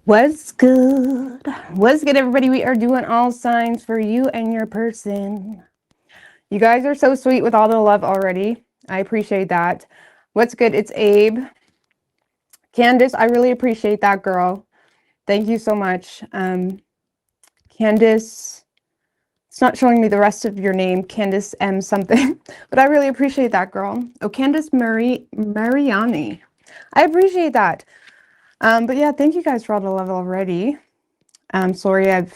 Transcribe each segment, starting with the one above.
What's good? What's good, everybody? We are doing all signs for you and your person. You guys are so sweet with all the love already. I appreciate that. What's good? It's Abe. Candace, I really appreciate that, girl. Thank you so much. Candace, it's not showing me the rest of your name, Candace M something, but I really appreciate that, girl. Oh, Candace Mariani. I appreciate that. But yeah, thank you guys for all the love already. Sorry, I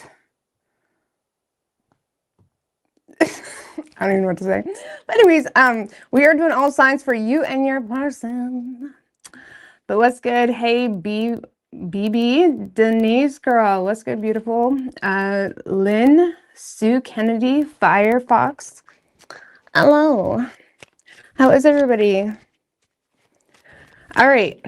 don't even know what to say. But anyways, we are doing all signs for you and your person. But what's good? Hey, BB, Denise, girl. What's good, beautiful? Lynn, Sue Kennedy, Firefox. Hello. How is everybody? All right.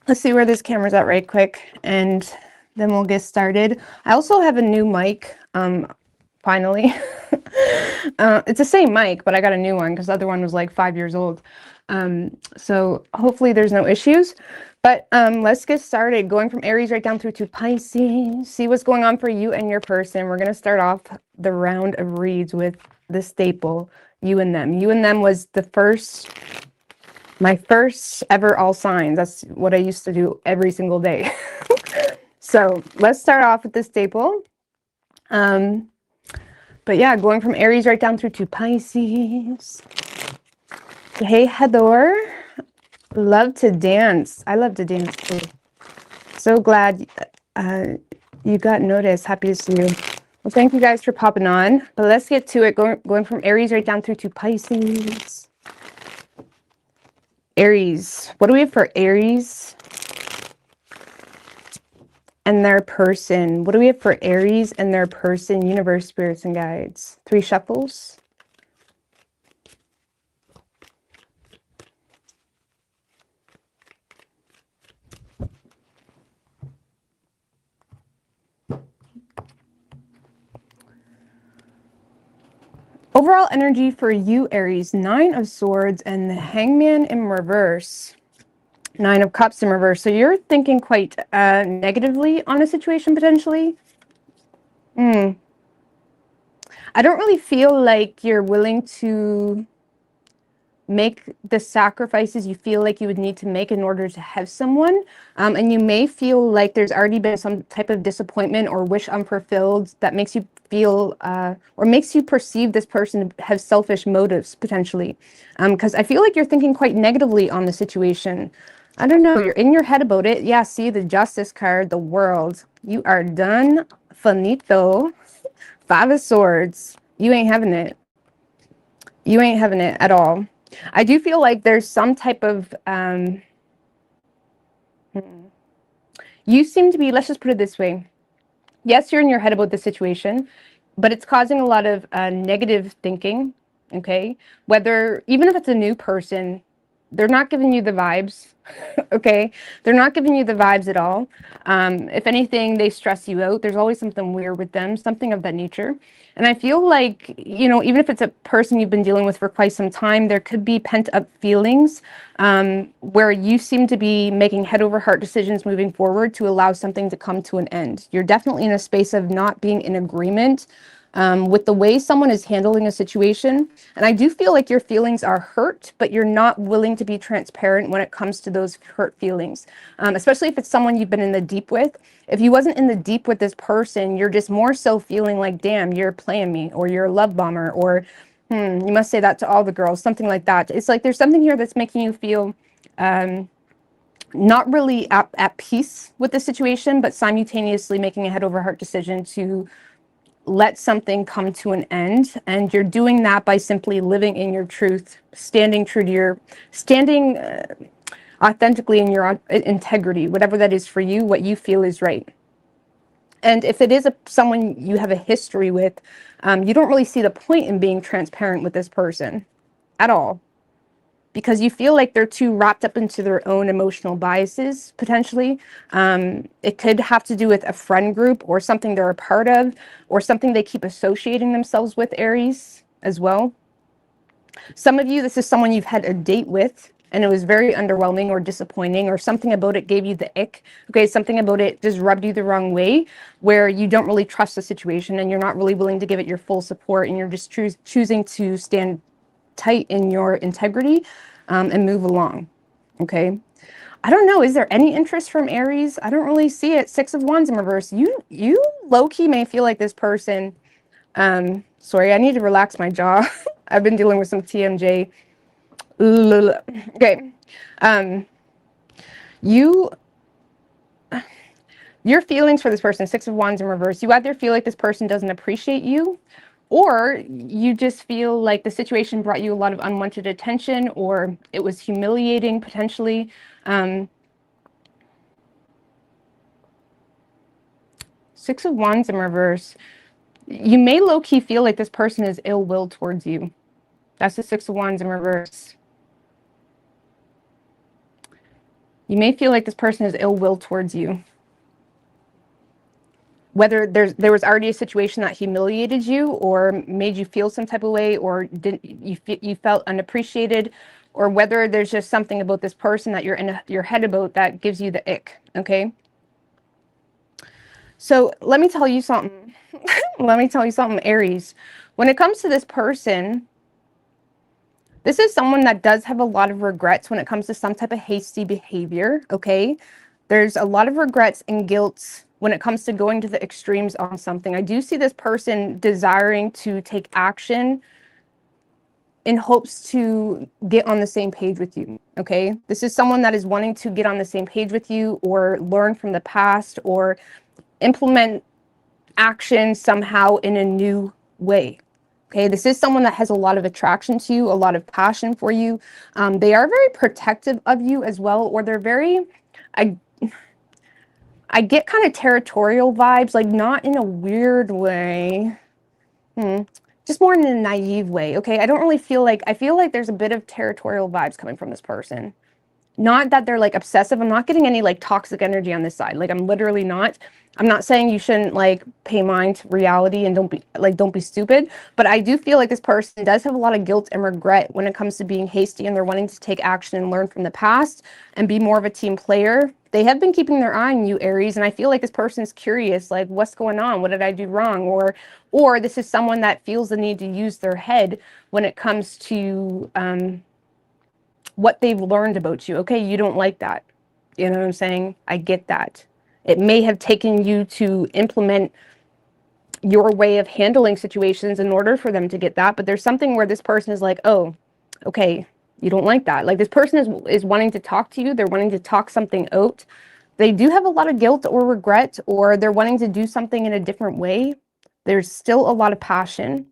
Let's see where this camera's at right quick, and then we'll get started. I also have a new mic. Finally. It's the same mic, but I got a new one because the other one was like 5 years old. So hopefully there's no issues. But let's get started. Going from Aries right down through to Pisces. See what's going on for you and your person. We're going to start off the round of reads with the staple, you and them. You and them was my first ever all signs. That's what I used to do every single day. So let's start off with the staple. But yeah, going from Aries right down through to Pisces. Hey, Heather. Love to dance. I love to dance too. So glad you got noticed. Happy to see you. Well, thank you guys for popping on. But let's get to it. Going from Aries right down through to Pisces. Aries. What do we have for Aries and their person? What do we have for Aries and their person? Universe, spirits, and guides. 3 shuffles. Overall energy for you, Aries. 9 of Swords and the Hangman in reverse. 9 of Cups in reverse. So you're thinking quite negatively on a situation, potentially. I don't really feel like you're willing to make the sacrifices you feel like you would need to make in order to have someone. And you may feel like there's already been some type of disappointment or wish unfulfilled that makes you feel or makes you perceive this person to have selfish motives, potentially. Because I feel like you're thinking quite negatively on the situation. I don't know, you're in your head about it. Yeah, see the Justice card, the World. You are done, finito. 5 of Swords. You ain't having it. You ain't having it at all. I do feel like there's some type of, you seem to be, let's just put it this way. Yes, you're in your head about the situation, but it's causing a lot of negative thinking, okay? Whether, even if it's a new person, they're not giving you the vibes, okay? They're not giving you the vibes at all. If anything, they stress you out. There's always something weird with them, something of that nature. And I feel like, you know, even if it's a person you've been dealing with for quite some time, there could be pent up feelings where you seem to be making head over heart decisions moving forward to allow something to come to an end. You're definitely in a space of not being in agreement with the way someone is handling a situation. And I do feel like your feelings are hurt, but you're not willing to be transparent when it comes to those hurt feelings, especially if it's someone you've been in the deep with. If you wasn't in the deep with this person, you're just more so feeling like, damn, you're playing me, or you're a love bomber, or you must say that to all the girls, something like that. It's like there's something here that's making you feel not really at peace with the situation, but simultaneously making a head over heart decision to let something come to an end. And you're doing that by simply living in your truth, standing true to your, standing authentically in your integrity, whatever that is for you, what you feel is right. And if it is someone you have a history with, you don't really see the point in being transparent with this person at all, because you feel like they're too wrapped up into their own emotional biases, potentially. It could have to do with a friend group or something they're a part of or something they keep associating themselves with, Aries, as well. Some of you, this is someone you've had a date with and it was very underwhelming or disappointing, or something about it gave you the ick. Okay, something about it just rubbed you the wrong way, where you don't really trust the situation and you're not really willing to give it your full support, and you're just choosing to stand tight in your integrity and move along. Okay. I don't know. Is there any interest from Aries? I don't really see it. 6 of Wands in reverse. You low-key may feel like this person. Sorry, I need to relax my jaw. I've been dealing with some TMJ. Okay. Your feelings for this person, 6 of Wands in reverse, you either feel like this person doesn't appreciate you, or you just feel like the situation brought you a lot of unwanted attention, or it was humiliating potentially. 6 of Wands in reverse. You may low-key feel like this person is ill-willed towards you. That's the 6 of Wands in reverse. You may feel like this person is ill-willed towards you. Whether there was already a situation that humiliated you or made you feel some type of way, or you felt unappreciated, or whether there's just something about this person that you're in your head about that gives you the ick, okay? So let me tell you something. Let me tell you something, Aries. When it comes to this person, this is someone that does have a lot of regrets when it comes to some type of hasty behavior, okay? There's a lot of regrets and guilt when it comes to going to the extremes on something. I do see this person desiring to take action in hopes to get on the same page with you, okay? This is someone that is wanting to get on the same page with you, or learn from the past, or implement action somehow in a new way. Okay, this is someone that has a lot of attraction to you, a lot of passion for you. They are very protective of you as well, or they're very, I get kind of territorial vibes, like not in a weird way, just more in a naive way. Okay, I don't really feel like, I feel like there's a bit of territorial vibes coming from this person. Not that they're like obsessive. I'm not getting any like toxic energy on this side. Like, I'm literally not. I'm not saying you shouldn't like pay mind to reality and don't be stupid, but I do feel like this person does have a lot of guilt and regret when it comes to being hasty, and they're wanting to take action and learn from the past and be more of a team player. They have been keeping their eye on you, Aries, and I feel like this person is curious, like, what's going on? What did I do wrong? Or this is someone that feels the need to use their head when it comes to what they've learned about you. Okay, you don't like that. You know what I'm saying? I get that. It may have taken you to implement your way of handling situations in order for them to get that, but there's something where this person is like, oh, okay, you don't like that. Like, this person is wanting to talk to you. They're wanting to talk something out. They do have a lot of guilt or regret, or they're wanting to do something in a different way. There's still a lot of passion.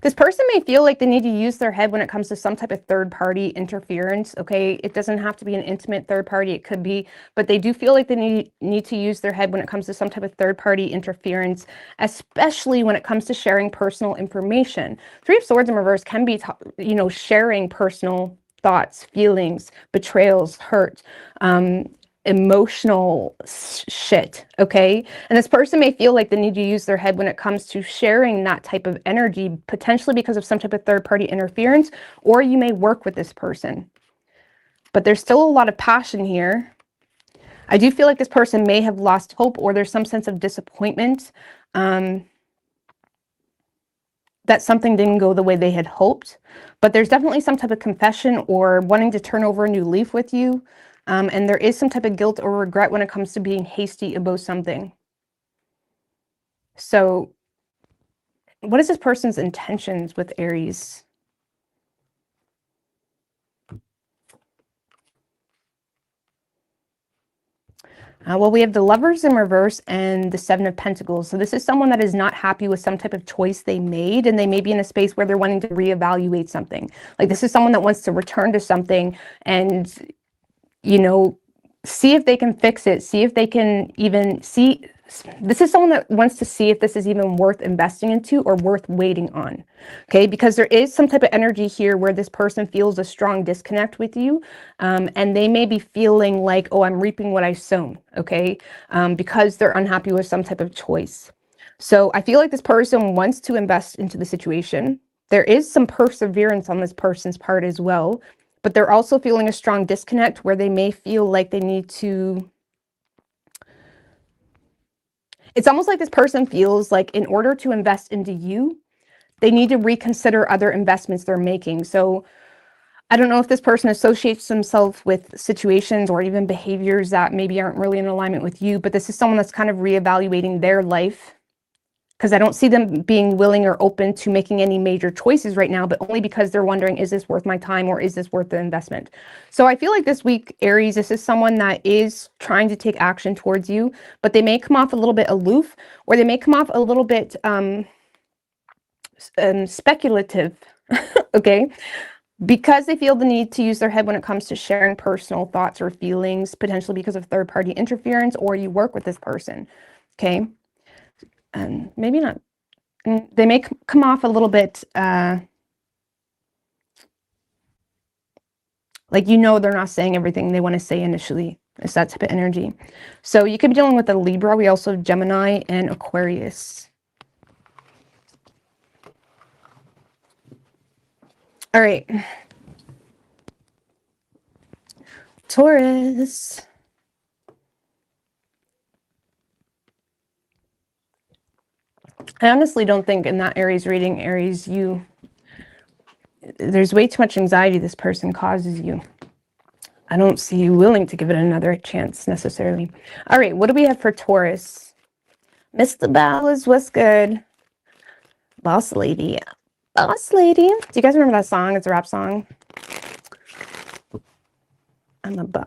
This person may feel like they need to use their head when it comes to some type of third-party interference, okay? It doesn't have to be an intimate third party, it could be, but they do feel like they need to use their head when it comes to some type of third-party interference, especially when it comes to sharing personal information. 3 of Swords in reverse can be, you know, sharing personal thoughts, feelings, betrayals, hurt, emotional shit, okay? And this person may feel like they need to use their head when it comes to sharing that type of energy, potentially because of some type of third-party interference, or you may work with this person. But there's still a lot of passion here. I do feel like this person may have lost hope, or there's some sense of disappointment that something didn't go the way they had hoped. But there's definitely some type of confession or wanting to turn over a new leaf with you. And there is some type of guilt or regret when it comes to being hasty about something. So what is this person's intentions with Aries? Well, we have the Lovers in reverse and the 7 of Pentacles. So this is someone that is not happy with some type of choice they made, and they may be in a space where they're wanting to reevaluate something. Like, this is someone that wants to return to something and, you know, see if they can fix it. See if they can even see. This is someone that wants to see if this is even worth investing into or worth waiting on. Okay, because there is some type of energy here where this person feels a strong disconnect with you, and they may be feeling like, oh, I'm reaping what I sown. Okay, because they're unhappy with some type of choice. So I feel like this person wants to invest into the situation. There is some perseverance on this person's part as well, but they're also feeling a strong disconnect where they may feel like they need to. It's almost like this person feels like in order to invest into you, they need to reconsider other investments they're making. So I don't know if this person associates themselves with situations or even behaviors that maybe aren't really in alignment with you, but this is someone that's kind of reevaluating their life, because I don't see them being willing or open to making any major choices right now, but only because they're wondering, is this worth my time or is this worth the investment? So I feel like this week, Aries, this is someone that is trying to take action towards you, but they may come off a little bit aloof, or they may come off a little bit speculative, okay? Because they feel the need to use their head when it comes to sharing personal thoughts or feelings, potentially because of third-party interference, or you work with this person, okay? And maybe not. They may come off a little bit like, they're not saying everything they want to say initially. It's that type of energy. So you could be dealing with a Libra. We also have Gemini and Aquarius. All right. Taurus. I honestly don't think in that Aries reading, Aries, there's way too much anxiety this person causes you. I don't see you willing to give it another chance necessarily. All right, what do we have for Taurus? Mr. Ballas, what's good? Boss lady. Boss lady. Do you guys remember that song? It's a rap song.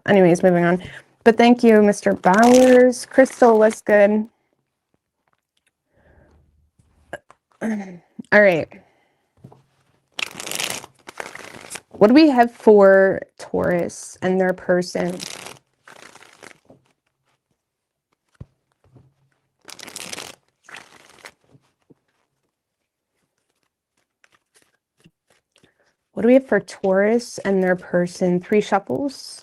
Anyways, moving on. But thank you, Mr. Bowers. Crystal, what's good? All right. What do we have for Taurus and their person? What do we have for Taurus and their person? 3 shuffles.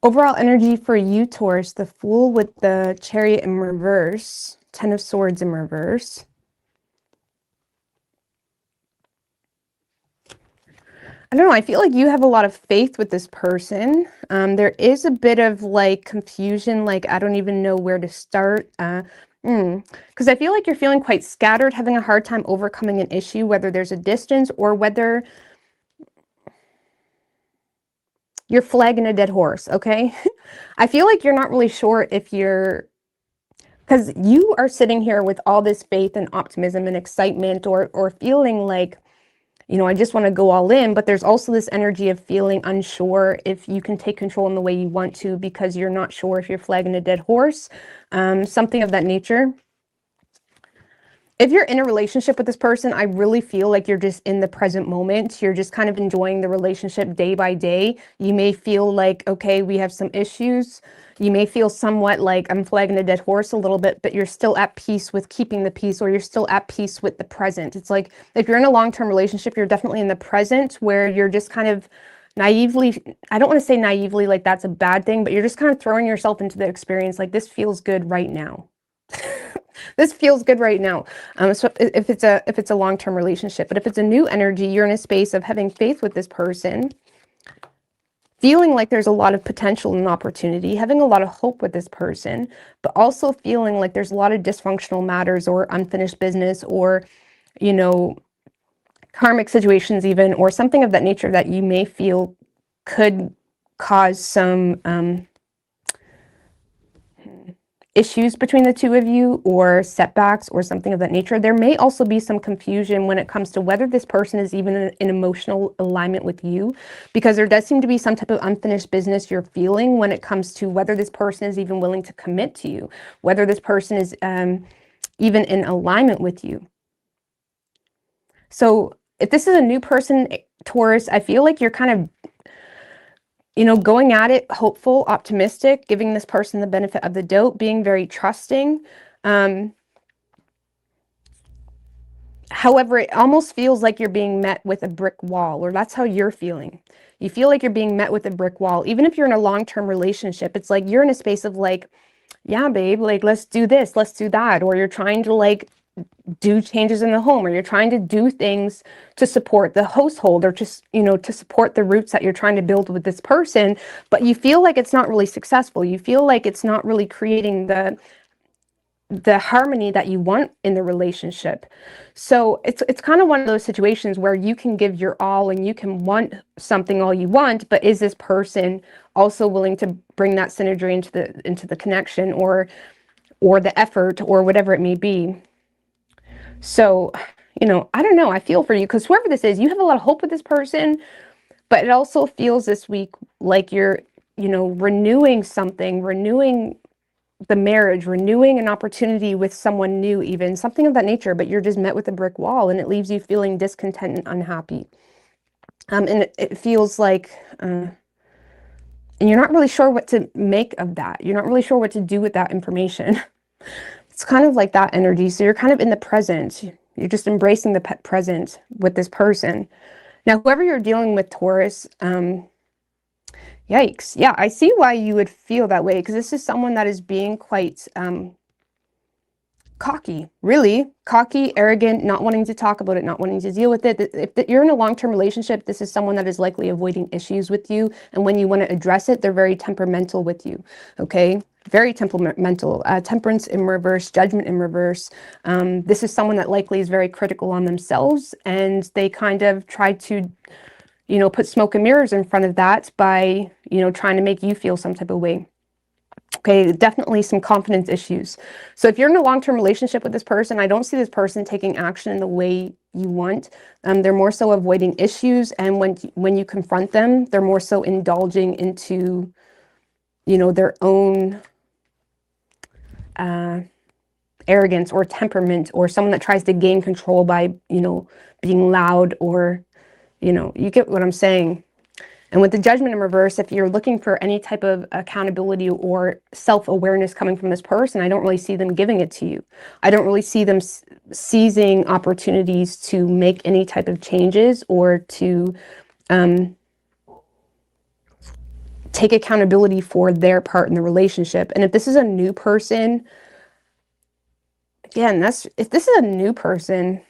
Overall energy for you, Taurus, the Fool with the Chariot in reverse, 10 of Swords in reverse. I don't know, I feel like you have a lot of faith with this person. There is a bit of like confusion, like I don't even know where to start. Because I feel like you're feeling quite scattered, having a hard time overcoming an issue, whether there's a distance or whether you're flagging a dead horse, okay? I feel like you're not really sure if you're, because you are sitting here with all this faith and optimism and excitement, or feeling like, I just want to go all in, but there's also this energy of feeling unsure if you can take control in the way you want to, because you're not sure if you're flagging a dead horse, something of that nature. If you're in a relationship with this person, I really feel like you're just in the present moment. You're just kind of enjoying the relationship day by day. You may feel like, okay, we have some issues. You may feel somewhat like I'm flagging a dead horse a little bit, but you're still at peace with keeping the peace, or you're still at peace with the present. It's like if you're in a long-term relationship, you're definitely in the present where you're just kind of naively, I don't want to say naively like that's a bad thing, but you're just kind of throwing yourself into the experience like this feels good right now. This feels good right now. So if it's a long-term relationship, but if it's a new energy, you're in a space of having faith with this person, feeling like there's a lot of potential and opportunity, having a lot of hope with this person, but also feeling like there's a lot of dysfunctional matters or unfinished business, or, karmic situations even, or something of that nature that you may feel could cause some issues between the two of you or setbacks or something of that nature. There may also be some confusion when it comes to whether this person is even in emotional alignment with you, because there does seem to be some type of unfinished business you're feeling when it comes to whether this person is even willing to commit to you, whether this person is even in alignment with you. So if this is a new person, Taurus, I feel like you're kind of, going at it hopeful, optimistic, giving this person the benefit of the doubt, being very trusting. However, it almost feels like you're being met with a brick wall, or that's how you're feeling. You feel like you're being met with a brick wall. Even if you're in a long-term relationship, it's like you're in a space of like, yeah, babe, like, let's do this, let's do that. Or you're trying to like do changes in the home, or you're trying to do things to support the household, or just, to support the roots that you're trying to build with this person, but you feel like it's not really successful. You feel like it's not really creating the harmony that you want in the relationship. So it's kind of one of those situations where you can give your all and you can want something all you want, but is this person also willing to bring that synergy into the connection, or the effort, or whatever it may be? So, I don't know. I feel for you, because whoever this is, you have a lot of hope with this person, but it also feels this week like you're, renewing something, renewing the marriage, renewing an opportunity with someone new, even something of that nature, but you're just met with a brick wall, and it leaves you feeling discontent and unhappy. And it feels like, and you're not really sure what to make of that. You're not really sure what to do with that information. It's kind of like that energy. So you're kind of in the present. You're just embracing the present with this person. Now, whoever you're dealing with, Taurus, yikes. Yeah, I see why you would feel that way, because this is someone that is being quite cocky, really cocky, arrogant, not wanting to talk about it, not wanting to deal with it. If you're in a long-term relationship, this is someone that is likely avoiding issues with you. And when you want to address it, they're very temperamental with you. Okay. Very temperamental, temperance in reverse, judgment in reverse. This is someone that likely is very critical on themselves, and they kind of try to, put smoke and mirrors in front of that by, trying to make you feel some type of way. Okay, definitely some confidence issues. So if you're in a long-term relationship with this person, I don't see this person taking action in the way you want. They're more so avoiding issues, and when you confront them, they're more so indulging into, their own arrogance or temperament, or someone that tries to gain control by, being loud, or, you get what I'm saying. And with the judgment in reverse, if you're looking for any type of accountability or self-awareness coming from this person, I don't really see them giving it to you. I don't really see them seizing opportunities to make any type of changes, or to take accountability for their part in the relationship. And if this is a new person, again, if this is a new person,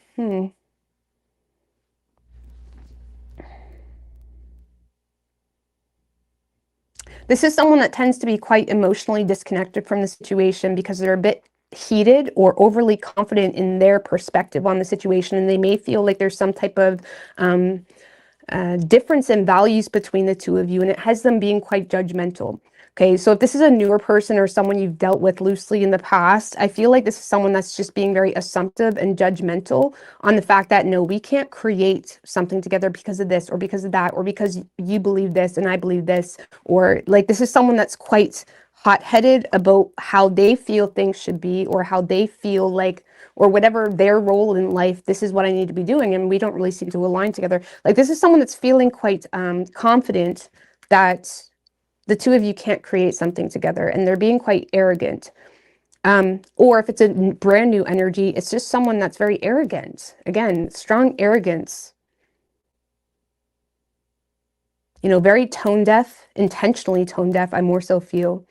this is someone that tends to be quite emotionally disconnected from the situation, because they're a bit heated or overly confident in their perspective on the situation, and they may feel like there's some type of difference in values between the two of you, and it has them being quite judgmental. Okay, so if this is a newer person or someone you've dealt with loosely in the past, I feel like this is someone that's just being very assumptive and judgmental on the fact that, no, we can't create something together because of this, or because of that, or because you believe this and I believe this, or like, this is someone that's quite hot-headed about how they feel things should be, or how they feel like, or whatever their role in life, this is what I need to be doing, and we don't really seem to align together. Like, this is someone that's feeling quite confident that the two of you can't create something together, and they're being quite arrogant. Or if it's a brand new energy, it's just someone that's very arrogant. Again, strong arrogance. Very tone deaf, intentionally tone deaf, I more so feel.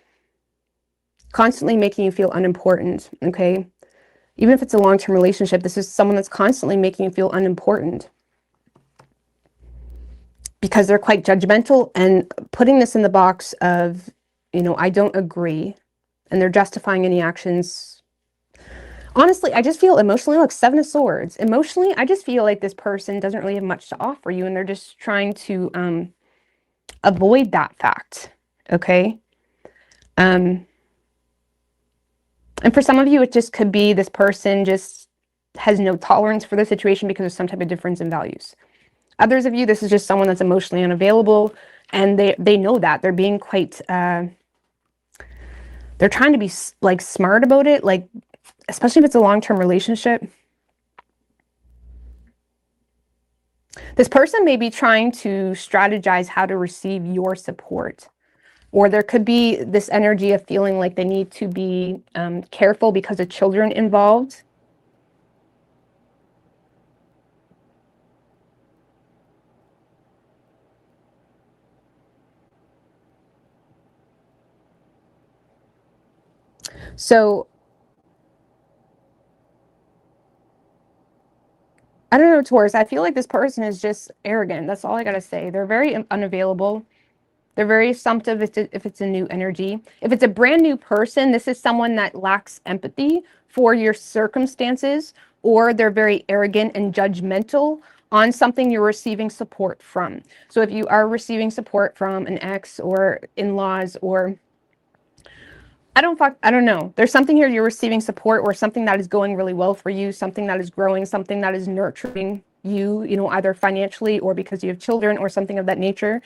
Constantly making you feel unimportant, okay? Even if it's a long-term relationship, this is someone that's constantly making you feel unimportant, because they're quite judgmental and putting this in the box of, I don't agree, and they're justifying any actions. Honestly, I just feel emotionally, like Seven of Swords. Emotionally, I just feel like this person doesn't really have much to offer you, and they're just trying to avoid that fact, okay? And for some of you, it just could be this person just has no tolerance for the situation because of some type of difference in values. Others of you, this is just someone that's emotionally unavailable, and they know that. They're being quite, they're trying to be like smart about it, like, especially if it's a long-term relationship. This person may be trying to strategize how to receive your support. Or there could be this energy of feeling like they need to be careful because of children involved. So I don't know, Taurus, I feel like this person is just arrogant. That's all I gotta say. They're very unavailable. They're very assumptive if it's a new energy. If it's a brand new person, this is someone that lacks empathy for your circumstances, or they're very arrogant and judgmental on something you're receiving support from. So if you are receiving support from an ex or in-laws, or I don't know. There's something here you're receiving support, or something that is going really well for you, something that is growing, something that is nurturing you, you know, either financially or because you have children or something of that nature.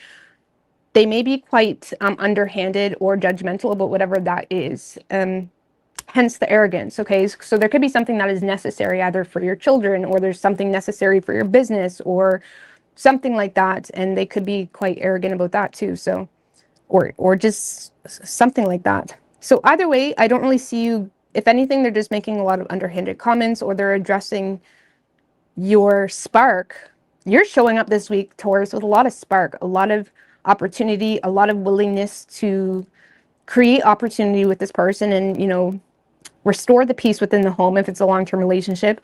They may be quite underhanded or judgmental about whatever that is. Hence the arrogance, okay? So there could be something that is necessary either for your children, or there's something necessary for your business or something like that. And they could be quite arrogant about that too. So, or just something like that. So either way, I don't really see you. If anything, they're just making a lot of underhanded comments, or they're addressing your spark. You're showing up this week, Taurus, with a lot of spark, a lot of opportunity, a lot of willingness to create opportunity with this person, and, you know, restore the peace within the home if it's a long-term relationship.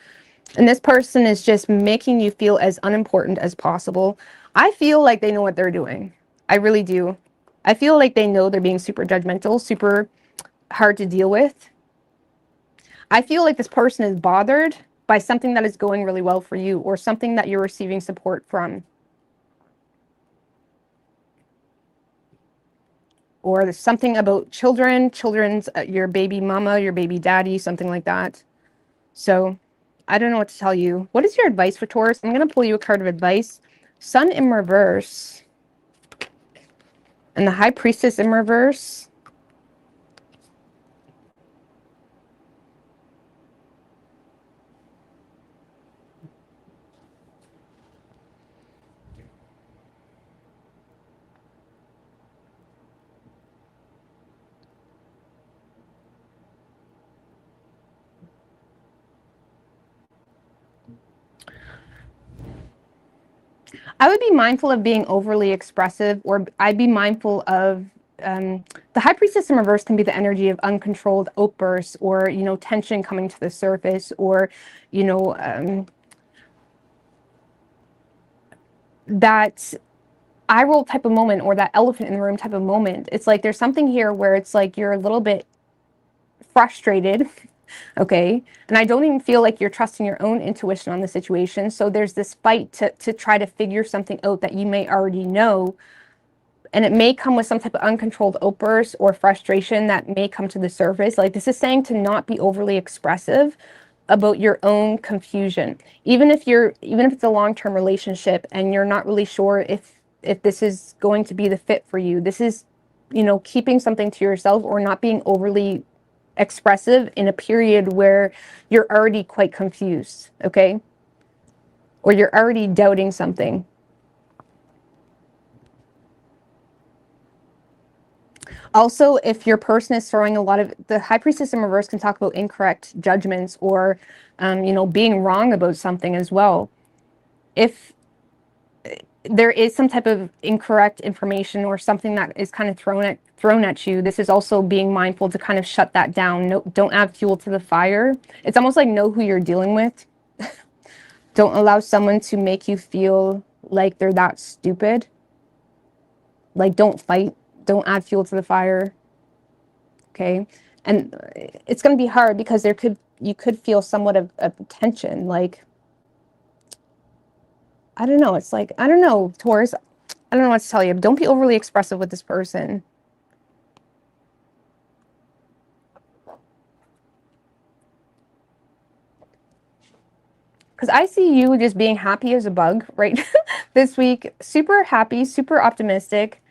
And this person is just making you feel as unimportant as possible. I feel like they know what they're doing. I really do. I feel like they know they're being super judgmental, super hard to deal with. I feel like this person is bothered by something that is going really well for you, or something that you're receiving support from. Or there's something about children's your baby mama, your baby daddy, something like that. So I don't know what to tell you. What is your advice for Taurus? I'm going to pull you a card of advice. Sun in reverse. And the High Priestess in reverse. I would be mindful of being overly expressive, or I'd be mindful of the High Priestess in reverse can be the energy of uncontrolled outbursts, or, you know, tension coming to the surface, or, you know, that eye roll type of moment, or that elephant in the room type of moment. It's like there's something here where it's like you're a little bit frustrated, okay? And I don't even feel like you're trusting your own intuition on the situation. So there's this fight to try to figure something out that you may already know. And it may come with some type of uncontrolled outburst or frustration that may come to the surface. Like, this is saying to not be overly expressive about your own confusion. Even if it's a long-term relationship and you're not really sure if this is going to be the fit for you. This is, you know, keeping something to yourself, or not being overly expressive in a period where you're already quite confused, okay? Or you're already doubting something. Also, if your person is throwing a lot of, the High Priestess in reverse can talk about incorrect judgments, or, you know, being wrong about something as well. If there is some type of incorrect information or something that is kind of thrown at you, this is also being mindful to kind of shut that down. No, don't add fuel to the fire. It's almost like know who you're dealing with. Don't allow someone to make you feel like they're that stupid. Like, don't fight. Don't add fuel to the fire. Okay? And it's going to be hard because you could feel somewhat of tension. Like, I don't know. It's like, I don't know, Taurus. I don't know what to tell you. Don't be overly expressive with this person. Because I see you just being happy as a bug, right? This week, super happy, super optimistic.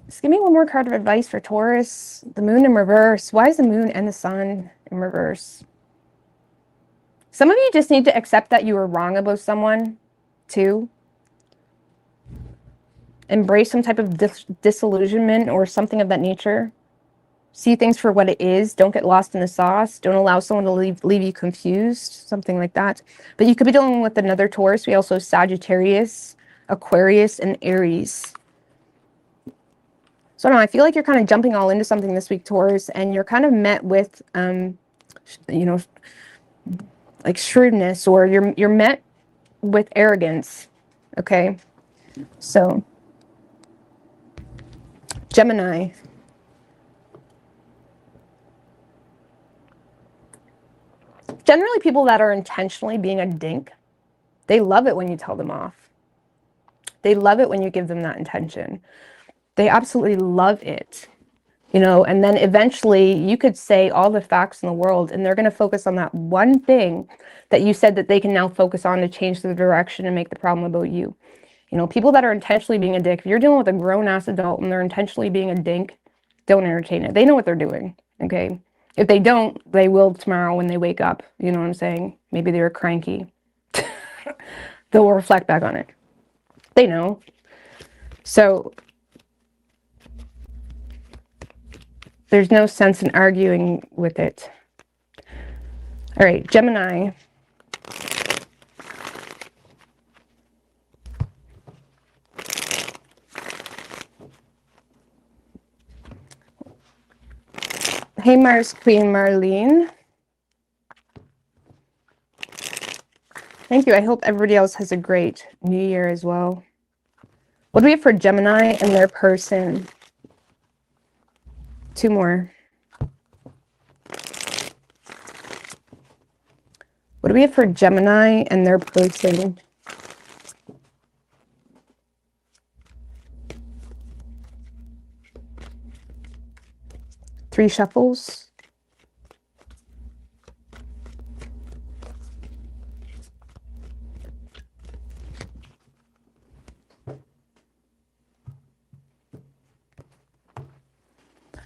Just give me one more card of advice for Taurus. The moon in reverse. Why is the moon and the sun in reverse? Some of you just need to accept that you were wrong about someone, too. Embrace some type of disillusionment or something of that nature. See things for what it is. Don't get lost in the sauce. Don't allow someone to leave you confused. Something like that. But you could be dealing with another Taurus. We also have Sagittarius, Aquarius, and Aries. So I don't know, I feel like you're kind of jumping all into something this week, Taurus, and you're kind of met with, you know, like shrewdness, or you're met with arrogance. Okay, so Gemini. Generally, people that are intentionally being a dink, they love it when you tell them off. They love it when you give them that intention. They absolutely love it, you know, and then eventually you could say all the facts in the world and they're going to focus on that one thing that you said that they can now focus on to change the direction and make the problem about you. You know, people that are intentionally being a dick, if you're dealing with a grown-ass adult and they're intentionally being a dink, don't entertain it. They know what they're doing, okay? If they don't, they will tomorrow when they wake up. You know what I'm saying? Maybe they were cranky. They'll reflect back on it. They know. So there's no sense in arguing with it. All right, Gemini. Hey, Mars Queen Marlene. Thank you. I hope everybody else has a great new year as well. What do we have for Gemini and their person? Two more. What do we have for Gemini and their person? Three shuffles.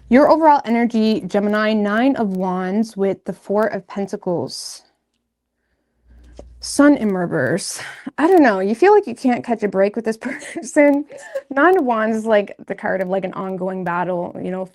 Your overall energy, Gemini, 9 of Wands with the 4 of Pentacles. Sun in reverse. I don't know. You feel like you can't catch a break with this person. 9 of Wands is like the card of like an ongoing battle, you know,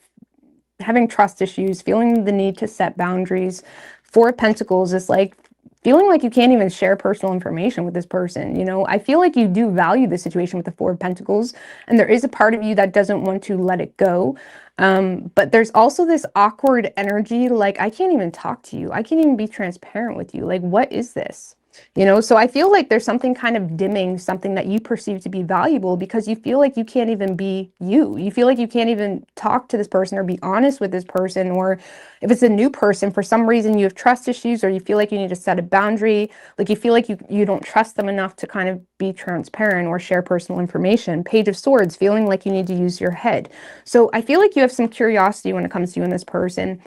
having trust issues, feeling the need to set boundaries. 4 of Pentacles is like feeling like you can't even share personal information with this person. You know, I feel like you do value the situation with the 4 of Pentacles, and there is a part of you that doesn't want to let it go. But there's also this awkward energy, like, I can't even talk to you. I can't even be transparent with you. Like, what is this? You know, so I feel like there's something kind of dimming something that you perceive to be valuable because you feel like you can't even be you. You feel like you can't even talk to this person or be honest with this person. Or if it's a new person, for some reason you have trust issues, or you feel like you need to set a boundary, like you feel like you don't trust them enough to kind of be transparent or share personal information. Page of Swords, feeling like you need to use your head. So I feel like you have some curiosity when it comes to you and this person.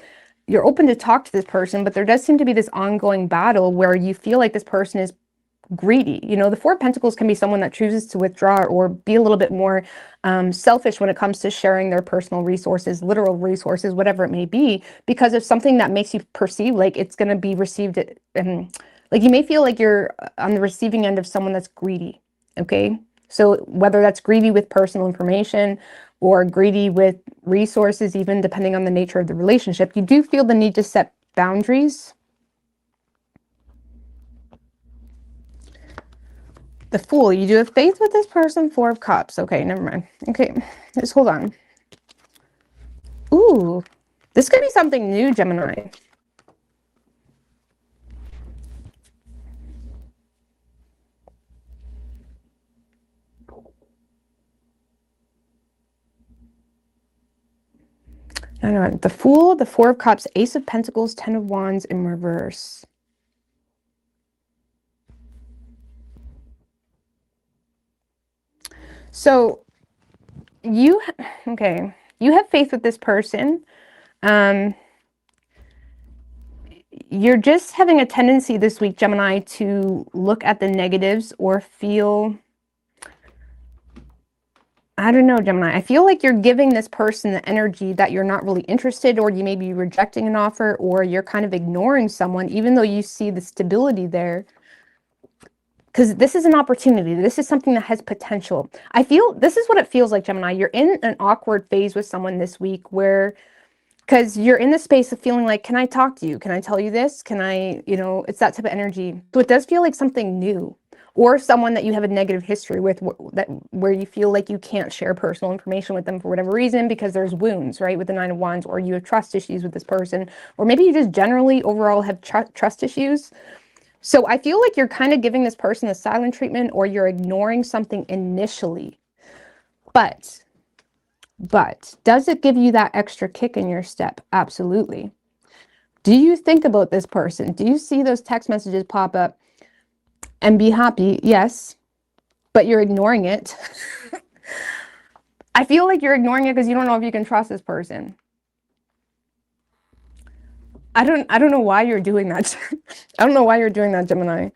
You're open to talk to this person, but there does seem to be this ongoing battle where you feel like this person is greedy. You know, the 4 of Pentacles can be someone that chooses to withdraw or be a little bit more selfish when it comes to sharing their personal resources, literal resources, whatever it may be, because of something that makes you perceive like it's going to be received. Like you may feel like you're on the receiving end of someone that's greedy. Okay. So whether that's greedy with personal information or greedy with resources, even depending on the nature of the relationship, you do feel the need to set boundaries. The Fool, you do have faith with this person. 4 of Cups. Okay, never mind. Okay, just hold on. Ooh, this could be something new, Gemini. I don't know. The Fool, the 4 of Cups, Ace of Pentacles, 10 of Wands in reverse. So you have faith with this person. you're just having a tendency this week, Gemini, to look at the negatives or feel, I don't know, Gemini. I feel like you're giving this person the energy that you're not really interested, or you may be rejecting an offer, or you're kind of ignoring someone, even though you see the stability there. Because this is an opportunity. This is something that has potential. I feel this is what it feels like, Gemini. You're in an awkward phase with someone this week where, because you're in the space of feeling like, can I talk to you? Can I tell you this? Can I, it's that type of energy. So it does feel like something new, or someone that you have a negative history with, where you feel like you can't share personal information with them for whatever reason, because there's wounds, right? With the Nine of Wands, or you have trust issues with this person, or maybe you just generally overall have trust issues. So I feel like you're kind of giving this person a silent treatment, or you're ignoring something initially. But does it give you that extra kick in your step? Absolutely. Do you think about this person? Do you see those text messages pop up and be happy? Yes, but you're ignoring it. I feel like you're ignoring it because you don't know if you can trust this person. I don't know why you're doing that. I don't know why you're doing that, Gemini.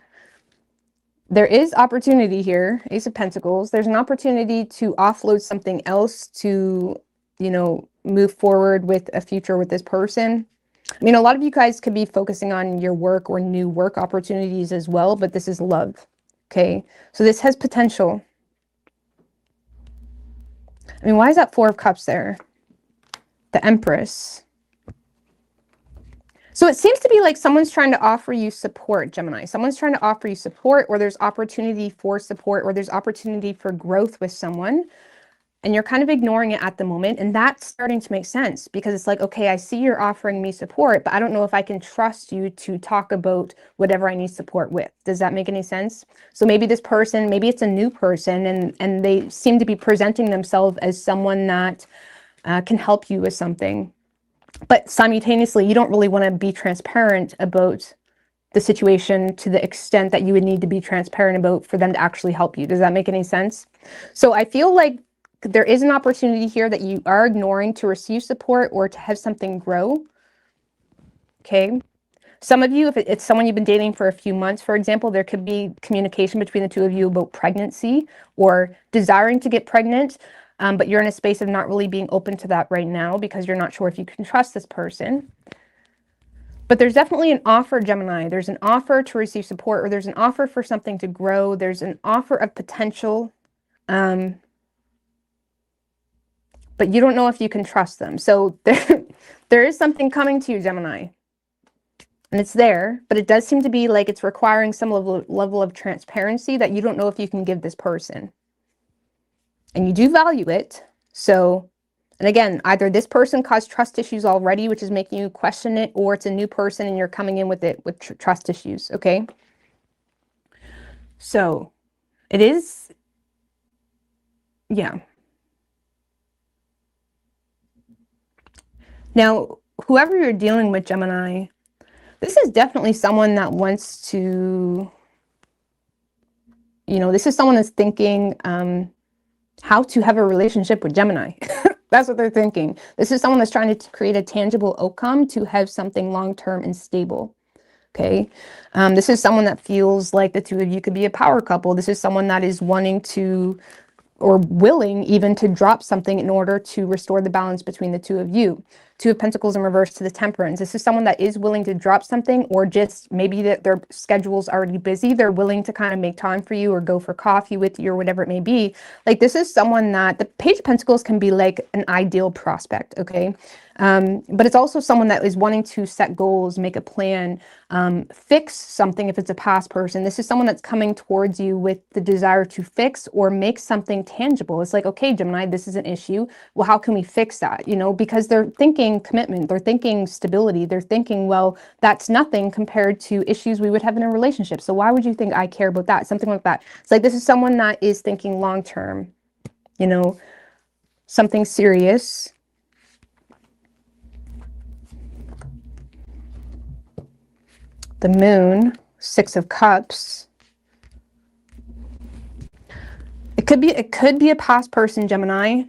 There is opportunity here, Ace of Pentacles. There's an opportunity to offload something else to, move forward with a future with this person. I mean, a lot of you guys could be focusing on your work or new work opportunities as well, but this is love, okay? So this has potential. I mean, why is that Four of Cups there? The Empress. So it seems to be like someone's trying to offer you support, Gemini. Someone's trying to offer you support, or there's opportunity for support, or there's opportunity for growth with someone, and you're kind of ignoring it at the moment. And that's starting to make sense, because it's like, okay, I see you're offering me support, but I don't know if I can trust you to talk about whatever I need support with. Does that make any sense? So maybe this person, maybe it's a new person, and they seem to be presenting themselves as someone that can help you with something. But simultaneously, you don't really want to be transparent about the situation to the extent that you would need to be transparent about for them to actually help you. Does that make any sense? So I feel like there is an opportunity here that you are ignoring to receive support or to have something grow. Okay. Some of you, if it's someone you've been dating for a few months, for example, there could be communication between the two of you about pregnancy or desiring to get pregnant. But you're in a space of not really being open to that right now because you're not sure if you can trust this person. But there's definitely an offer, Gemini. There's an offer to receive support, or there's an offer for something to grow. There's an offer of potential. But you don't know if you can trust them. So there is something coming to you, Gemini. And it's there, but it does seem to be like it's requiring some level of transparency that you don't know if you can give this person. And you do value it. So, and again, either this person caused trust issues already, which is making you question it, or it's a new person and you're coming in with it with trust issues, okay? So, it is, yeah. Now, whoever you're dealing with, Gemini, this is definitely someone that wants to, this is someone that's thinking, how to have a relationship with Gemini. That's what they're thinking. This is someone that's trying to create a tangible outcome to have something long-term and stable. Okay. This is someone that feels like the two of you could be a power couple. This is someone that is wanting to, or willing even to drop something in order to restore the balance between the two of you. Two of Pentacles in reverse to the Temperance. This is someone that is willing to drop something, or just maybe that their schedule's already busy. They're willing to kind of make time for you or go for coffee with you or whatever it may be. Like, this is someone that the Page of Pentacles can be like an ideal prospect, okay? But it's also someone that is wanting to set goals, make a plan, fix something if it's a past person. This is someone that's coming towards you with the desire to fix or make something tangible. It's like, okay, Gemini, this is an issue. Well, how can we fix that? Because they're thinking commitment, they're thinking stability, they're thinking, well, that's nothing compared to issues we would have in a relationship. So why would you think I care about that? Something like that. It's like, this is someone that is thinking long-term, something serious. The Moon, Six of Cups. It could be a past person, Gemini.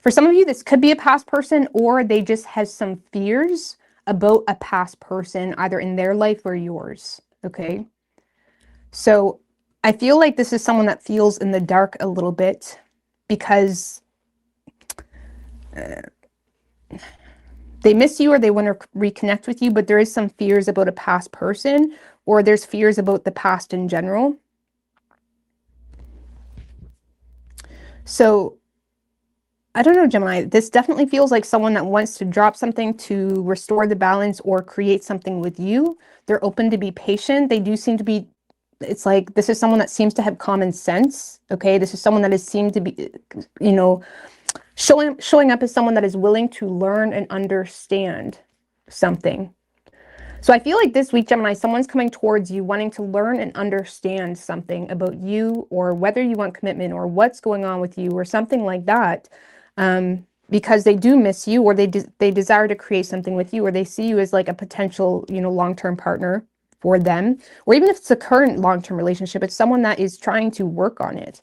For some of you, this could be a past person, or they just have some fears about a past person, either in their life or yours, okay? So I feel like this is someone that feels in the dark a little bit because they miss you or they want to reconnect with you, but there is some fears about a past person, or there's fears about the past in general. So I don't know, Gemini, this definitely feels like someone that wants to drop something to restore the balance or create something with you. They're open to be patient. They do seem to be, it's like, this is someone that seems to have common sense. Okay. This is someone that has seemed to be, you know, showing up as someone that is willing to learn and understand something. So I feel like this week, Gemini, someone's coming towards you wanting to learn and understand something about you, or whether you want commitment, or what's going on with you, or something like that, because they do miss you, or they desire to create something with you, or they see you as like a potential, you know, long-term partner for them, or even if it's a current long-term relationship, it's someone that is trying to work on it.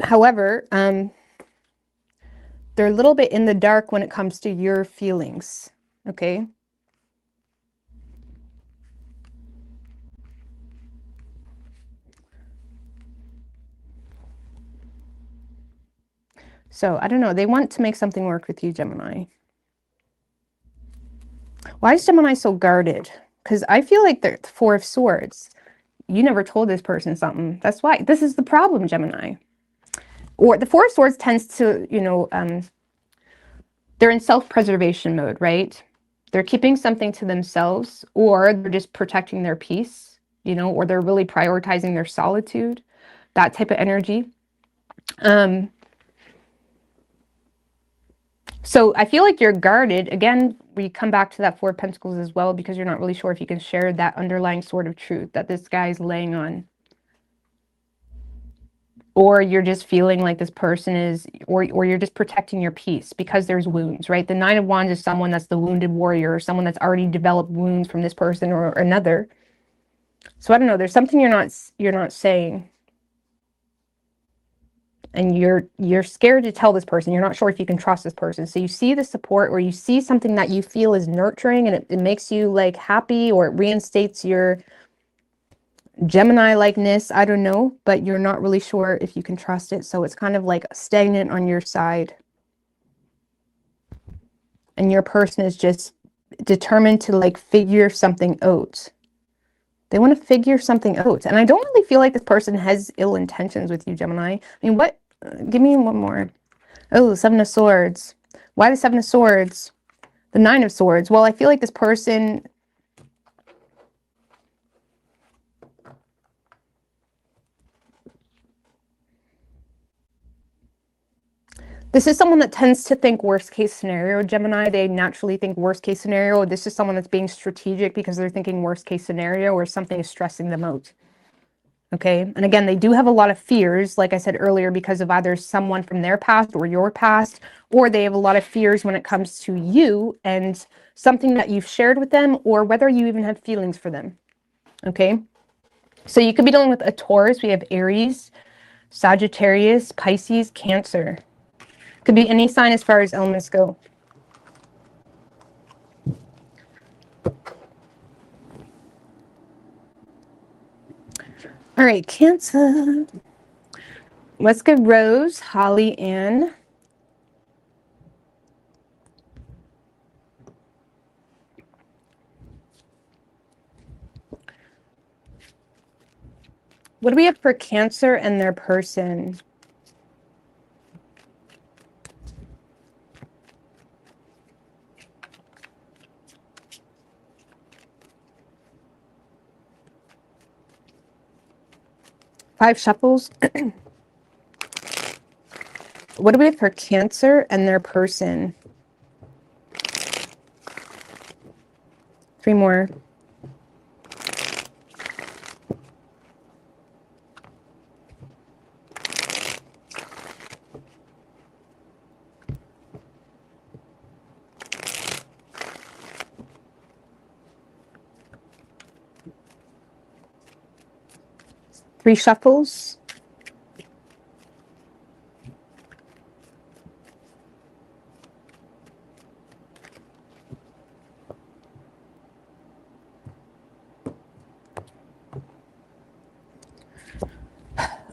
However, they're a little bit in the dark when it comes to your feelings, okay? So I don't know, they want to make something work with you, Gemini. Why is Gemini so guarded? Because I feel like they're the Four of Swords. You never told this person something. That's why. This is the problem, Gemini. Or the Four of Swords tends to, you know, they're in self-preservation mode, right? They're keeping something to themselves, or they're just protecting their peace, you know, or they're really prioritizing their solitude, that type of energy. So I feel like you're guarded. Again, we come back to that Four of Pentacles as well, because you're not really sure if you can share that underlying sword of truth that this guy's laying on. Or you're just feeling like this person is, or you're just protecting your peace because there's wounds, right? The Nine of Wands is someone that's the wounded warrior, or someone that's already developed wounds from this person or another. So I don't know, there's something you're not saying. And you're scared to tell this person. You're not sure if you can trust this person. So you see the support, or you see something that you feel is nurturing, and it makes you like happy, or it reinstates your Gemini likeness. I don't know, but you're not really sure if you can trust it. So it's kind of like stagnant on your side. And your person is just determined to like figure something out. They want to figure something out. And I don't really feel like this person has ill intentions with you, Gemini. I mean, what? Give me one more. Oh, Seven of Swords. Why the Seven of Swords? The Nine of Swords. Well, I feel like this person... This is someone that tends to think worst case scenario, Gemini. They naturally think worst case scenario. This is someone that's being strategic because they're thinking worst case scenario, or something is stressing them out. Okay. And again, they do have a lot of fears, like I said earlier, because of either someone from their past or your past, or they have a lot of fears when it comes to you and something that you've shared with them, or whether you even have feelings for them. Okay. So you could be dealing with a Taurus. We have Aries, Sagittarius, Pisces, Cancer. Could be any sign as far as elements go. All right, Cancer. Let's get Rose, Holly, Ann. What do we have for Cancer and their person? Five shuffles. What do we have for Cancer and their person? Three more. Three shuffles.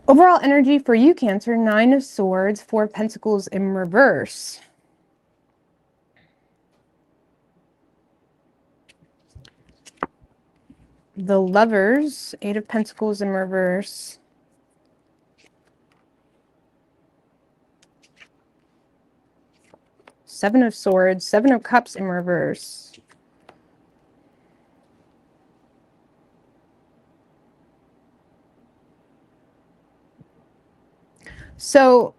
Overall energy for you, Cancer, 9 of Swords, 4 of Pentacles in reverse. The Lovers, 8 of Pentacles in reverse. Seven of Swords, 7 of Cups in reverse. So,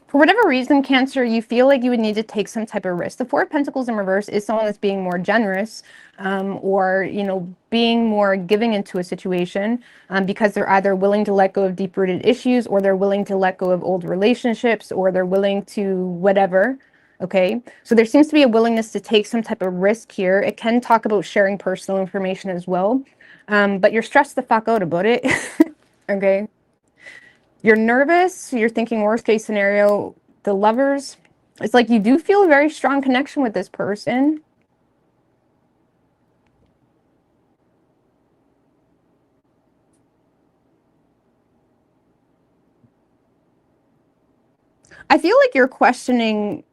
for whatever reason, Cancer, you feel like you would need to take some type of risk. The Four of Pentacles in reverse is someone that's being more generous, or, you know, being more giving into a situation, because they're either willing to let go of deep-rooted issues, or they're willing to let go of old relationships, or they're willing to whatever. Okay, so there seems to be a willingness to take some type of risk here. It can talk about sharing personal information as well, but you're stressed the fuck out about it. Okay. You're nervous, you're thinking worst case scenario. The Lovers, it's like you do feel a very strong connection with this person. I feel like you're questioning,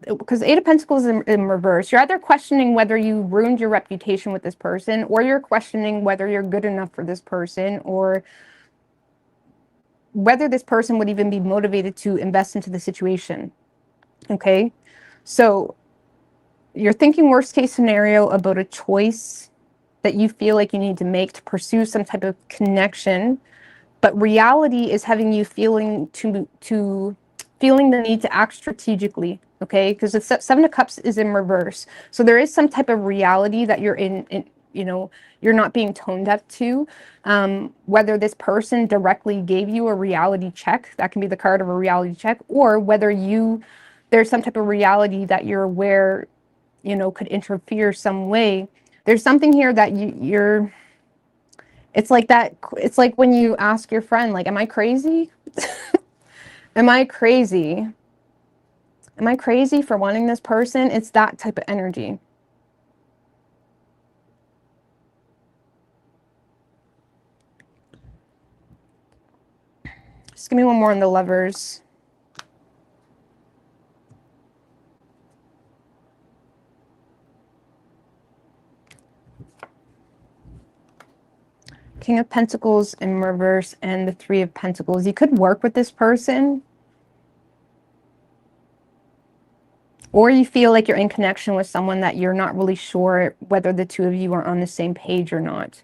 because Eight of Pentacles in reverse, you're either questioning whether you ruined your reputation with this person, or you're questioning whether you're good enough for this person, or whether this person would even be motivated to invest into the situation. Okay, so you're thinking worst case scenario about a choice that you feel like you need to make to pursue some type of connection, but reality is having you feeling feeling the need to act strategically. Okay, because the Seven of Cups is in reverse, so there is some type of reality that you're in, you know, you're not being tone deaf to. Whether this person directly gave you a reality check, that can be the card of a reality check, or whether there's some type of reality that you're aware, you know, could interfere some way. There's something here that you're, it's like that, it's like when you ask your friend, like, am I crazy? Am I crazy? Am I crazy for wanting this person? It's that type of energy. Just give me one more on the Lovers. King of Pentacles in reverse and the Three of Pentacles. You could work with this person, or you feel like you're in connection with someone that you're not really sure whether the two of you are on the same page or not.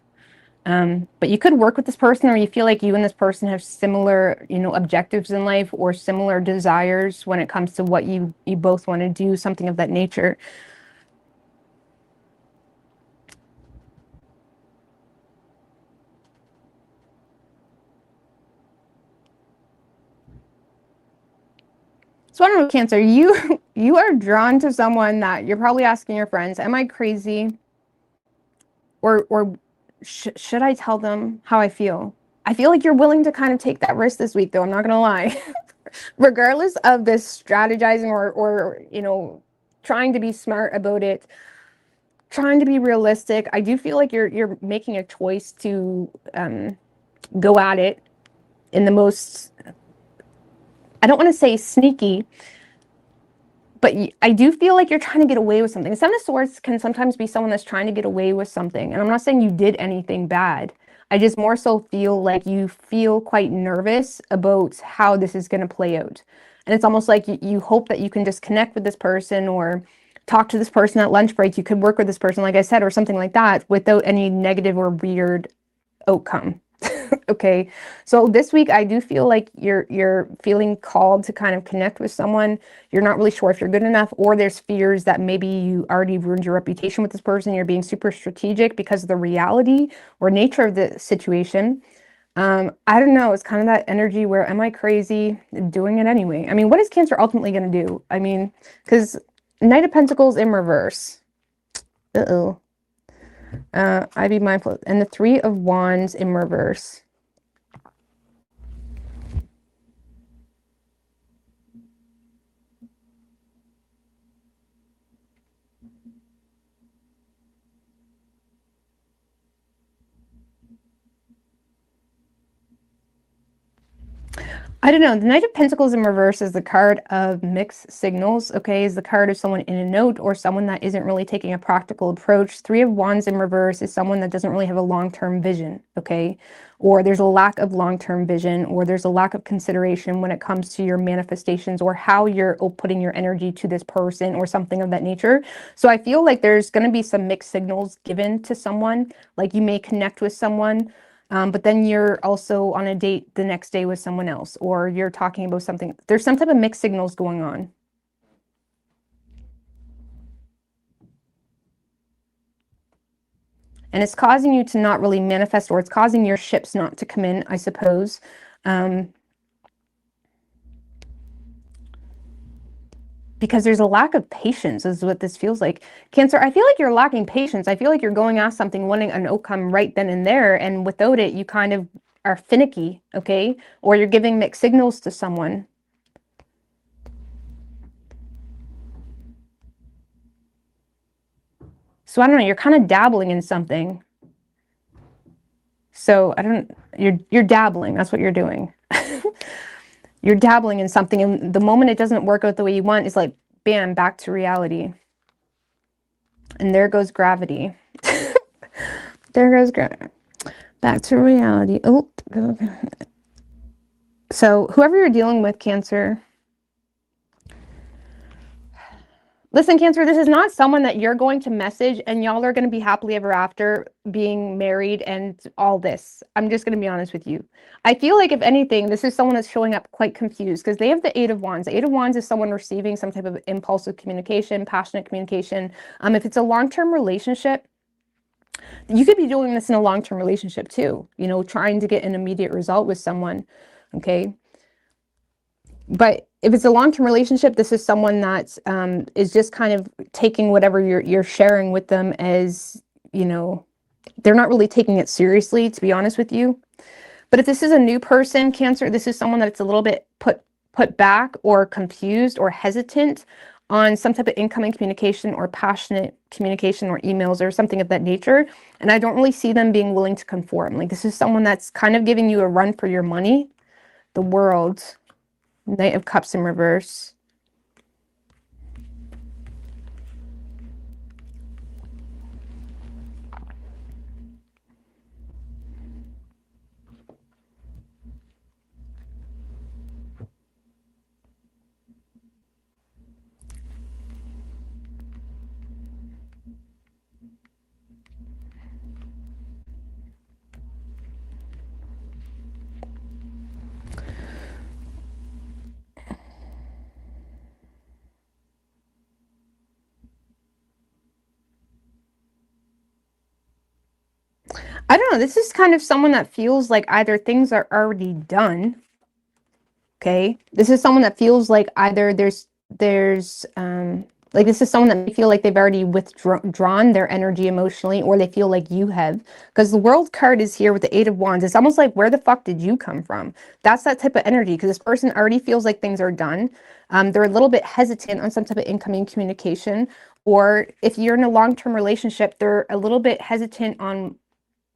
But you could work with this person, or you feel like you and this person have similar, you know, objectives in life, or similar desires when it comes to what you both want to do, something of that nature. So I don't know, Cancer, you are drawn to someone that you're probably asking your friends, am I crazy? Or should I tell them how I feel? I feel like you're willing to kind of take that risk this week, though, I'm not gonna lie. Regardless of this strategizing, or you know, trying to be smart about it, trying to be realistic, I do feel like you're making a choice to go at it in the most, I don't want to say sneaky, but I do feel like you're trying to get away with something. Seven of Swords can sometimes be someone that's trying to get away with something. And I'm not saying you did anything bad. I just more so feel like you feel quite nervous about how this is going to play out. And it's almost like you hope that you can just connect with this person, or talk to this person at lunch break. You could work with this person, like I said, or something like that, without any negative or weird outcome. Okay, so this week I do feel like you're feeling called to kind of connect with someone. You're not really sure if you're good enough, or there's fears that maybe you already ruined your reputation with this person. You're being super strategic because of the reality or nature of the situation. I don't know, it's kind of that energy where, am I crazy doing it anyway? I mean, what is Cancer ultimately going to do? I mean, because Knight of Pentacles in reverse. Uh-oh. I be mindful. And the Three of Wands in reverse. I don't know. The Knight of Pentacles in reverse is the card of mixed signals, okay? Is the card of someone in a note or someone that isn't really taking a practical approach. Three of Wands in reverse is someone that doesn't really have a long-term vision, okay? Or there's a lack of long-term vision, or there's a lack of consideration when it comes to your manifestations or how you're putting your energy to this person or something of that nature. So I feel like there's going to be some mixed signals given to someone. Like you may connect with someone, but then you're also on a date the next day with someone else, or you're talking about something. There's some type of mixed signals going on. And it's causing you to not really manifest, or it's causing your ships not to come in, I suppose. Because there's a lack of patience is what this feels like. Cancer, I feel like you're lacking patience. I feel like you're going after something, wanting an outcome right then and there, and without it, you kind of are finicky, okay? Or you're giving mixed signals to someone. So I don't know, you're kind of dabbling in something. So I don't, you're dabbling, that's what you're doing. You're dabbling in something, and the moment it doesn't work out the way you want, it's like, bam, back to reality. And there goes gravity. There goes gravity. Back to reality. Oh, so whoever you're dealing with, Cancer. Listen, Cancer, this is not someone that you're going to message and y'all are going to be happily ever after being married and all this. I'm just going to be honest with you. I feel like, if anything, this is someone that's showing up quite confused because they have the Eight of Wands. The Eight of Wands is someone receiving some type of impulsive communication, passionate communication. If it's a long-term relationship, you could be doing this in a long-term relationship too, you know, trying to get an immediate result with someone, okay? But if it's a long-term relationship, this is someone that is just kind of taking whatever you're sharing with them as, you know, they're not really taking it seriously, to be honest with you. But if this is a new person, Cancer, this is someone that's a little bit put back or confused or hesitant on some type of incoming communication or passionate communication or emails or something of that nature. And I don't really see them being willing to conform. Like, this is someone that's kind of giving you a run for your money. The World. Knight of Cups in reverse. I don't know. This is kind of someone that feels like either things are already done. Okay. This is someone that feels like either there's like, this is someone that may feel like they've already withdrawn their energy emotionally, or they feel like you have, because the World card is here with the Eight of Wands. It's almost like, where the fuck did you come from? That's that type of energy, because this person already feels like things are done. They're a little bit hesitant on some type of incoming communication, or if you're in a long-term relationship, they're a little bit hesitant on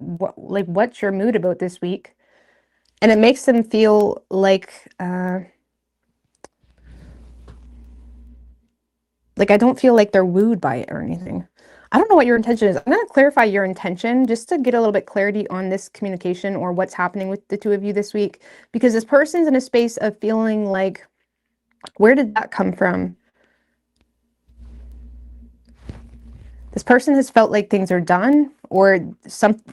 what's your mood about this week. And it makes them feel like I don't feel like they're wooed by it or anything. I don't know what your intention is. I'm going to clarify your intention just to get a little bit clarity on this communication or what's happening with the two of you this week, because this person's in a space of feeling like, where did that come from? This person has felt like things are done, or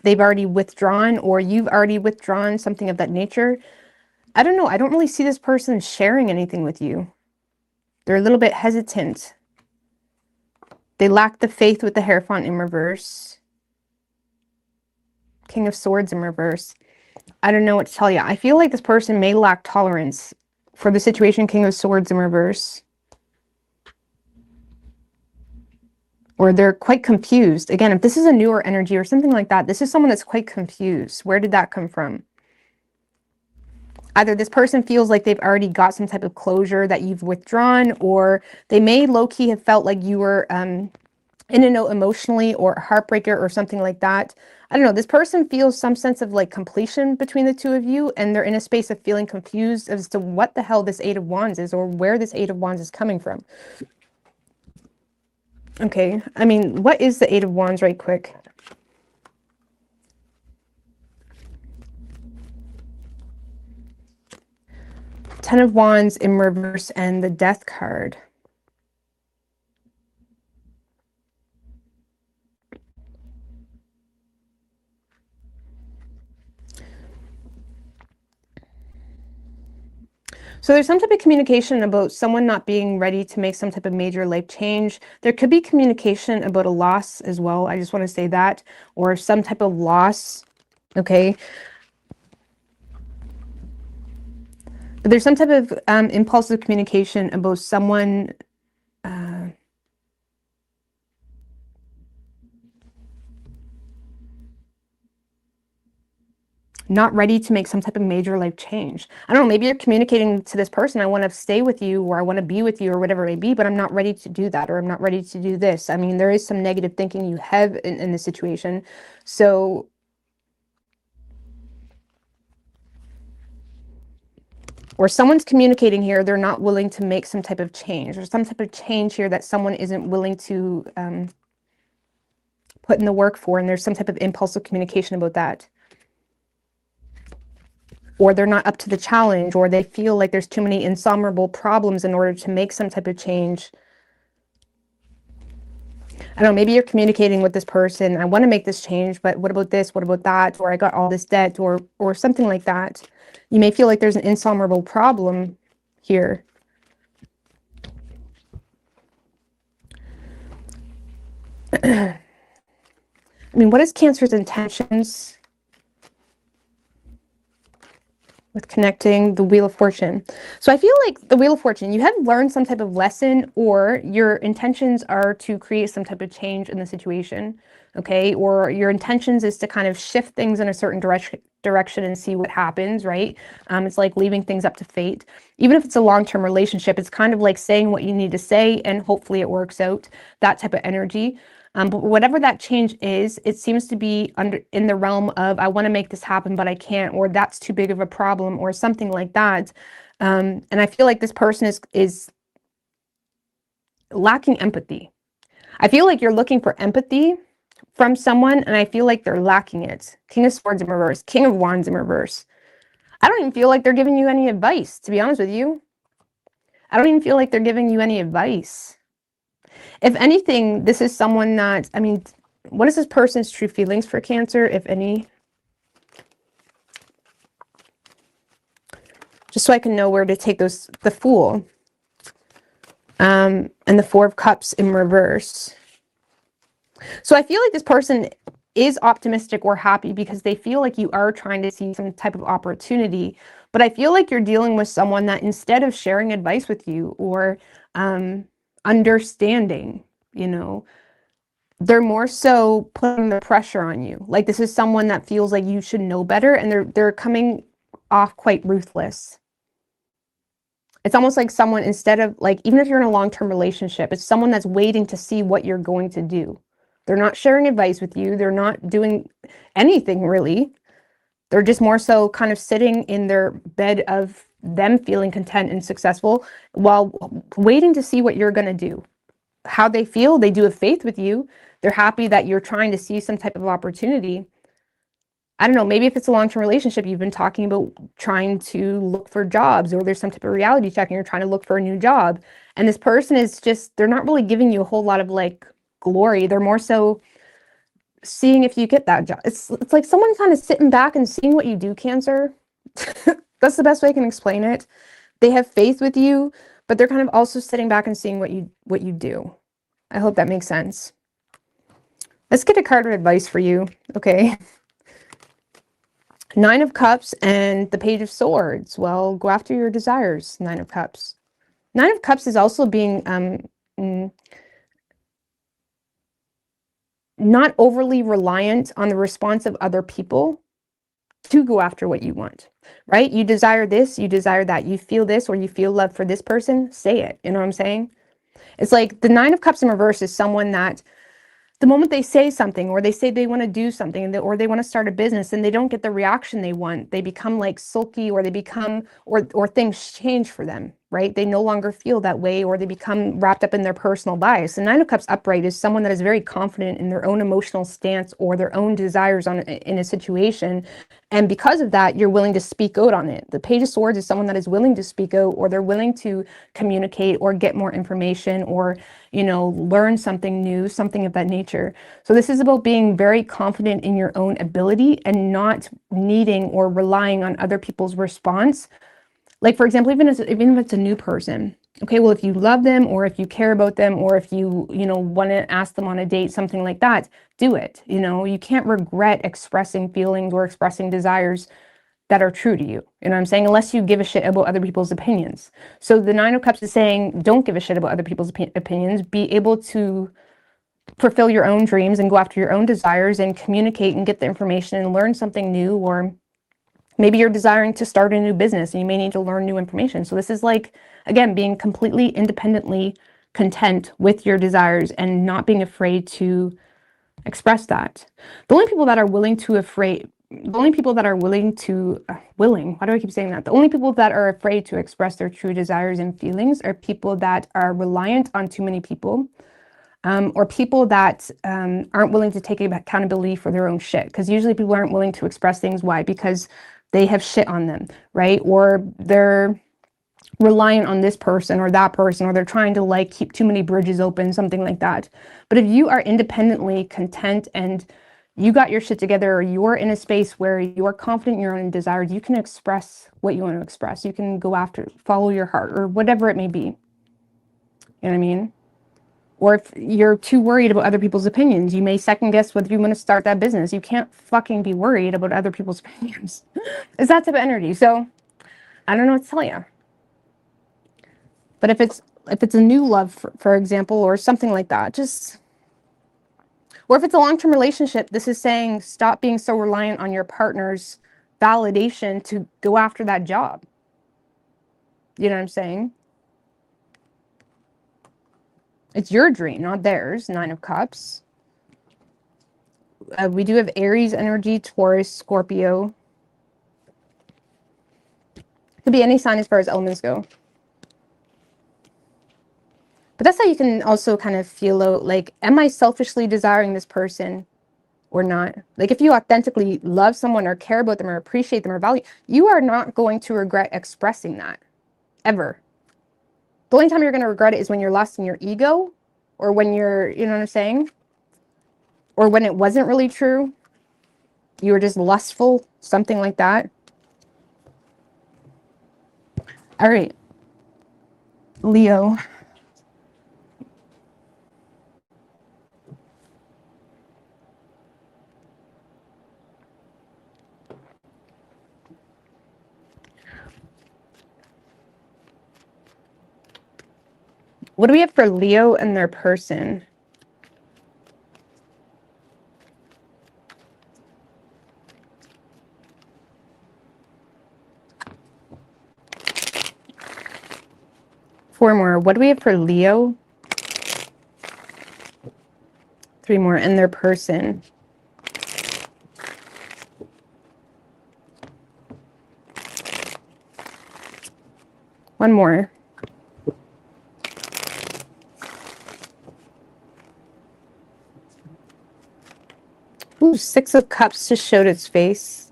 they've already withdrawn, or you've already withdrawn, something of that nature. I don't know. I don't really see this person sharing anything with you. They're a little bit hesitant. They lack the faith with the Hierophant in reverse. King of Swords in reverse. I don't know what to tell you. I feel like this person may lack tolerance for the situation. King of Swords in reverse. Or they're quite confused. Again, if this is a newer energy or something like that, this is someone that's quite confused. Where did that come from? Either this person feels like they've already got some type of closure that you've withdrawn, or they may low-key have felt like you were in a note emotionally or a heartbreaker or something like that. I don't know, this person feels some sense of like completion between the two of you, and they're in a space of feeling confused as to what the hell this Eight of Wands is, or where this Eight of Wands is coming from. Okay, I mean, what is the Eight of Wands right quick? Ten of Wands in reverse and the Death card. So there's some type of communication about someone not being ready to make some type of major life change. There could be communication about a loss as well. I just want to say that, or some type of loss. Okay. But there's some type of impulsive communication about someone not ready to make some type of major life change. I don't know, maybe you're communicating to this person, I want to stay with you, or I want to be with you, or whatever it may be, but I'm not ready to do that, or I'm not ready to do this. I mean, there is some negative thinking you have in this situation. So or someone's communicating here, they're not willing to make some type of change, or some type of change here that someone isn't willing to put in the work for, and there's some type of impulsive communication about that. Or they're not up to the challenge, or they feel like there's too many insurmountable problems in order to make some type of change. I don't know, maybe you're communicating with this person, I want to make this change, but what about this? What about that? Or I got all this debt, or something like that. You may feel like there's an insurmountable problem here. I mean, what is Cancer's intentions with connecting the Wheel of Fortune? So I feel like the Wheel of Fortune, you have learned some type of lesson, or your intentions are to create some type of change in the situation, okay? Or your intentions is to kind of shift things in a certain direction and see what happens, right? It's like leaving things up to fate. Even if it's a long-term relationship, it's kind of like saying what you need to say and hopefully it works out, that type of energy. But whatever that change is, it seems to be in the realm of, I want to make this happen, but I can't, or that's too big of a problem, or something like that. And I feel like this person is lacking empathy. I feel like you're looking for empathy from someone, and I feel like they're lacking it. King of Swords in reverse, King of Wands in reverse. I don't even feel like they're giving you any advice, to be honest with you. I don't even feel like they're giving you any advice. If anything, this is someone that, I mean, what is this person's true feelings for Cancer, if any? Just so I can know where to take those, the Fool. And the Four of Cups in reverse. So I feel like this person is optimistic or happy because they feel like you are trying to see some type of opportunity. But I feel like you're dealing with someone that, instead of sharing advice with you or understanding, you know, they're more so putting the pressure on you. Like, this is someone that feels like you should know better, and they're coming off quite ruthless. It's almost like someone, instead of, like, even if you're in a long-term relationship, it's someone that's waiting to see what you're going to do. They're not sharing advice with you. They're not doing anything really. They're just more so kind of sitting in their bed of them feeling content and successful while waiting to see what you're going to do. How they feel, they do have faith with you. They're happy that you're trying to see some type of opportunity. I don't know, maybe if it's a long-term relationship, you've been talking about trying to look for jobs, or there's some type of reality check and you're trying to look for a new job. And this person is just, they're not really giving you a whole lot of like glory. They're more so seeing if you get that job. It's like someone kind of sitting back and seeing what you do, Cancer. That's the best way I can explain it. They have faith with you, but they're kind of also sitting back and seeing what you do. I hope that makes sense. Let's get a card of advice for you. Okay. Nine of Cups and the Page of Swords. Well, go after your desires, Nine of Cups. Nine of Cups is also being not overly reliant on the response of other people to go after what you want, right? You desire this, you desire that, you feel this, or you feel love for this person, say it. You know what I'm saying? It's like the Nine of Cups in reverse is someone that the moment they say something, or they say they want to do something, or they want to start a business and they don't get the reaction they want, they become like sulky, or they become, or things change for them, right? They no longer feel that way, or they become wrapped up in their personal bias. The Nine of Cups upright is someone that is very confident in their own emotional stance or their own desires in a situation. And because of that, you're willing to speak out on it. The Page of Swords is someone that is willing to speak out, or they're willing to communicate or get more information, or, you know, learn something new, something of that nature. So this is about being very confident in your own ability and not needing or relying on other people's response. Like, for example, even if it's a new person, okay, well, if you love them, or if you care about them, or if you know, want to ask them on a date, something like that, do it. You know, you can't regret expressing feelings or expressing desires that are true to you. You know what I'm saying? Unless you give a shit about other people's opinions. So the Nine of Cups is saying, don't give a shit about other people's opinions. Be able to fulfill your own dreams and go after your own desires and communicate and get the information and learn something new. Or maybe you're desiring to start a new business and you may need to learn new information. So this is like, again, being completely independently content with your desires and not being afraid to express that. The only people that are willing to why do I keep saying that? The only people that are afraid to express their true desires and feelings are people that are reliant on too many people, or people that aren't willing to take accountability for their own shit. Because usually people aren't willing to express things. Why? Because they have shit on them, right? Or they're reliant on this person or that person, or they're trying to like keep too many bridges open, something like that. But if you are independently content and you got your shit together, or you're in a space where you're confident in your own desires, you can express what you want to express. You can go after, follow your heart, or whatever it may be. You know what I mean? Or if you're too worried about other people's opinions, you may second guess whether you want to start that business. You can't fucking be worried about other people's opinions. It's that type of energy. So I don't know what to tell you. But if it's a new love, for example, or something like that, or if it's a long-term relationship, this is saying stop being so reliant on your partner's validation to go after that job. You know what I'm saying? It's your dream, not theirs. Nine of Cups. We do have Aries energy, Taurus, Scorpio. Could be any sign as far as elements go. But that's how you can also kind of feel out, like, am I selfishly desiring this person or not? Like, if you authentically love someone or care about them or appreciate them or value, you are not going to regret expressing that, ever. The only time you're going to regret it is when you're lost in your ego, or when you're, you know what I'm saying? Or when it wasn't really true. You were just lustful, something like that. All right. Leo. What do we have for Leo and their person? Four more. What do we have for Leo? Three more. And their person. One more. Ooh, Six of Cups just showed its face.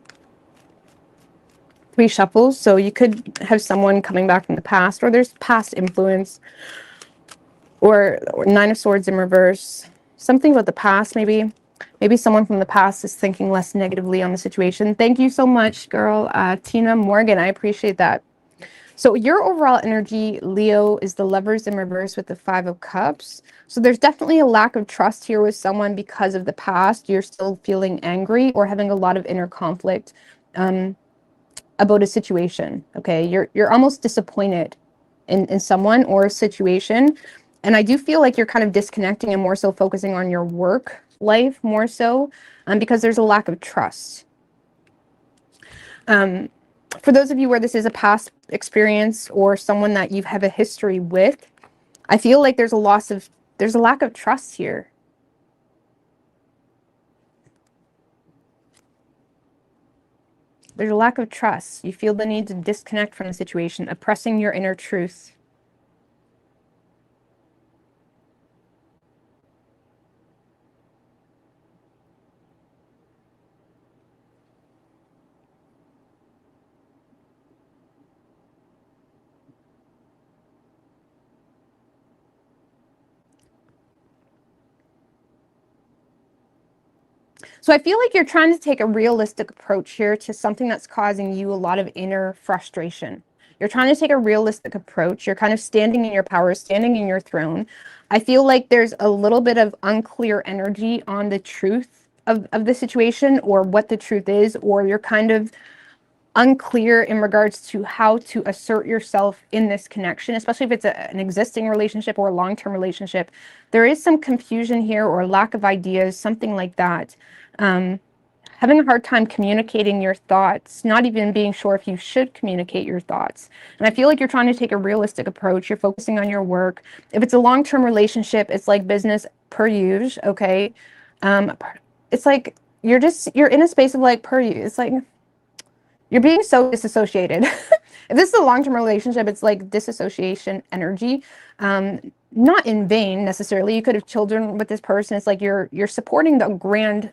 Three shuffles. So you could have someone coming back from the past, or there's past influence, or Nine of Swords in reverse. Something about the past, maybe. Maybe someone from the past is thinking less negatively on the situation. Thank you so much, girl. Tina Morgan, I appreciate that. So your overall energy, Leo, is the Lovers in reverse with the Five of Cups. So there's definitely a lack of trust here with someone because of the past. You're still feeling angry or having a lot of inner conflict about a situation. Okay, you're almost disappointed in someone or a situation. And I do feel like you're kind of disconnecting and more so focusing on your work life more so, because there's a lack of trust. For those of you where this is a past experience or someone that you have a history with, I feel like there's a lack of trust here. There's a lack of trust. You feel the need to disconnect from the situation, oppressing your inner truth. So I feel like you're trying to take a realistic approach here to something that's causing you a lot of inner frustration. You're trying to take a realistic approach. You're kind of standing in your power, standing in your throne. I feel like there's a little bit of unclear energy on the truth of the situation, or what the truth is, or you're kind of unclear in regards to how to assert yourself in this connection, especially if it's an existing relationship or a long-term relationship. There is some confusion here, or lack of ideas, something like that. Having a hard time communicating your thoughts, not even being sure if you should communicate your thoughts. And I feel like you're trying to take a realistic approach. You're focusing on your work. If it's a long-term relationship, it's like business per usual, okay? It's like you're in a space of like per usual. It's like you're being so disassociated. If this is a long-term relationship, it's like disassociation energy. Not in vain necessarily. You could have children with this person. It's like you're supporting the grand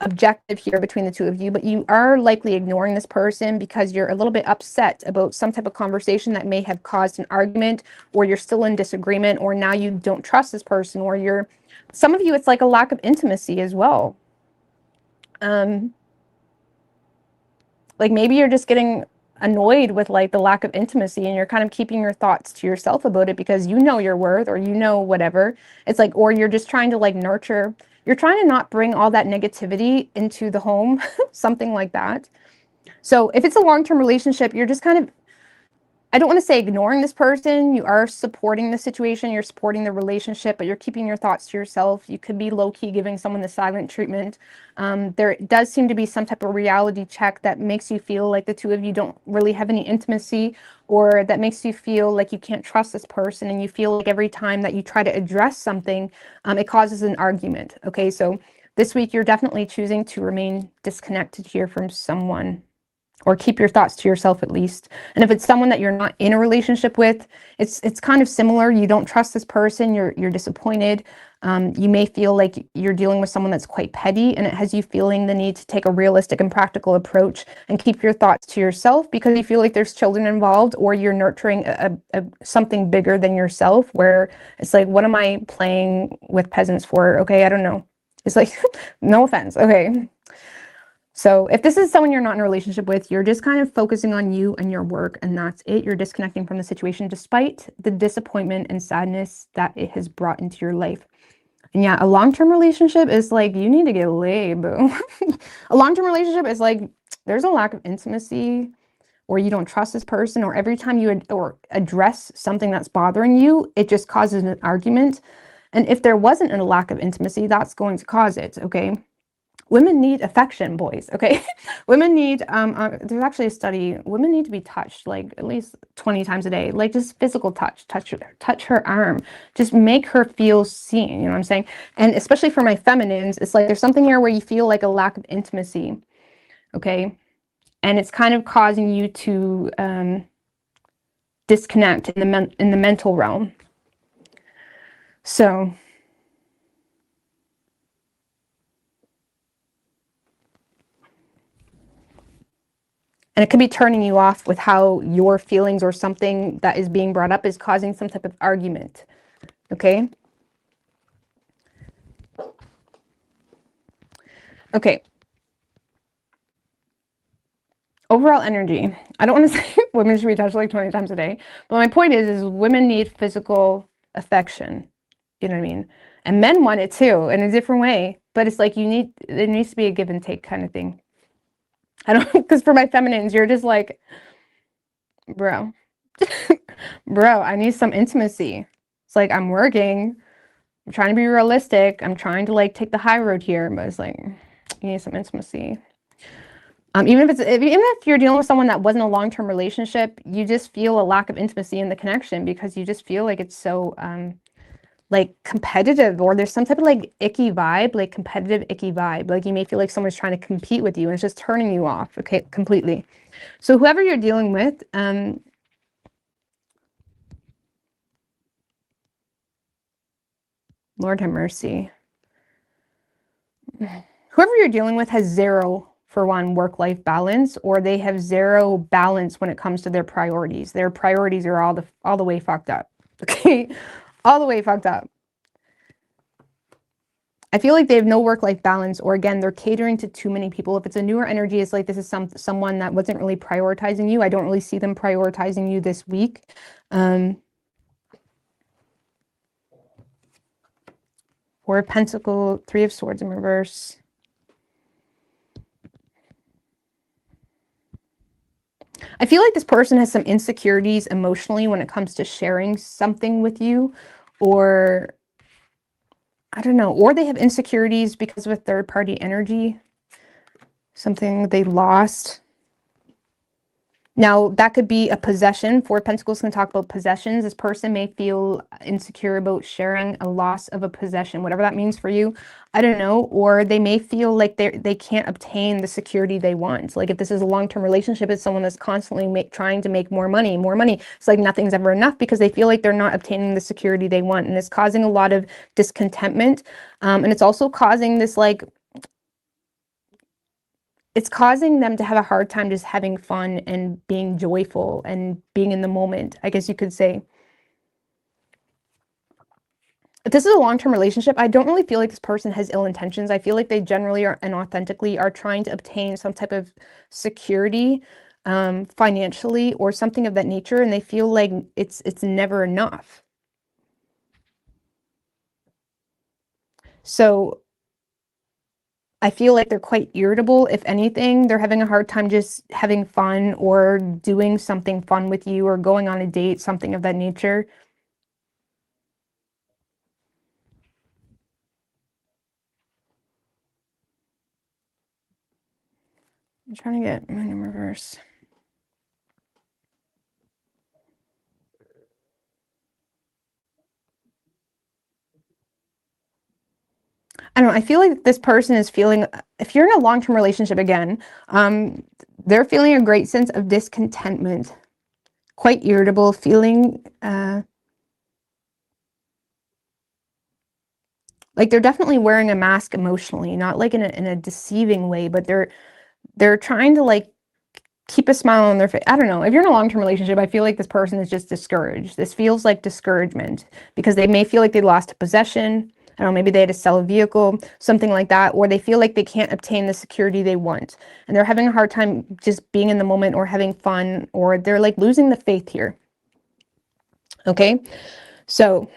objective here between the two of you, but you are likely ignoring this person because you're a little bit upset about some type of conversation that may have caused an argument, or you're still in disagreement, or now you don't trust this person, or some of you, it's like a lack of intimacy as well. Like maybe you're just getting annoyed with like the lack of intimacy, and you're kind of keeping your thoughts to yourself about it because you know your worth, or you know whatever. It's like, or you're just trying to like nurture, you're trying to not bring all that negativity into the home, something like that. So if it's a long-term relationship, you're just kind of, I don't want to say ignoring this person. You are supporting the situation, you're supporting the relationship, but you're keeping your thoughts to yourself. You could be low-key giving someone the silent treatment. There does seem to be some type of reality check that makes you feel like the two of you don't really have any intimacy, or that makes you feel like you can't trust this person, and you feel like every time that you try to address something, it causes an argument. Okay, so this week you're definitely choosing to remain disconnected here from someone, or keep your thoughts to yourself at least. And if it's someone that you're not in a relationship with, it's kind of similar. You don't trust this person, you're disappointed. You may feel like you're dealing with someone that's quite petty, and it has you feeling the need to take a realistic and practical approach and keep your thoughts to yourself because you feel like there's children involved, or you're nurturing something bigger than yourself, where it's like, what am I playing with peasants for? Okay, I don't know. It's like, no offense. Okay. So if this is someone you're not in a relationship with, you're just kind of focusing on you and your work, and that's it. You're disconnecting from the situation despite the disappointment and sadness that it has brought into your life. And yeah, a long-term relationship is like, you need to get laid, boo. A long-term relationship is like, there's a lack of intimacy, or you don't trust this person, or every time you address something that's bothering you, it just causes an argument. And if there wasn't a lack of intimacy, that's going to cause it, okay? Women need affection, boys, okay? Women need, there's actually a study, women need to be touched like at least 20 times a day, like just physical touch her arm, just make her feel seen, you know what I'm saying? And especially for my feminines, it's like there's something here where you feel like a lack of intimacy, okay? And it's kind of causing you to disconnect in the mental realm. So and it could be turning you off with how your feelings or something that is being brought up is causing some type of argument. Okay? Okay. Overall energy. I don't want to say women should be touched like 20 times a day, but my point is women need physical affection. You know what I mean? And men want it too in a different way, but it's like there needs to be a give and take kind of thing. I don't, because for my feminines, you're just like, bro, I need some intimacy. It's like, I'm working, I'm trying to be realistic, I'm trying to like take the high road here, but it's like, you need some intimacy. Even if you're dealing with someone that wasn't a long-term relationship, you just feel a lack of intimacy in the connection because you just feel like it's so like competitive, or there's some type of like icky vibe, like competitive icky vibe. Like you may feel like someone's trying to compete with you and it's just turning you off, okay, completely. So whoever you're dealing with, Lord have mercy. Whoever you're dealing with has zero, for one, work-life balance, or they have zero balance when it comes to their priorities. Their priorities are all the way fucked up. Okay, all the way fucked up. I feel like they have no work-life balance, or again, they're catering to too many people. If it's a newer energy, it's like this is someone that wasn't really prioritizing you. I don't really see them prioritizing you this week. Four of Pentacles, Three of Swords in reverse. I feel like this person has some insecurities emotionally when it comes to sharing something with you, or I don't know, or they have insecurities because of a third-party energy, something they lost. Now, that could be a possession. Four of Pentacles can talk about possessions. This person may feel insecure about sharing a loss of a possession, whatever that means for you. I don't know. Or they may feel like they can't obtain the security they want. Like if this is a long-term relationship, it's someone that's constantly trying to make more money, more money. It's like nothing's ever enough because they feel like they're not obtaining the security they want. And it's causing a lot of discontentment. And it's also causing this like, it's causing them to have a hard time just having fun and being joyful and being in the moment, I guess you could say. If this is a long-term relationship, I don't really feel like this person has ill intentions. I feel like they generally are and authentically are trying to obtain some type of security financially or something of that nature, and they feel like it's never enough. So I feel like they're quite irritable. If anything, they're having a hard time just having fun or doing something fun with you or going on a date, something of that nature. I'm trying to get Moon in reverse. I don't know. I feel like this person is feeling, if you're in a long-term relationship again, they're feeling a great sense of discontentment, quite irritable, feeling like they're definitely wearing a mask emotionally, not like in a deceiving way, but they're trying to like keep a smile on their face. I don't know. If you're in a long-term relationship, I feel like this person is just discouraged. This feels like discouragement because they may feel like they lost a possession. I don't know, maybe they had to sell a vehicle, something like that, or they feel like they can't obtain the security they want. And they're having a hard time just being in the moment or having fun, or they're like losing the faith here. Okay. So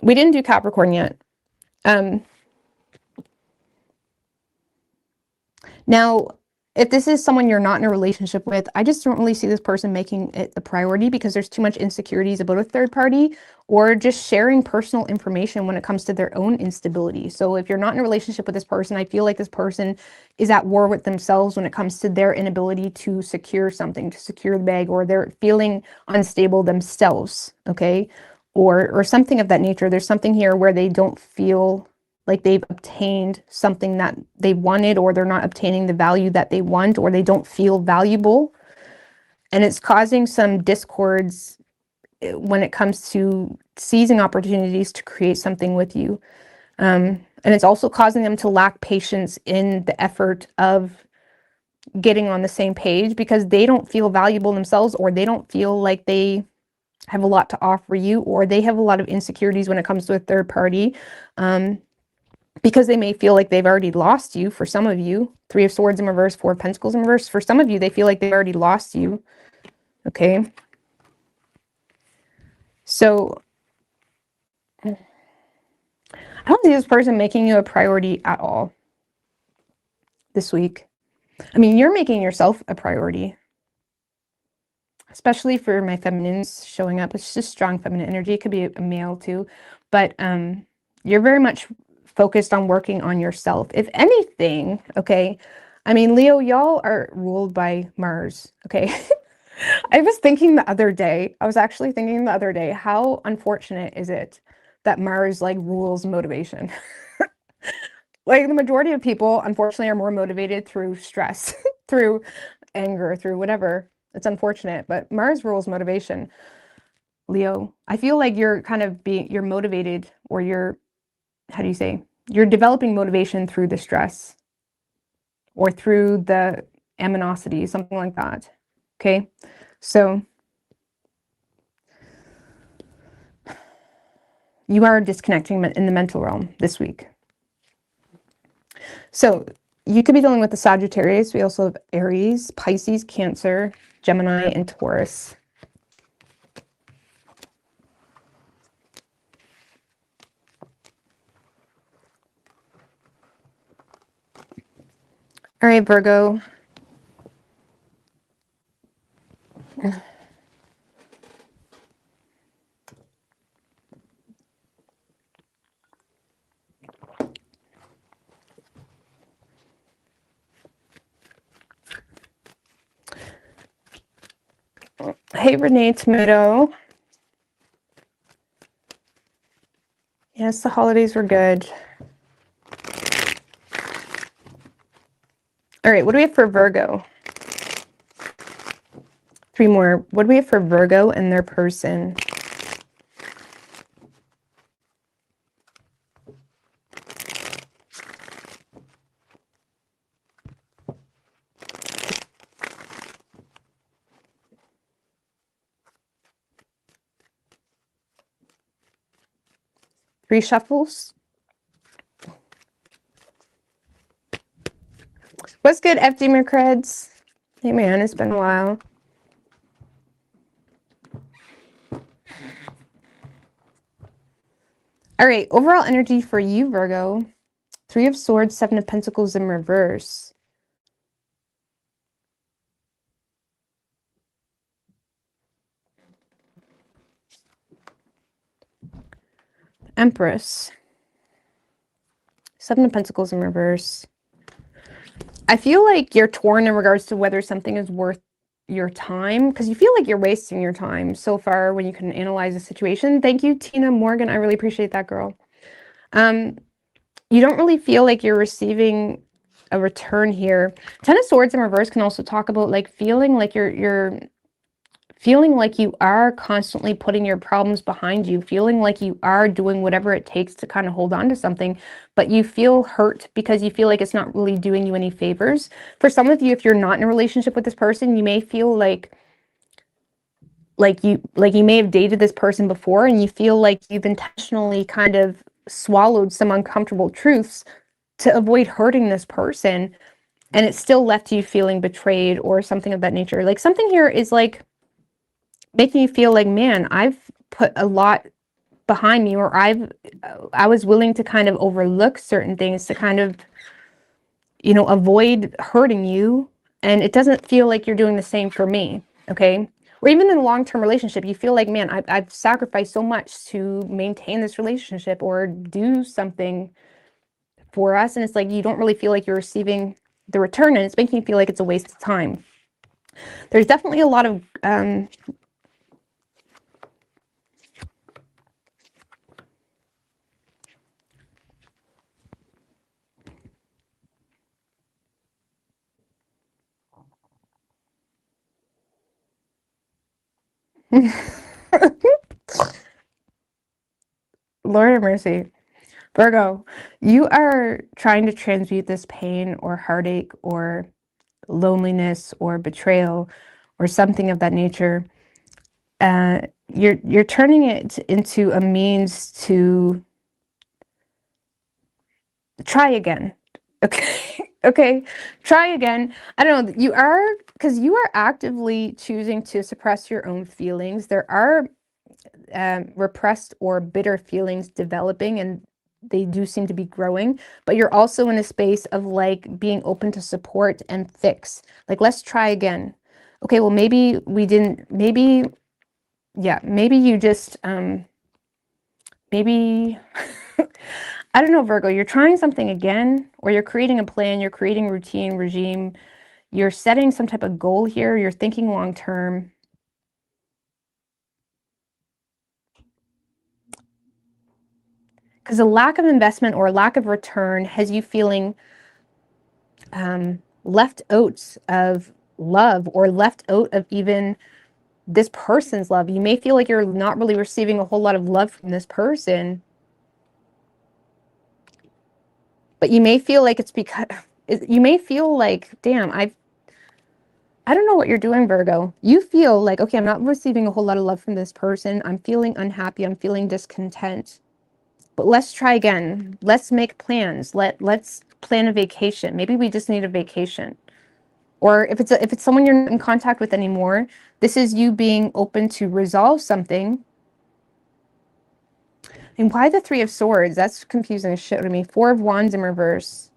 we didn't do Capricorn yet. Now, if this is someone you're not in a relationship with, I just don't really see this person making it a priority because there's too much insecurities about a third party or just sharing personal information when it comes to their own instability. So if you're not in a relationship with this person, I feel like this person is at war with themselves when it comes to their inability to secure something, to secure the bag, or they're feeling unstable themselves, okay? Or something of that nature. There's something here where they don't feel like they've obtained something that they wanted, or they're not obtaining the value that they want, or they don't feel valuable. And it's causing some discords when it comes to seizing opportunities to create something with you. And it's also causing them to lack patience in the effort of getting on the same page because they don't feel valuable themselves, or they don't feel like they have a lot to offer you, or they have a lot of insecurities when it comes to a third party. Because they may feel like they've already lost you. For some of you, Three of Swords in reverse, Four of Pentacles in reverse. For some of you, they feel like they've already lost you. Okay. So I don't see this person making you a priority at all this week. I mean, you're making yourself a priority, especially for my feminines showing up. It's just strong feminine energy. It could be a male too, but you're very much focused on working on yourself. If anything, okay, I mean, Leo, y'all are ruled by Mars, okay? I was actually thinking the other day, how unfortunate is it that Mars like rules motivation. Like the majority of people, unfortunately, are more motivated through stress, through anger, through whatever. It's unfortunate, but Mars rules motivation. Leo, I feel like you're kind of you're motivated, or you're, how do you say, you're developing motivation through the stress or through the aminosity, something like that. Okay, so you are disconnecting in the mental realm this week. So you could be dealing with the Sagittarius. We also have Aries, Pisces, Cancer, Gemini, and Taurus. All right, Virgo. Hey, Renee Tomato. Yes, the holidays were good. All right, what do we have for Virgo? 3 more. What do we have for Virgo and their person? Three shuffles. What's good, FD McCreds? Hey, man, it's been a while. All right, overall energy for you, Virgo. 3 of Swords, 7 of Pentacles in reverse. Empress. 7 of Pentacles in reverse. I feel like you're torn in regards to whether something is worth your time, because you feel like you're wasting your time so far when you can analyze the situation. Thank you, Tina Morgan. I really appreciate that, girl. You don't really feel like you're receiving a return here. 10 of Swords in reverse can also talk about like feeling like you're feeling like you are constantly putting your problems behind you, feeling like you are doing whatever it takes to kind of hold on to something, but you feel hurt because you feel like it's not really doing you any favors. For some of you, if you're not in a relationship with this person, you may feel like you may have dated this person before, and you feel like you've intentionally kind of swallowed some uncomfortable truths to avoid hurting this person, and it still left you feeling betrayed or something of that nature. Like something here is like making you feel like, man, I've put a lot behind me, or I was willing to kind of overlook certain things to kind of, you know, avoid hurting you, and it doesn't feel like you're doing the same for me. Okay, or even in a long-term relationship, you feel like, man, I've sacrificed so much to maintain this relationship or do something for us, and it's like you don't really feel like you're receiving the return, and it's making you feel like it's a waste of time. There's definitely a lot of Lord have mercy. Virgo, you are trying to transmute this pain or heartache or loneliness or betrayal or something of that nature. You're turning it into a means to try again. Okay. Okay. Try again. I don't know. You are, because you are actively choosing to suppress your own feelings. There are repressed or bitter feelings developing, and they do seem to be growing, but you're also in a space of like being open to support and fix. Like, let's try again. Okay, well, maybe we didn't, maybe, yeah, maybe you just, maybe, I don't know, Virgo, you're trying something again, or you're creating a plan, you're creating routine, regime, you're setting some type of goal here, you're thinking long term. Because a lack of investment or lack of return has you feeling left out of love, or left out of even this person's love. You may feel like you're not really receiving a whole lot of love from this person, but you may feel like it's because you may feel like, damn, I don't know what you're doing, Virgo. You feel like, okay, I'm not receiving a whole lot of love from this person. I'm feeling unhappy. I'm feeling discontent. But let's try again. Let's make plans. Let's plan a vacation. Maybe we just need a vacation. Or if it's someone you're not in contact with anymore, this is you being open to resolve something. And why the Three of Swords? That's confusing as shit to me. Four of Wands in reverse.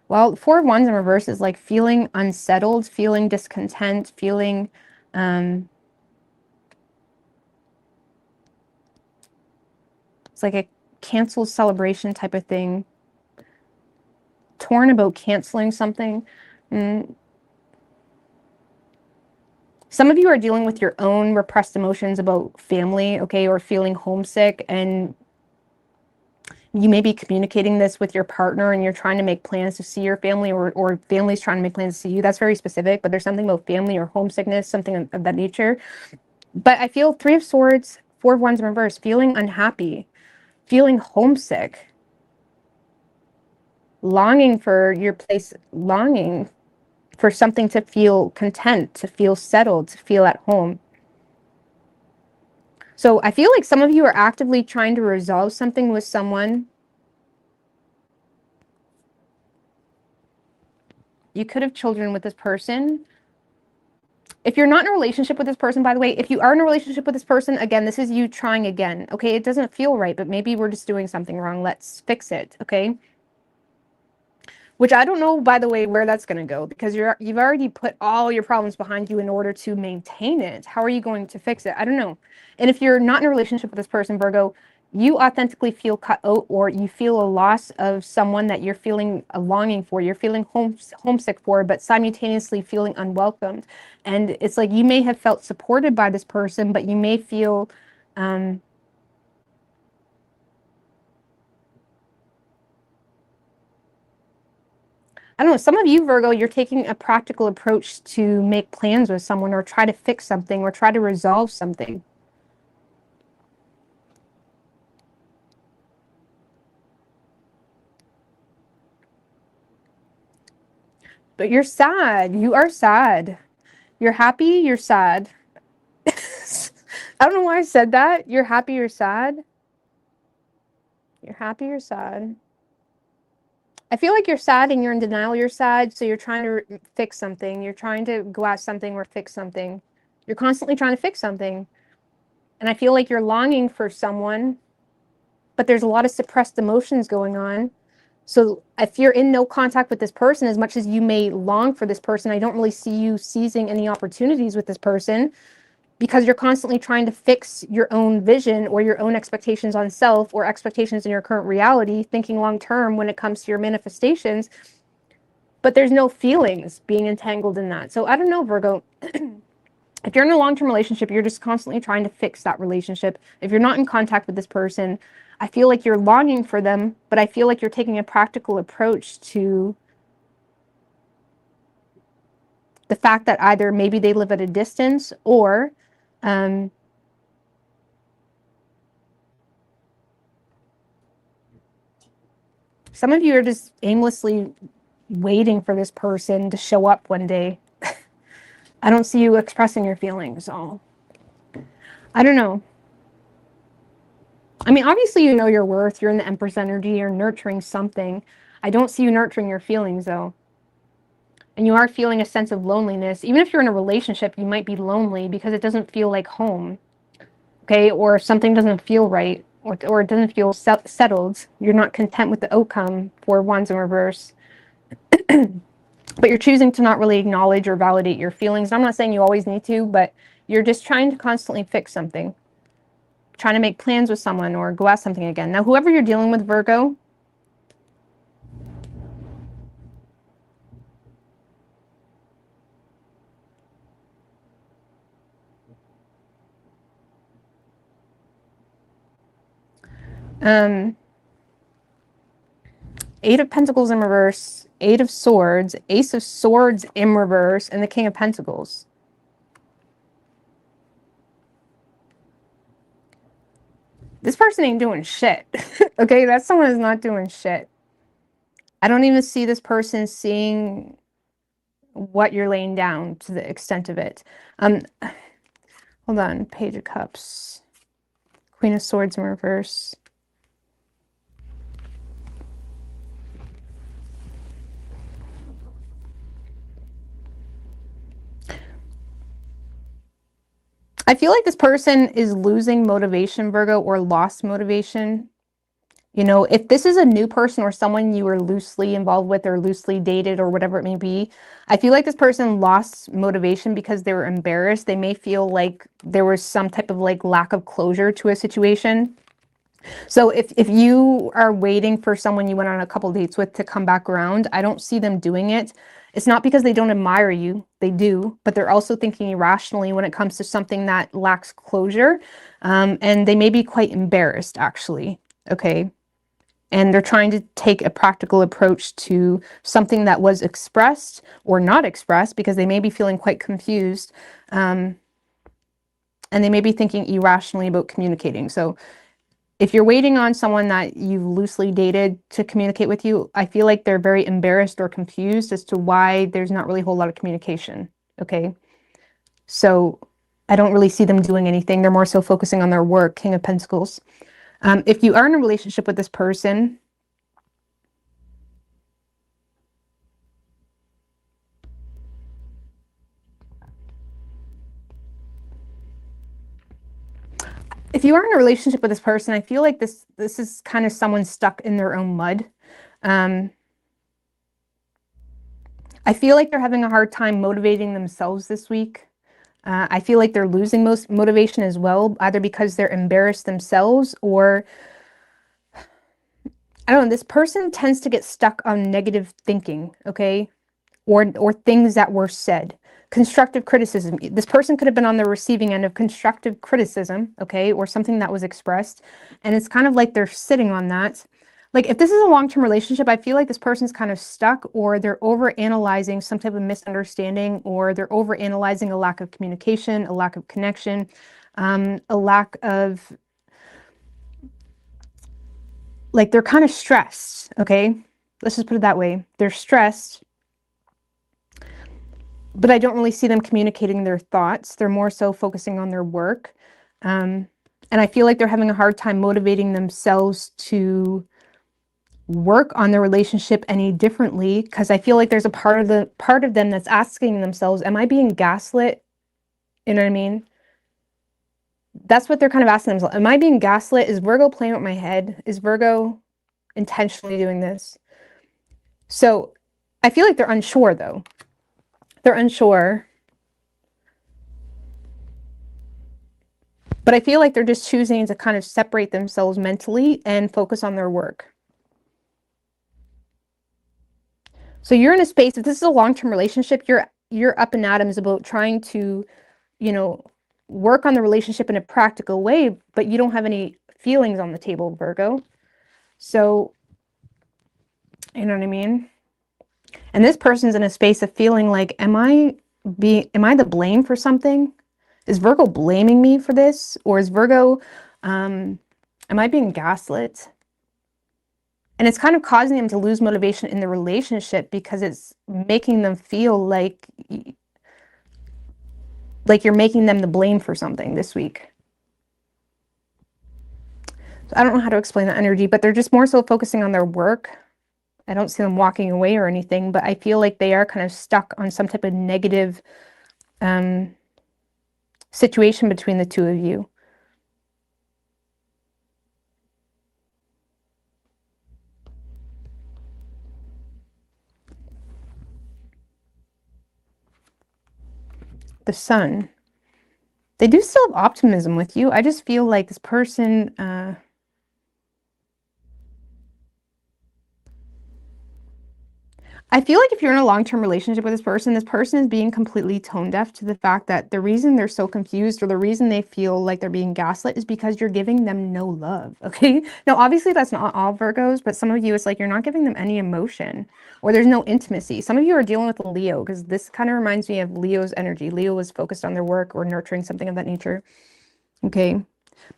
Well, Four of Wands in reverse is like feeling unsettled, feeling discontent, feeling it's like a canceled celebration type of thing. Torn about canceling something. Some of you are dealing with your own repressed emotions about family, okay, or feeling homesick, and you may be communicating this with your partner and you're trying to make plans to see your family, or family's trying to make plans to see you. That's very specific, but there's something about family or homesickness, something of that nature. But I feel Three of Swords, Four of Wands in reverse, feeling unhappy, feeling homesick, longing for your place, longing for something to feel content, to feel settled, to feel at home. So I feel like some of you are actively trying to resolve something with someone. You could have children with this person. If you're not in a relationship with this person, by the way, if you are in a relationship with this person, again, this is you trying again. Okay, it doesn't feel right, but maybe we're just doing something wrong. Let's fix it, okay? Which I don't know, by the way, where that's going to go, because you've already put all your problems behind you in order to maintain it. How are you going to fix it? I don't know. And if you're not in a relationship with this person, Virgo, you authentically feel cut out, or you feel a loss of someone that you're feeling a longing for, you're feeling homesick for, but simultaneously feeling unwelcomed. And it's like you may have felt supported by this person, but you may feel I don't know, some of you, Virgo, you're taking a practical approach to make plans with someone, or try to fix something, or try to resolve something. But you're sad. You are sad. You're happy, you're sad. I don't know why I said that. You're happy, you're sad. You're happy, you're sad. I feel like you're sad and you're in denial. You're sad, so you're trying to fix something. You're trying to go at something or fix something. You're constantly trying to fix something. And I feel like you're longing for someone, but there's a lot of suppressed emotions going on. So if you're in no contact with this person, as much as you may long for this person, I don't really see you seizing any opportunities with this person, because you're constantly trying to fix your own vision or your own expectations on self, or expectations in your current reality, thinking long term when it comes to your manifestations. But there's no feelings being entangled in that. So I don't know, Virgo. If you're in a long-term relationship, you're just constantly trying to fix that relationship. If you're not in contact with this person, I feel like you're longing for them, but I feel like you're taking a practical approach to the fact that either maybe they live at a distance, or some of you are just aimlessly waiting for this person to show up one day. I don't see you expressing your feelings, so I don't know. I mean, obviously you know your worth. You're in the Empress energy. You're nurturing something. I don't see you nurturing your feelings, though. And you are feeling a sense of loneliness. Even if you're in a relationship, you might be lonely because it doesn't feel like home, okay? Or something doesn't feel right, or it doesn't feel settled. You're not content with the outcome. Four Wands in reverse. But you're choosing to not really acknowledge or validate your feelings. I'm not saying you always need to, but you're just trying to constantly fix something, trying to make plans with someone or go at something again. Now, whoever you're dealing with, Virgo, Eight of Pentacles in reverse, Eight of Swords, Ace of Swords in reverse, and the King of Pentacles. This person ain't doing shit. Okay, that's someone who's not doing shit. I don't even see this person seeing what you're laying down to the extent of it. Hold on, Page of Cups, Queen of Swords in reverse. I feel like this person is losing motivation, Virgo, or lost motivation. You know, if this is a new person or someone you were loosely involved with or loosely dated or whatever it may be, I feel like this person lost motivation because they were embarrassed. They may feel like there was some type of like lack of closure to a situation. So if you are waiting for someone you went on a couple dates with to come back around, I don't see them doing it. It's not because they don't admire you, they do, but they're also thinking irrationally when it comes to something that lacks closure. And they may be quite embarrassed, actually, okay? And they're trying to take a practical approach to something that was expressed or not expressed because they may be feeling quite confused. And they may be thinking irrationally about communicating. So if you're waiting on someone that you've loosely dated to communicate with you, I feel like they're very embarrassed or confused as to why there's not really a whole lot of communication, okay? So I don't really see them doing anything. They're more so focusing on their work, King of Pentacles. If you are in a relationship with this person, I feel like this is kind of someone stuck in their own mud. I feel like they're having a hard time motivating themselves this week. I feel like they're losing most motivation as well, either because they're embarrassed themselves or, I don't know, this person tends to get stuck on negative thinking, okay? Or things that were said. Constructive criticism. This person could have been on the receiving end of constructive criticism, okay, or something that was expressed. And it's kind of like they're sitting on that. Like if this is a long-term relationship, I feel like this person's kind of stuck, or they're over-analyzing some type of misunderstanding, or they're over-analyzing a lack of communication, a lack of connection, a lack of, like they're kind of stressed, okay? Let's just put it that way. They're stressed, but I don't really see them communicating their thoughts. They're more so focusing on their work. And I feel like they're having a hard time motivating themselves to work on their relationship any differently, because I feel like there's a part of them that's asking themselves, am I being gaslit? You know what I mean? That's what they're kind of asking themselves. Am I being gaslit? Is Virgo playing with my head? Is Virgo intentionally doing this? So I feel like they're unsure though. They're unsure. But I feel like they're just choosing to kind of separate themselves mentally and focus on their work. So you're in a space, if this is a long-term relationship, you're up in atoms about trying to, you know, work on the relationship in a practical way, but you don't have any feelings on the table, Virgo. So, you know what I mean? And this person's in a space of feeling like, am I the blame for something? Is Virgo blaming me for this? Or is Virgo, am I being gaslit? And it's kind of causing them to lose motivation in the relationship because it's making them feel like you're making them the blame for something this week. So I don't know how to explain that energy, but they're just more so focusing on their work. I don't see them walking away or anything, but I feel like they are kind of stuck on some type of negative situation between the two of you. The Sun. They do still have optimism with you. I just feel like this person, I feel like if you're in a long-term relationship with this person is being completely tone deaf to the fact that the reason they're so confused or the reason they feel like they're being gaslit is because you're giving them no love, okay? Now, obviously, that's not all Virgos, but some of you, it's like you're not giving them any emotion or there's no intimacy. Some of you are dealing with Leo because this kind of reminds me of Leo's energy. Leo is focused on their work or nurturing something of that nature, okay?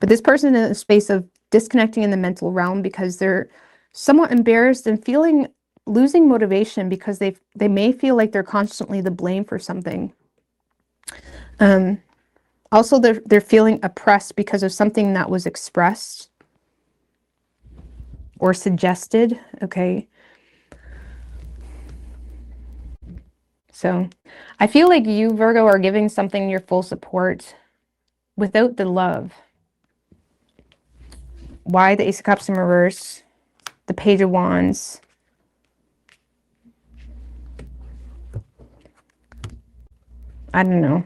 But this person is in a space of disconnecting in the mental realm because they're somewhat embarrassed and feeling losing motivation because they may feel like they're constantly the blame for something. Also, they're feeling oppressed because of something that was expressed or suggested. Okay. So I feel like you, Virgo, are giving something your full support without the love. Why the Ace of Cups in reverse? The Page of Wands. I don't know.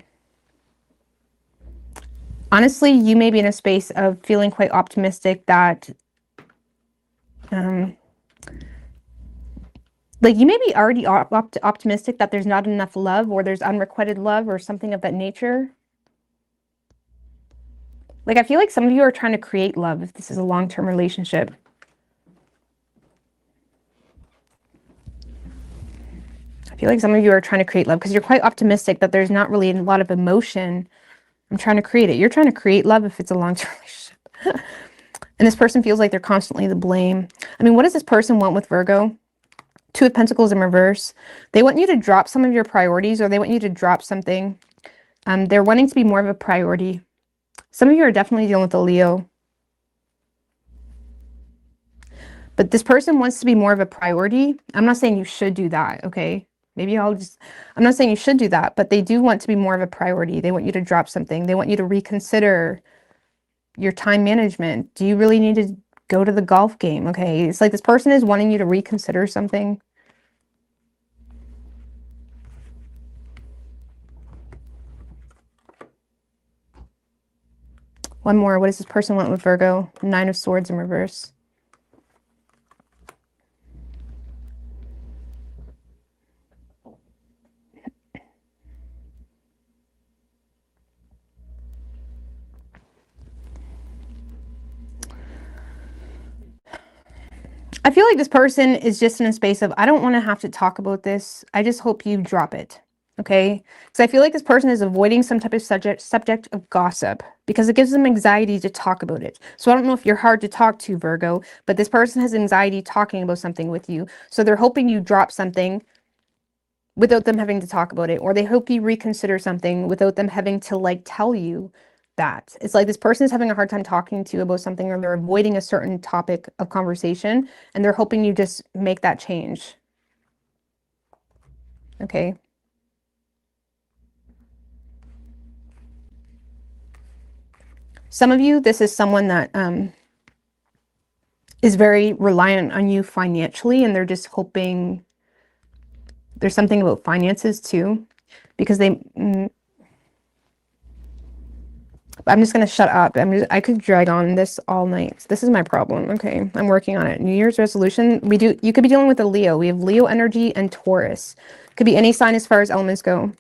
Honestly, you may be in a space of feeling quite optimistic that, like you may be already optimistic that there's not enough love or there's unrequited love or something of that nature. Like I feel like some of you are trying to create love if this is a long-term relationship. I feel like some of you are trying to create love because you're quite optimistic that there's not really a lot of emotion. I'm trying to create it. You're trying to create love if it's a long-term relationship. And this person feels like they're constantly the blame. I mean, what does this person want with Virgo? Two of Pentacles in reverse. They want you to drop some of your priorities or they want you to drop something. They're wanting to be more of a priority. Some of you are definitely dealing with a Leo. But this person wants to be more of a priority. I'm not saying you should do that, okay? Maybe I'm not saying you should do that, but they do want to be more of a priority. They want you to drop something. They want you to reconsider your time management. Do you really need to go to the golf game? Okay, it's like this person is wanting you to reconsider something. One more. What does this person want with Virgo? Nine of Swords in reverse. I feel like this person is just in a space of, I don't want to have to talk about this. I just hope you drop it. Okay. Because I feel like this person is avoiding some type of subject of gossip because it gives them anxiety to talk about it. So I don't know if you're hard to talk to, Virgo, but this person has anxiety talking about something with you. So they're hoping you drop something without them having to talk about it, or they hope you reconsider something without them having to like tell you that. It's like this person is having a hard time talking to you about something, or they're avoiding a certain topic of conversation and they're hoping you just make that change. Okay. Some of you, this is someone that is very reliant on you financially, and they're just hoping there's something about finances too, because I'm just going to shut up. I could drag on this all night. This is my problem. Okay. I'm working on it. New Year's resolution. You could be dealing with a Leo. We have Leo energy and Taurus. Could be any sign as far as elements go.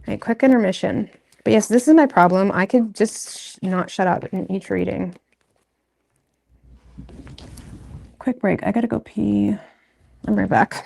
All right. Quick intermission. But yes, this is my problem. I could just not shut up in each reading. Quick break. I got to go pee. I'm right back.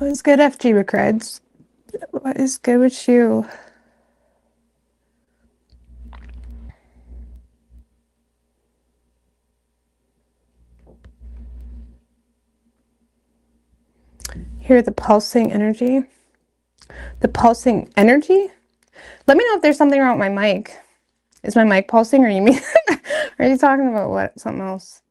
What's good, FG Recreds? What is good with you? Hear the pulsing energy. The pulsing energy? Let me know if there's something wrong with my mic. Is my mic pulsing, or you mean? Are you talking about what? Something else?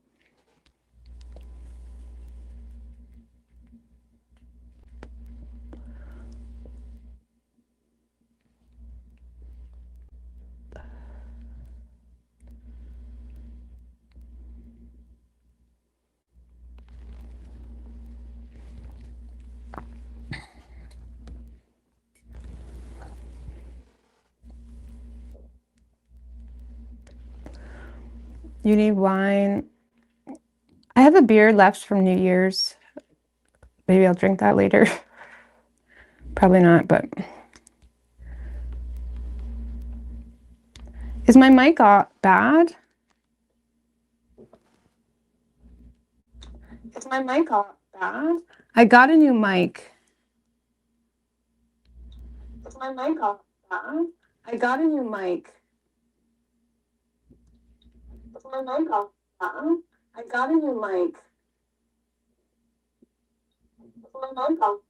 You need wine. I have a beer left from New Year's. Maybe I'll drink that later. Probably not, but... Is my mic bad? Is my mic bad? I got a new mic. Is my mic bad? I got a new mic. Is my mic bad? I got a new mic. Is my mic bad?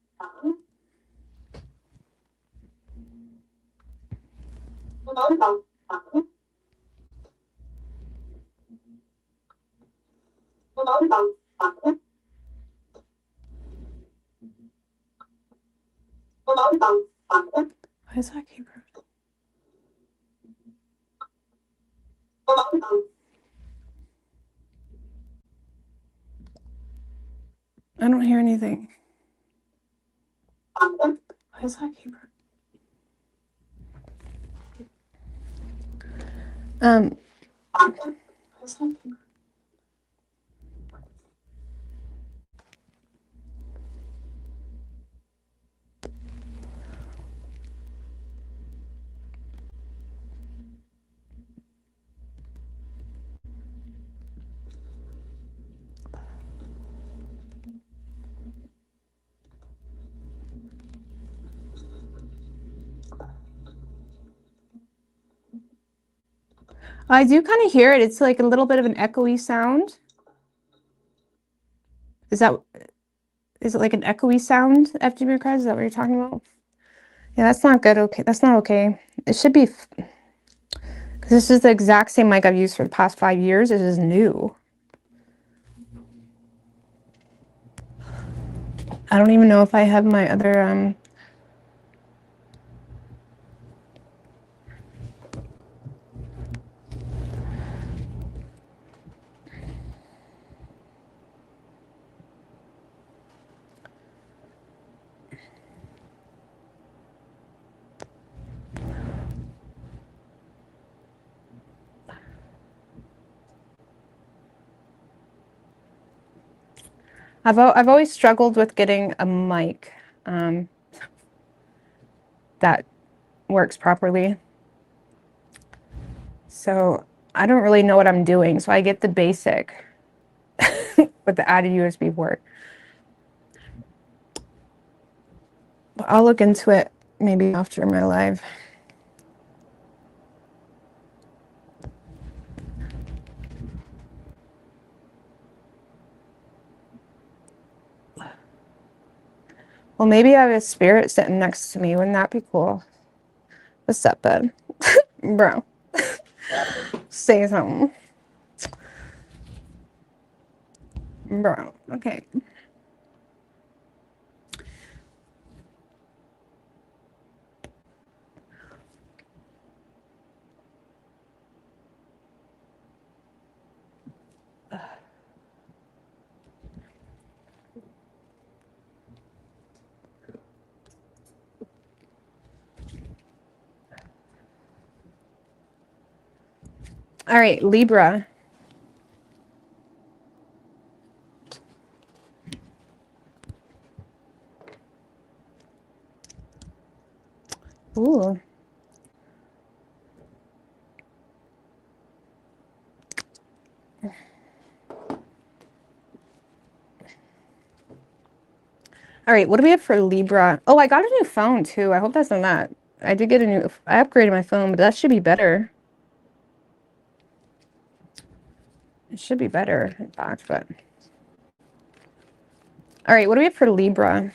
Why is that keep? I don't hear anything. Why is that keep? I do kind of hear it. It's like a little bit of an echoey sound. Is it like an echoey sound, FGB cards? Is that what you're talking about? Yeah, that's not good. Okay, that's not okay. It should be, because this is the exact same mic I've used for the past 5 years. It is new. I don't even know if I have my other, I've always struggled with getting a mic that works properly. So I don't really know what I'm doing. So I get the basic with the added USB port. But I'll look into it maybe after my live. Well, maybe I have a spirit sitting next to me. Wouldn't that be cool? What's up, bud? Bro. Say something. Bro. Okay. All right, Libra. Ooh. All right, what do we have for Libra? Oh, I got a new phone too. I hope that's not that. I did get I upgraded my phone, but that should be better. It should be better, in fact, but. All right, what do we have for Libra?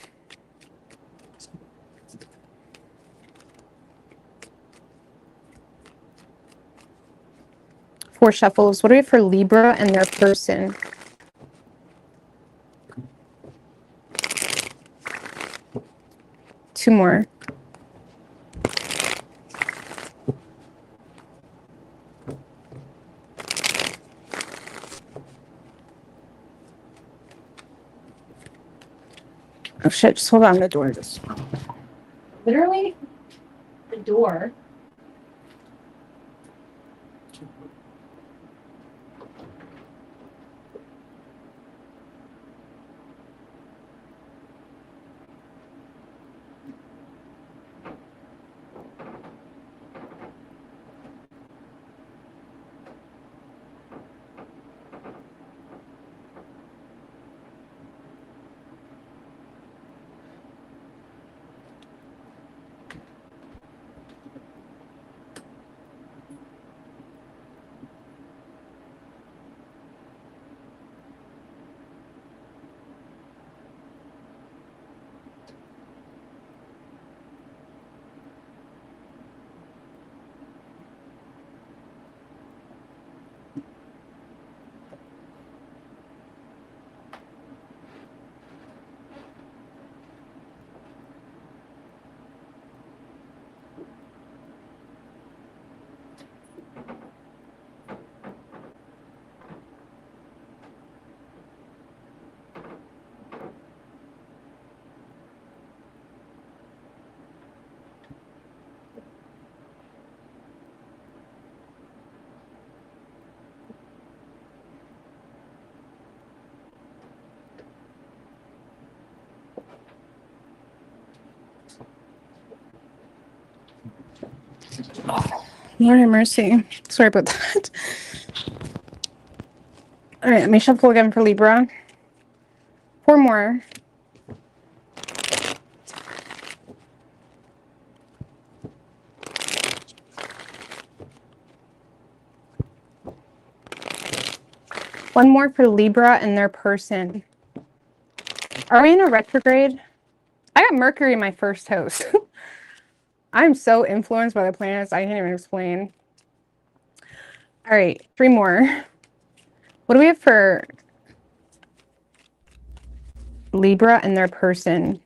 Four shuffles. What do we have for Libra and their person? Two more. Oh shit, just hold on, the door just. Literally, the door. Lord have mercy. Sorry about that. All right, let me shuffle again for Libra. Four more. One more for Libra and their person. Are we in a retrograde? I got Mercury in my first house. I'm so influenced by the planets, I can't even explain. All right, three more. What do we have for Libra and their person?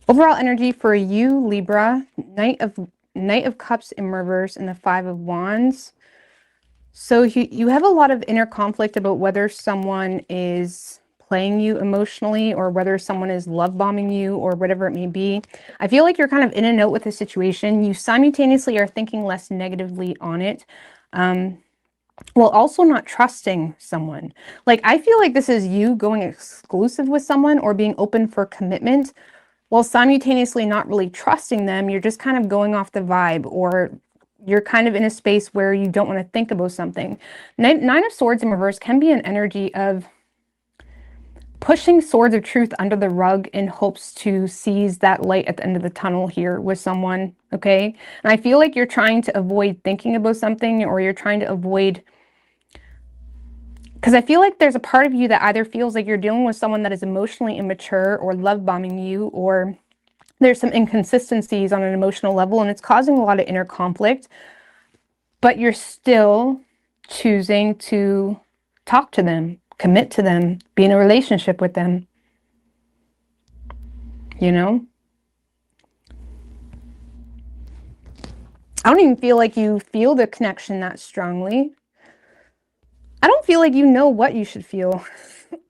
Overall energy for you, Libra, Knight of Cups in reverse and the Five of Wands. So you have a lot of inner conflict about whether someone is playing you emotionally or whether someone is love bombing you or whatever it may be. I feel like you're kind of in and out with the situation. You simultaneously are thinking less negatively on it, while also not trusting someone. Like, I feel like this is you going exclusive with someone or being open for commitment while simultaneously not really trusting them. You're just kind of going off the vibe, or you're kind of in a space where you don't want to think about something. Nine of Swords in reverse can be an energy of pushing swords of truth under the rug in hopes to seize that light at the end of the tunnel here with someone, okay? And I feel like you're trying to avoid thinking about something, or you're trying to avoid, because I feel like there's a part of you that either feels like you're dealing with someone that is emotionally immature or love bombing you, or there's some inconsistencies on an emotional level and it's causing a lot of inner conflict, but you're still choosing to talk to them, commit to them, be in a relationship with them, you know? I don't even feel like you feel the connection that strongly. I don't feel like you know what you should feel.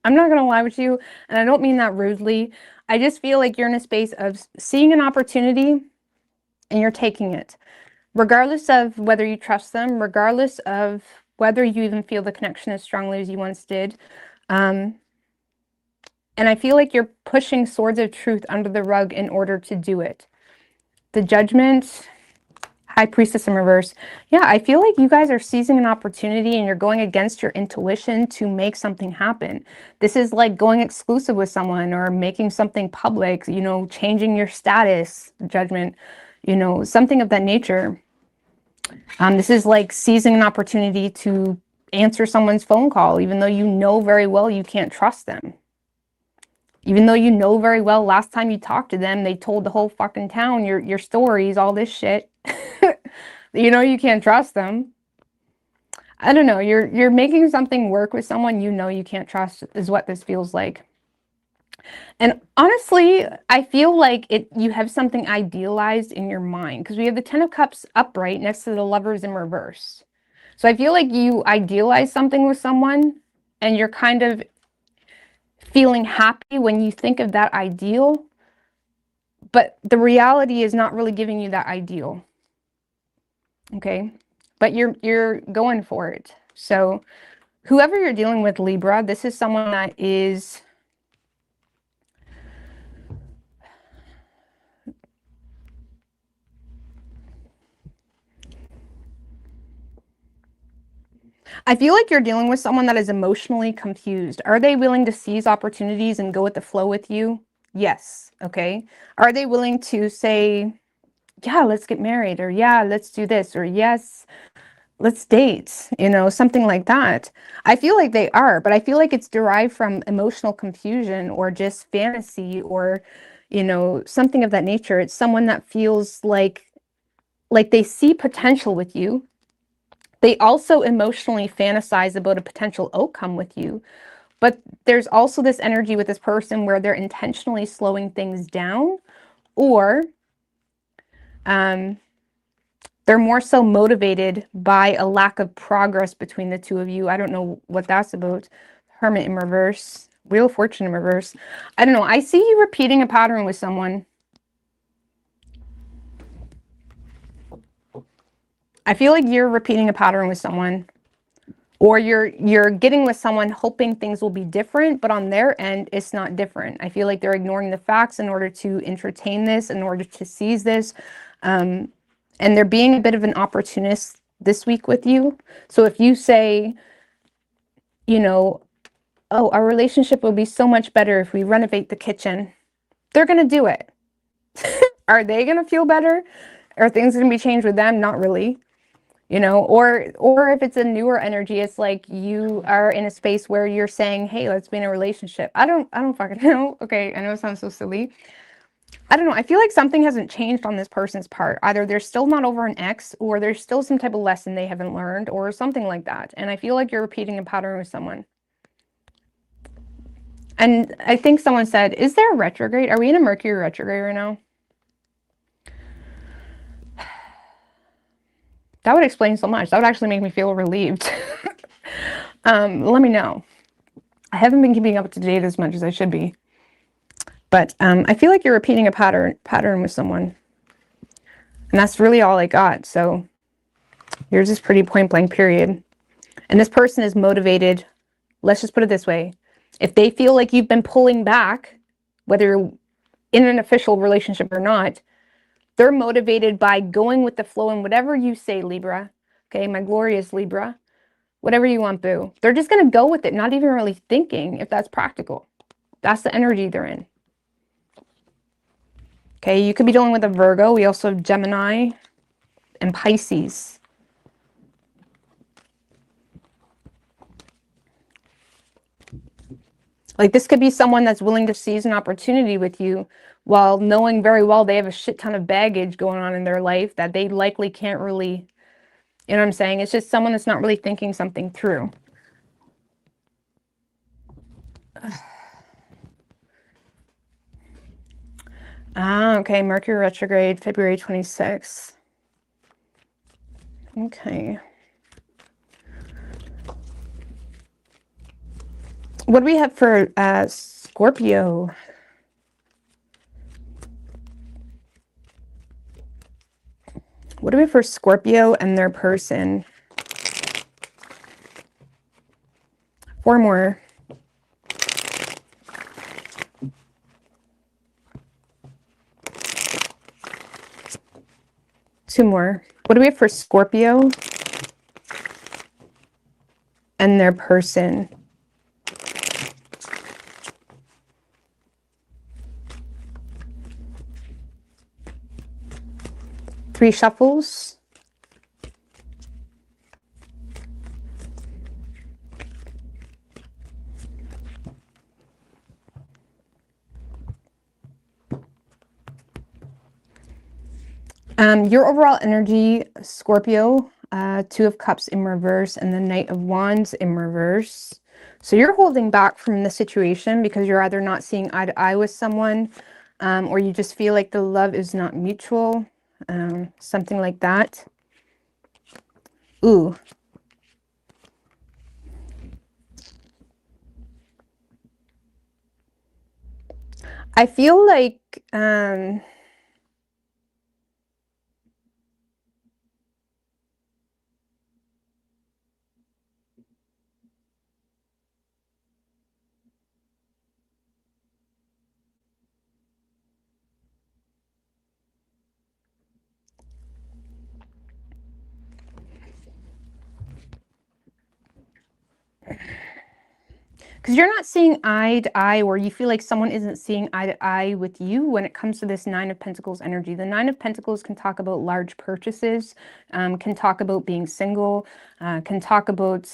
I'm not going to lie with you, and I don't mean that rudely. I just feel like you're in a space of seeing an opportunity and you're taking it, regardless of whether you trust them, regardless of whether you even feel the connection as strongly as you once did. And I feel like you're pushing swords of truth under the rug in order to do it. The Judgment High Priestess in reverse. Yeah, I feel like you guys are seizing an opportunity and you're going against your intuition to make something happen. This is like going exclusive with someone or making something public, you know, changing your status, Judgment, you know, something of that nature. This is like seizing an opportunity to answer someone's phone call, even though you know very well you can't trust them. Even though you know very well last time you talked to them, they told the whole fucking town your stories, all this shit. You know you can't trust them. I don't know. You're making something work with someone you know you can't trust is what this feels like. And honestly, I feel like you have something idealized in your mind because we have the Ten of Cups upright next to the Lovers in reverse. So I feel like you idealize something with someone and you're kind of feeling happy when you think of that ideal, but the reality is not really giving you that ideal. Okay? But you're going for it. So whoever you're dealing with, Libra, this is someone that is I feel like you're dealing with someone that is emotionally confused. Are they willing to seize opportunities and go with the flow with you? Yes. Okay. Are they willing to say, yeah, let's get married, or yeah, let's do this, or yes, let's date, you know, something like that? I feel like they are, but I feel like it's derived from emotional confusion or just fantasy or, you know, something of that nature. It's someone that feels like they see potential with you. They also emotionally fantasize about a potential outcome with you. But there's also this energy with this person where they're intentionally slowing things down, or they're more so motivated by a lack of progress between the two of you. I don't know what that's about. Hermit in reverse, Wheel of Fortune in reverse. I don't know. I see you repeating a pattern with someone. I feel like you're repeating a pattern with someone. Or you're getting with someone hoping things will be different, but on their end, it's not different. I feel like they're ignoring the facts in order to entertain this, in order to seize this. And they're being a bit of an opportunist this week with you. So if you say, you know, oh, our relationship will be so much better if we renovate the kitchen, they're going to do it. Are they going to feel better? Are things going to be changed with them? Not really. You know, or if it's a newer energy, it's like you are in a space where you're saying, hey, let's be in a relationship. I don't fucking know. Okay, I know it sounds so silly. I don't know. I feel like something hasn't changed on this person's part. Either they're still not over an ex, or there's still some type of lesson they haven't learned, or something like that. And I feel like you're repeating a pattern with someone. And I think someone said, is there a retrograde? Are we in a Mercury retrograde right now? That would explain so much. That would actually make me feel relieved. Let me know. I haven't been keeping up to date as much as I should be. But I feel like you're repeating a pattern with someone. And that's really all I got. So yours is pretty point blank, period. And this person is motivated. Let's just put it this way. If they feel like you've been pulling back, whether you're in an official relationship or not, they're motivated by going with the flow and whatever you say, Libra. Okay, my glorious Libra. Whatever you want, boo. They're just going to go with it, not even really thinking if that's practical. That's the energy they're in. Okay, you could be dealing with a Virgo. We also have Gemini and Pisces. Like this could be someone that's willing to seize an opportunity with you while knowing very well they have a shit ton of baggage going on in their life that they likely can't really, you know what I'm saying? It's just someone that's not really thinking something through. Okay, Mercury retrograde, February 26th. Okay. What do we have for Scorpio? What do we have for Scorpio and their person? 4 more. 2 more. What do we have for Scorpio and their person? Three shuffles. Your overall energy, Scorpio, 2 of Cups in reverse and the Knight of Wands in reverse. So you're holding back from the situation because you're either not seeing eye to eye with someone, or you just feel like the love is not mutual, something like that. Ooh. I feel like, because you're not seeing eye to eye, or you feel like someone isn't seeing eye to eye with you when it comes to this 9 of Pentacles energy. The 9 of Pentacles can talk about large purchases, can talk about being single, can talk about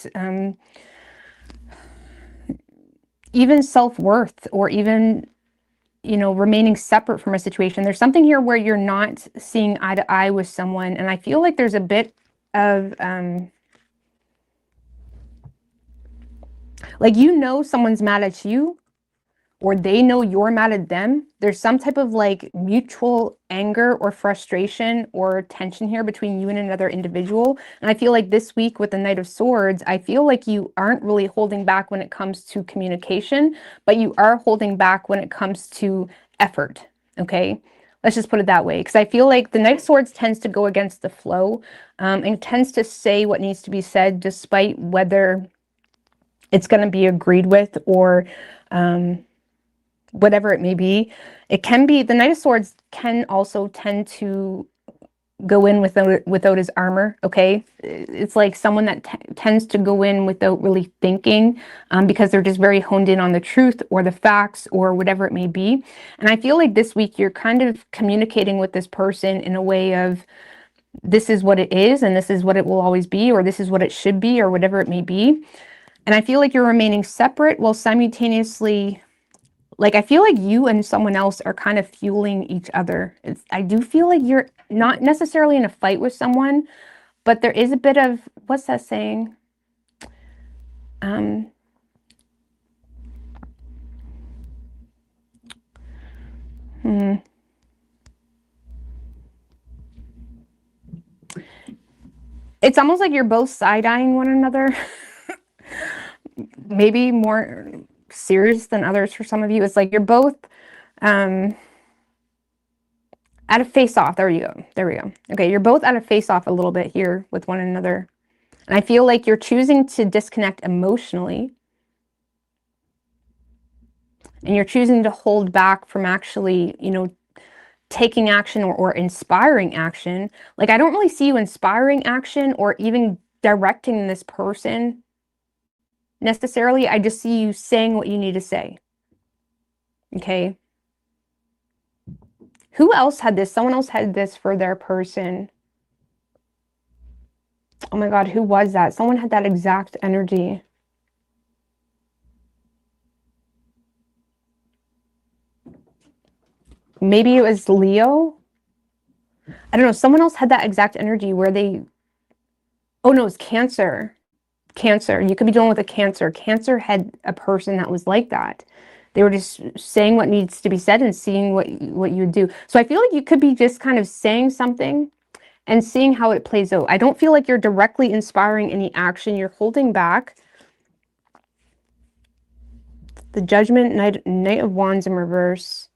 even self-worth, or even, you know, remaining separate from a situation. There's something here where you're not seeing eye to eye with someone, and I feel like there's a bit of like, you know, someone's mad at you, or they know you're mad at them. There's some type of like mutual anger or frustration or tension here between you and another individual. And I feel like this week with the Knight of Swords, I feel like you aren't really holding back when it comes to communication, but you are holding back when it comes to effort. Okay, let's just put it that way, because I feel like the Knight of Swords tends to go against the flow, and tends to say what needs to be said, despite whether it's going to be agreed with, or whatever it may be. It can be, the Knight of Swords can also tend to go in without his armor. Okay, it's like someone that tends to go in without really thinking, because they're just very honed in on the truth or the facts or whatever it may be. And I feel like this week you're kind of communicating with this person in a way of, this is what it is and this is what it will always be, or this is what it should be, or whatever it may be. And I feel like you're remaining separate while simultaneously, like, I feel like you and someone else are kind of fueling each other. I do feel like you're not necessarily in a fight with someone, but there is a bit of, what's that saying? It's almost like you're both side-eyeing one another. Maybe more serious than others for some of you. It's like you're both at a face-off. There you go. There we go. Okay, you're both at a face-off a little bit here with one another. And I feel like you're choosing to disconnect emotionally. And you're choosing to hold back from actually, you know, taking action, or inspiring action. Like, I don't really see you inspiring action or even directing this person necessarily. I just see you saying what you need to say. Okay. Who else had this? Someone else had this for their person. Oh my God, who was that? Someone had that exact energy. Maybe it was Leo. I don't know. Someone else had that exact energy where they, oh no, it's Cancer. Cancer. You could be dealing with a Cancer. Cancer had a person that was like that. They were just saying what needs to be said and seeing what you do. So I feel like you could be just kind of saying something and seeing how it plays out. I don't feel like you're directly inspiring any action. You're holding back. The Judgment, Knight of Wands in reverse.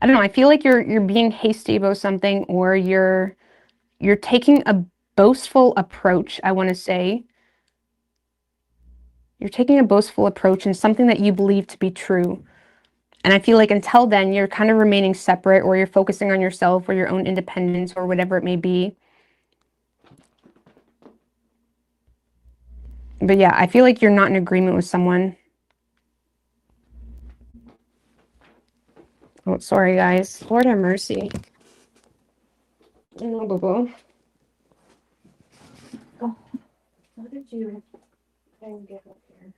I don't know. I feel like you're being hasty about something, or you're taking a boastful approach, I want to say. You're taking a boastful approach in something that you believe to be true. And I feel like until then, you're kind of remaining separate, or you're focusing on yourself or your own independence or whatever it may be. But yeah, I feel like you're not in agreement with someone. Oh, sorry, guys. Lord have mercy. No, boo-boo. Oh, what did you get up here?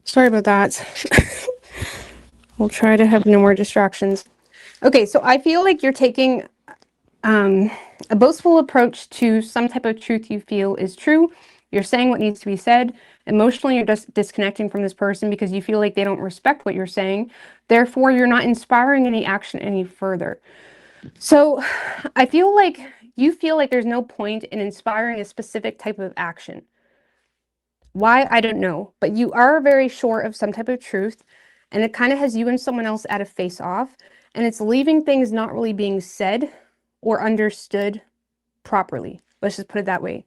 Sorry about that. We'll try to have no more distractions. Okay, so I feel like you're taking a boastful approach to some type of truth you feel is true. You're saying what needs to be said. Emotionally, you're just disconnecting from this person because you feel like they don't respect what you're saying. Therefore, you're not inspiring any action any further. So I feel like you feel like there's no point in inspiring a specific type of action. Why? I don't know. But you are very sure of some type of truth, and it kind of has you and someone else at a face-off, and it's leaving things not really being said or understood properly. Let's just put it that way.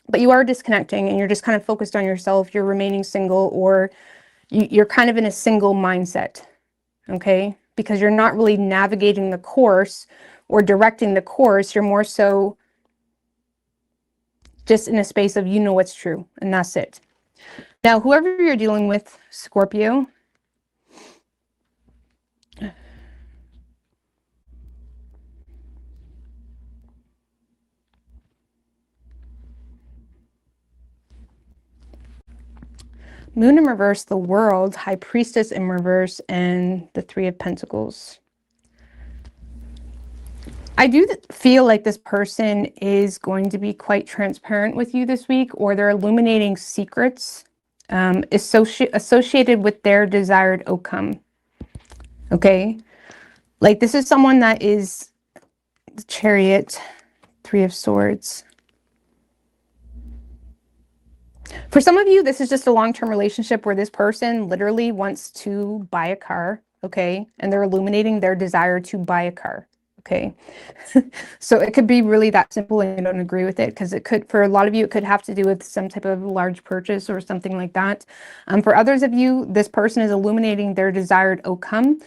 But you are disconnecting, and you're just kind of focused on yourself. You're remaining single, or you're kind of in a single mindset, okay? Because you're not really navigating the course or directing the course. You're more so just in a space of you know what's true, and that's it. Now, whoever you're dealing with, Scorpio, Moon in reverse, the World, High Priestess in reverse, and the Three of Pentacles. I do feel like this person is going to be quite transparent with you this week, or they're illuminating secrets associated with their desired outcome. Okay? Like this is someone that is the Chariot, Three of Swords. For some of you, this is just a long-term relationship where this person literally wants to buy a car, okay? And they're illuminating their desire to buy a car, okay? So it could be really that simple and you don't agree with it, because it could, for a lot of you, it could have to do with some type of large purchase or something like that. For others of you, this person is illuminating their desired outcome,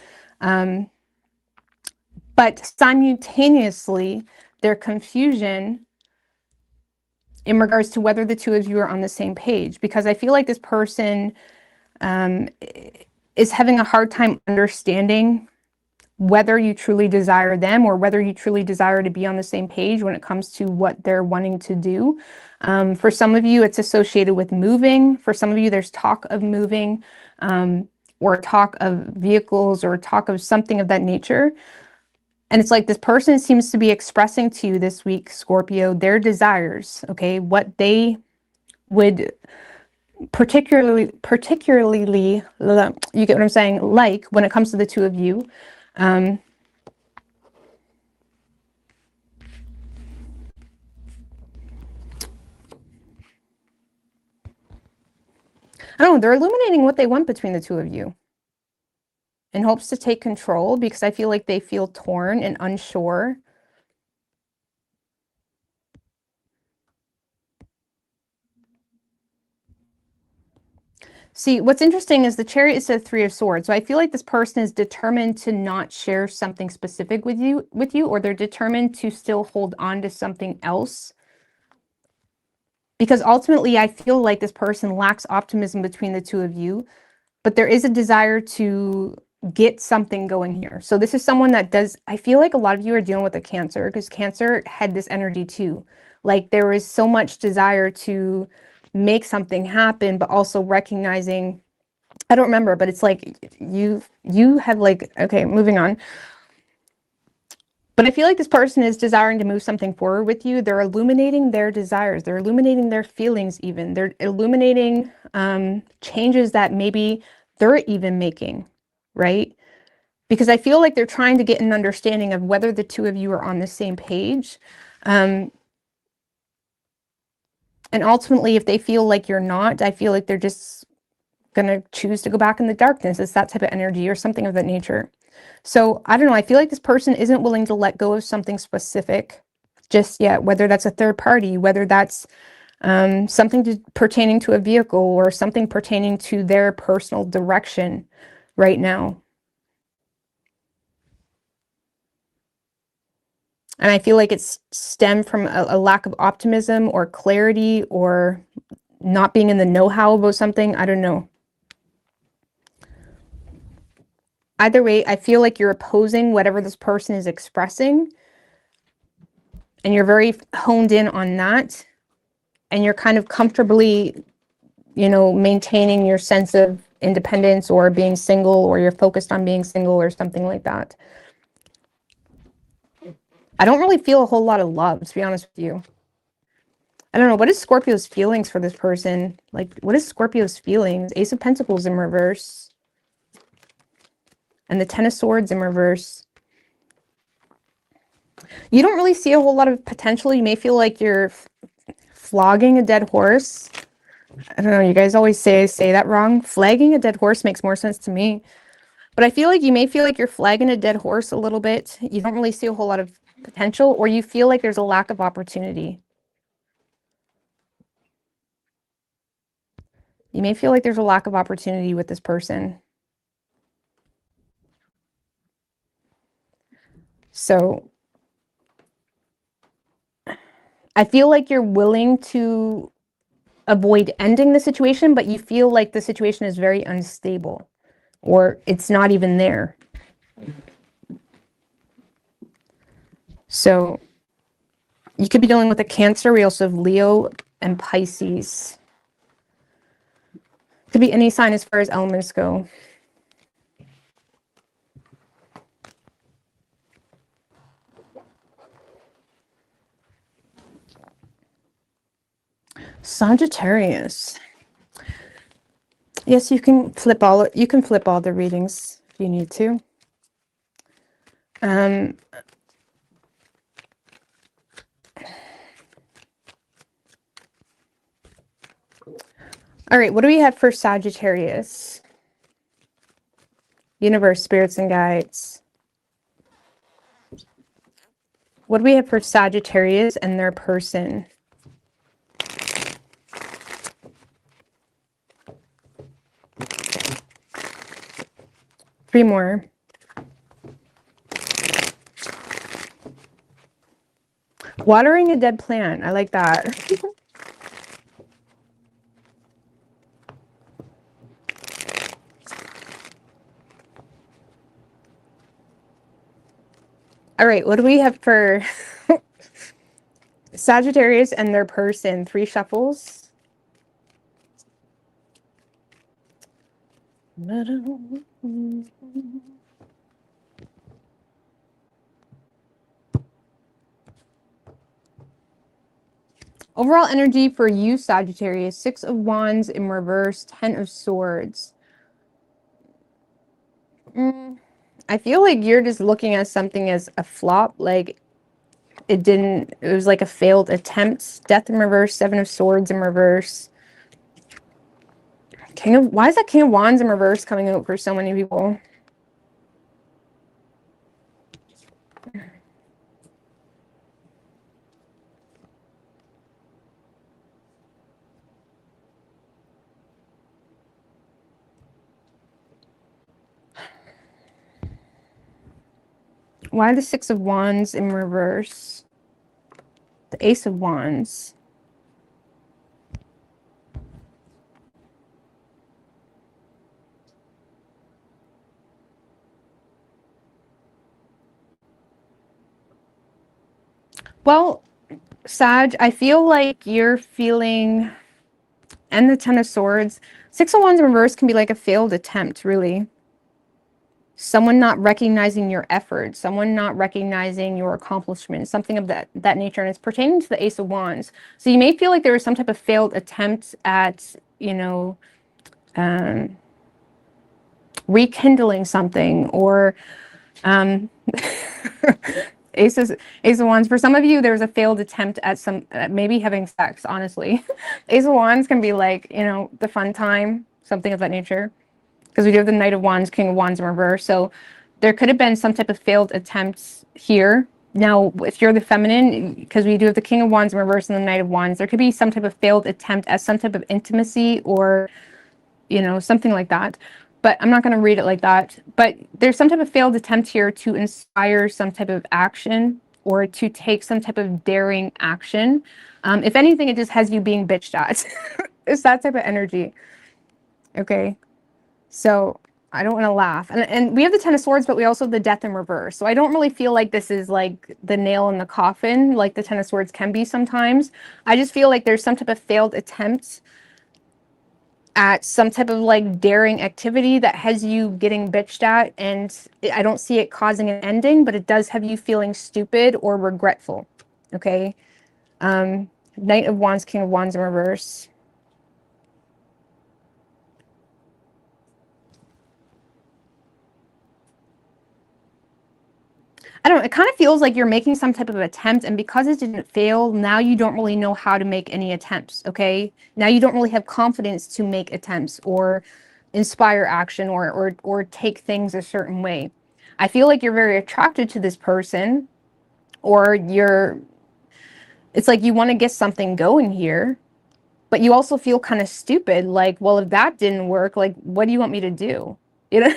but simultaneously, their confusion in regards to whether the two of you are on the same page, because I feel like this person is having a hard time understanding whether you truly desire them or whether you truly desire to be on the same page when it comes to what they're wanting to do. For some of you, it's associated with moving. For some of you, there's talk of moving or talk of vehicles or talk of something of that nature. And it's like this person seems to be expressing to you this week, Scorpio, their desires, okay? What they would particularly, you get what I'm saying, like when it comes to the two of you. I don't know, they're illuminating what they want between the two of you in hopes to take control, because I feel like they feel torn and unsure. See, what's interesting is the Chariot is the Three of Swords. So I feel like this person is determined to not share something specific with you, or they're determined to still hold on to something else. Because ultimately, I feel like this person lacks optimism between the two of you, but there is a desire to get something going here. So this is someone that does, I feel like a lot of you are dealing with a Cancer, because Cancer had this energy too. Like there was so much desire to make something happen, but also recognizing, I don't remember, but it's like you have like, okay, moving on. But I feel like this person is desiring to move something forward with you. They're illuminating their desires. They're illuminating their feelings even. They're illuminating changes that maybe they're even making, right? Because I feel like they're trying to get an understanding of whether the two of you are on the same page. And ultimately, if they feel like you're not, I feel like they're just going to choose to go back in the darkness. It's that type of energy or something of that nature. So I don't know. I feel like this person isn't willing to let go of something specific just yet, whether that's a third party, whether that's something pertaining to a vehicle or something pertaining to their personal direction right now. And I feel like it's stemmed from a lack of optimism or clarity or not being in the know-how about something. I don't know. Either way, I feel like you're opposing whatever this person is expressing. And you're very honed in on that. And you're kind of comfortably, maintaining your sense of independence or being single, or you're focused on being single or something like that. I don't really feel a whole lot of love, to be honest with you. I don't know. What is Scorpio's feelings for this person? Like, what is Scorpio's feelings? Ace of Pentacles in reverse. And the Ten of Swords in reverse. You don't really see a whole lot of potential. You may feel like you're flogging a dead horse. I don't know. You guys always say that wrong. Flagging a dead horse makes more sense to me. But I feel like you may feel like you're flagging a dead horse a little bit. You don't really see a whole lot of potential, or you feel like there's a lack of opportunity. You may feel like there's a lack of opportunity with this person. So I feel like you're willing to avoid ending the situation, but you feel like the situation is very unstable, or it's not even there. So you could be dealing with a Cancer. We also have Leo and Pisces. Could be any sign as far as elements go. Sagittarius. Yes, you can flip all the readings if you need to. All right, what do we have for Sagittarius? Universe, spirits, and guides. What do we have for Sagittarius and their person? Three more. Watering a dead plant. I like that. All right, what do we have for Sagittarius and their person? Three shuffles. Overall energy for you, Sagittarius. 6 of Wands in reverse, 10 of Swords. I feel like you're just looking at something as a flop, like it was like a failed attempt. Death in reverse, 7 of Swords in reverse. Why is that King of Wands in reverse coming out for so many people? Why the 6 of Wands in reverse? The Ace of Wands. Well, Sag, I feel like you're feeling, and the Ten of Swords, Six of Wands in reverse can be like a failed attempt, really. Someone not recognizing your effort, someone not recognizing your accomplishments, something of that nature, and it's pertaining to the Ace of Wands. So you may feel like there was some type of failed attempt at, um, rekindling something, or um, Aces, Ace of Wands. For some of you, there's a failed attempt at maybe having sex, honestly. Ace of Wands can be like, the fun time, something of that nature. Because we do have the Knight of Wands, King of Wands in reverse. So there could have been some type of failed attempts here. Now, if you're the feminine, because we do have the King of Wands in reverse and the Knight of Wands, there could be some type of failed attempt at some type of intimacy, or something like that. But I'm not going to read it like that. But there's some type of failed attempt here to inspire some type of action, or to take some type of daring action. If anything, it just has you being bitched at. It's that type of energy. Okay. So I don't want to laugh. And we have the Ten of Swords, but we also have the Death in reverse. So I don't really feel like this is like the nail in the coffin, like the Ten of Swords can be sometimes. I just feel like there's some type of failed attempt at some type of like daring activity that has you getting bitched at, and I don't see it causing an ending, but it does have you feeling stupid or regretful. Okay. Knight of Wands, King of Wands in reverse. I don't know, it kind of feels like you're making some type of attempt, and because it didn't fail, now you don't really know how to make any attempts, okay? Now you don't really have confidence to make attempts, or inspire action, or take things a certain way. I feel like you're very attracted to this person, or it's like you want to get something going here, but you also feel kind of stupid, like, well, if that didn't work, like, what do you want me to do? You know,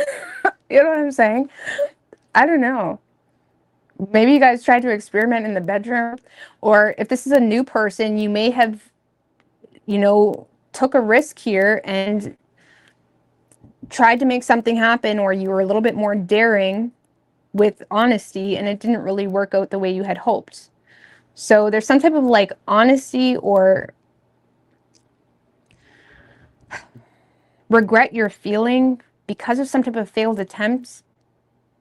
you know what I'm saying? I don't know. Maybe you guys tried to experiment in the bedroom, or if this is a new person, you may have, took a risk here and tried to make something happen, or you were a little bit more daring with honesty, and it didn't really work out the way you had hoped. So there's some type of like honesty or regret you're feeling because of some type of failed attempts,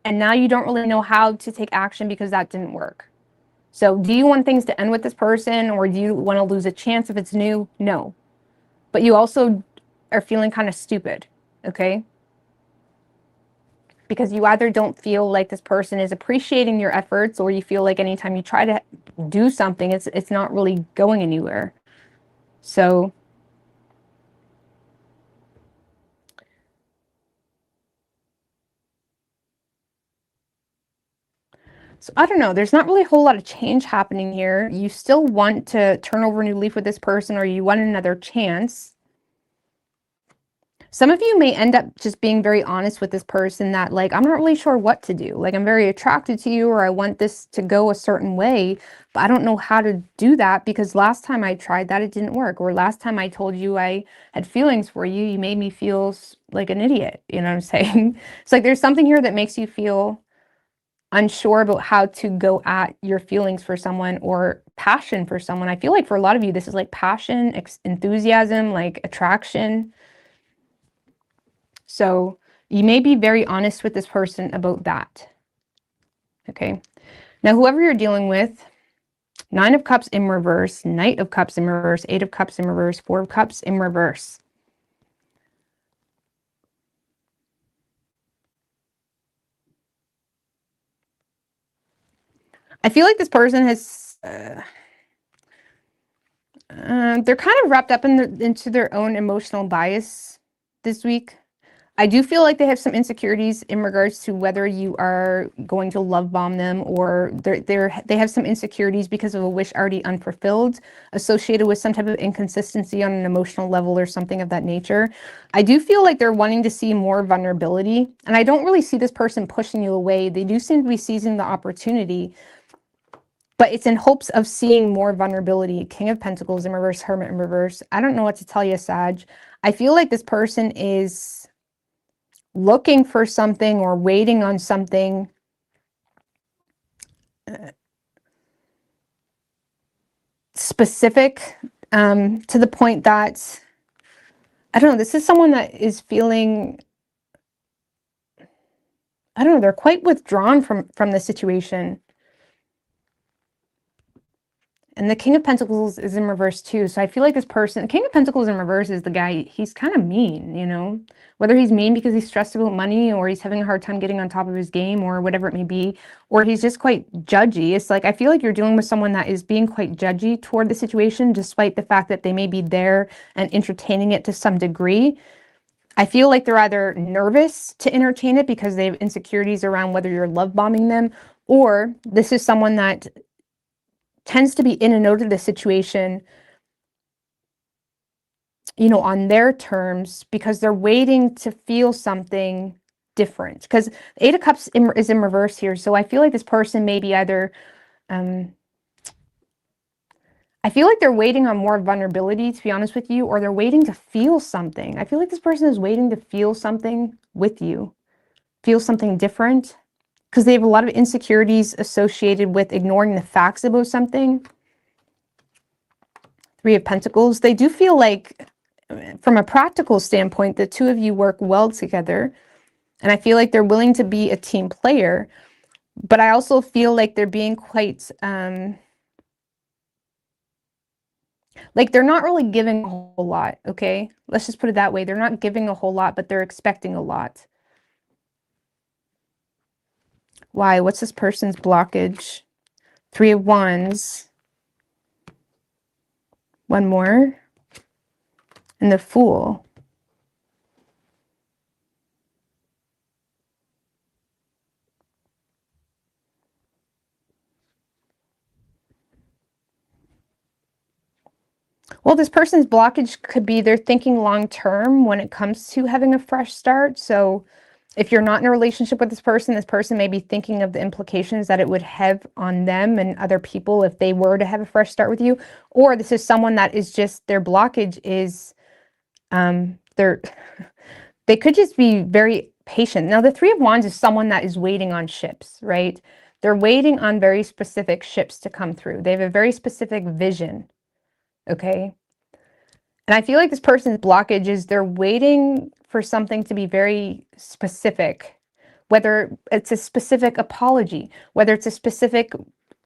and now you don't really know how to take action because that didn't work. So do you want things to end with this person, or do you want to lose a chance if it's new? No. But you also are feeling kind of stupid, okay? Because you either don't feel like this person is appreciating your efforts, or you feel like anytime you try to do something, it's not really going anywhere. So I don't know. There's not really a whole lot of change happening here. You still want to turn over a new leaf with this person, or you want another chance. Some of you may end up just being very honest with this person that, like, I'm not really sure what to do. Like, I'm very attracted to you, or I want this to go a certain way, but I don't know how to do that because last time I tried that, it didn't work. Or last time I told you I had feelings for you, you made me feel like an idiot. You know what I'm saying? It's like there's something here that makes you feel unsure about how to go at your feelings for someone, or passion for someone. I feel like for a lot of you, this is like passion, enthusiasm, like attraction. So you may be very honest with this person about that. Okay. Now, whoever you're dealing with, Nine of Cups in reverse, Knight of Cups in reverse, Eight of Cups in reverse, Four of Cups in reverse. I feel like this person has, they're kind of wrapped up into their own emotional bias this week. I do feel like they have some insecurities in regards to whether you are going to love bomb them, or they have some insecurities because of a wish already unfulfilled, associated with some type of inconsistency on an emotional level or something of that nature. I do feel like they're wanting to see more vulnerability, and I don't really see this person pushing you away. They do seem to be seizing the opportunity, but it's in hopes of seeing more vulnerability. King of Pentacles in reverse, Hermit in reverse. I don't know what to tell you, Sag. I feel like this person is looking for something or waiting on something. specific, to the point that, I don't know, this is someone that is feeling, I don't know, they're quite withdrawn from the situation. And the King of Pentacles is in reverse too. So I feel like this person, King of Pentacles in reverse is the guy, he's kind of mean, you know? Whether he's mean because he's stressed about money, or he's having a hard time getting on top of his game, or whatever it may be, or he's just quite judgy. It's like, I feel like you're dealing with someone that is being quite judgy toward the situation, despite the fact that they may be there and entertaining it to some degree. I feel like they're either nervous to entertain it because they have insecurities around whether you're love bombing them, or this is someone that tends to be in and out of the situation, you know, on their terms, because they're waiting to feel something different. Because Eight of Cups is in reverse here. So I feel like this person may be either, I feel like they're waiting on more vulnerability, to be honest with you, or they're waiting to feel something. I feel like this person is waiting to feel something with you, feel something different, because they have a lot of insecurities associated with ignoring the facts about something. Three of Pentacles. They do feel like, from a practical standpoint, the two of you work well together. And I feel like they're willing to be a team player. But I also feel like they're being quite, like they're not really giving a whole lot, okay? Let's just put it that way. They're not giving a whole lot, but they're expecting a lot. Why? What's this person's blockage? Three of Wands. One more. And the Fool. Well, this person's blockage could be they're thinking long term when it comes to having a fresh start. So if you're not in a relationship with this person may be thinking of the implications that it would have on them and other people if they were to have a fresh start with you. Or this is someone that is just, their blockage is, they're, they could just be very patient. Now, the Three of Wands is someone that is waiting on ships, right? They're waiting on very specific ships to come through. They have a very specific vision, okay? And I feel like this person's blockage is they're waiting for something to be very specific, whether it's a specific apology, whether it's a specific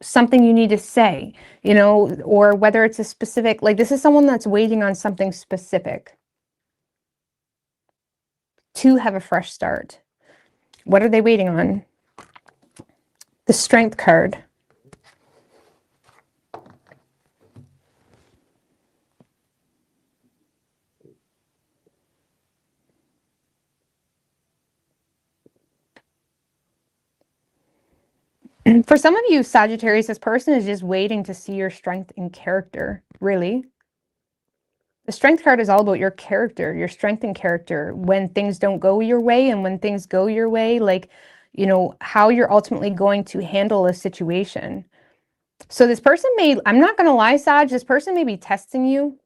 something you need to say, you know, or whether it's a specific, like this is someone that's waiting on something specific to have a fresh start. What are they waiting on? The Strength card. For some of you, Sagittarius, this person is just waiting to see your strength and character, really. The Strength card is all about your character, your strength and character, when things don't go your way, and when things go your way, like, you know, how you're ultimately going to handle a situation. So this person may, I'm not going to lie, Sag, this person may be testing you,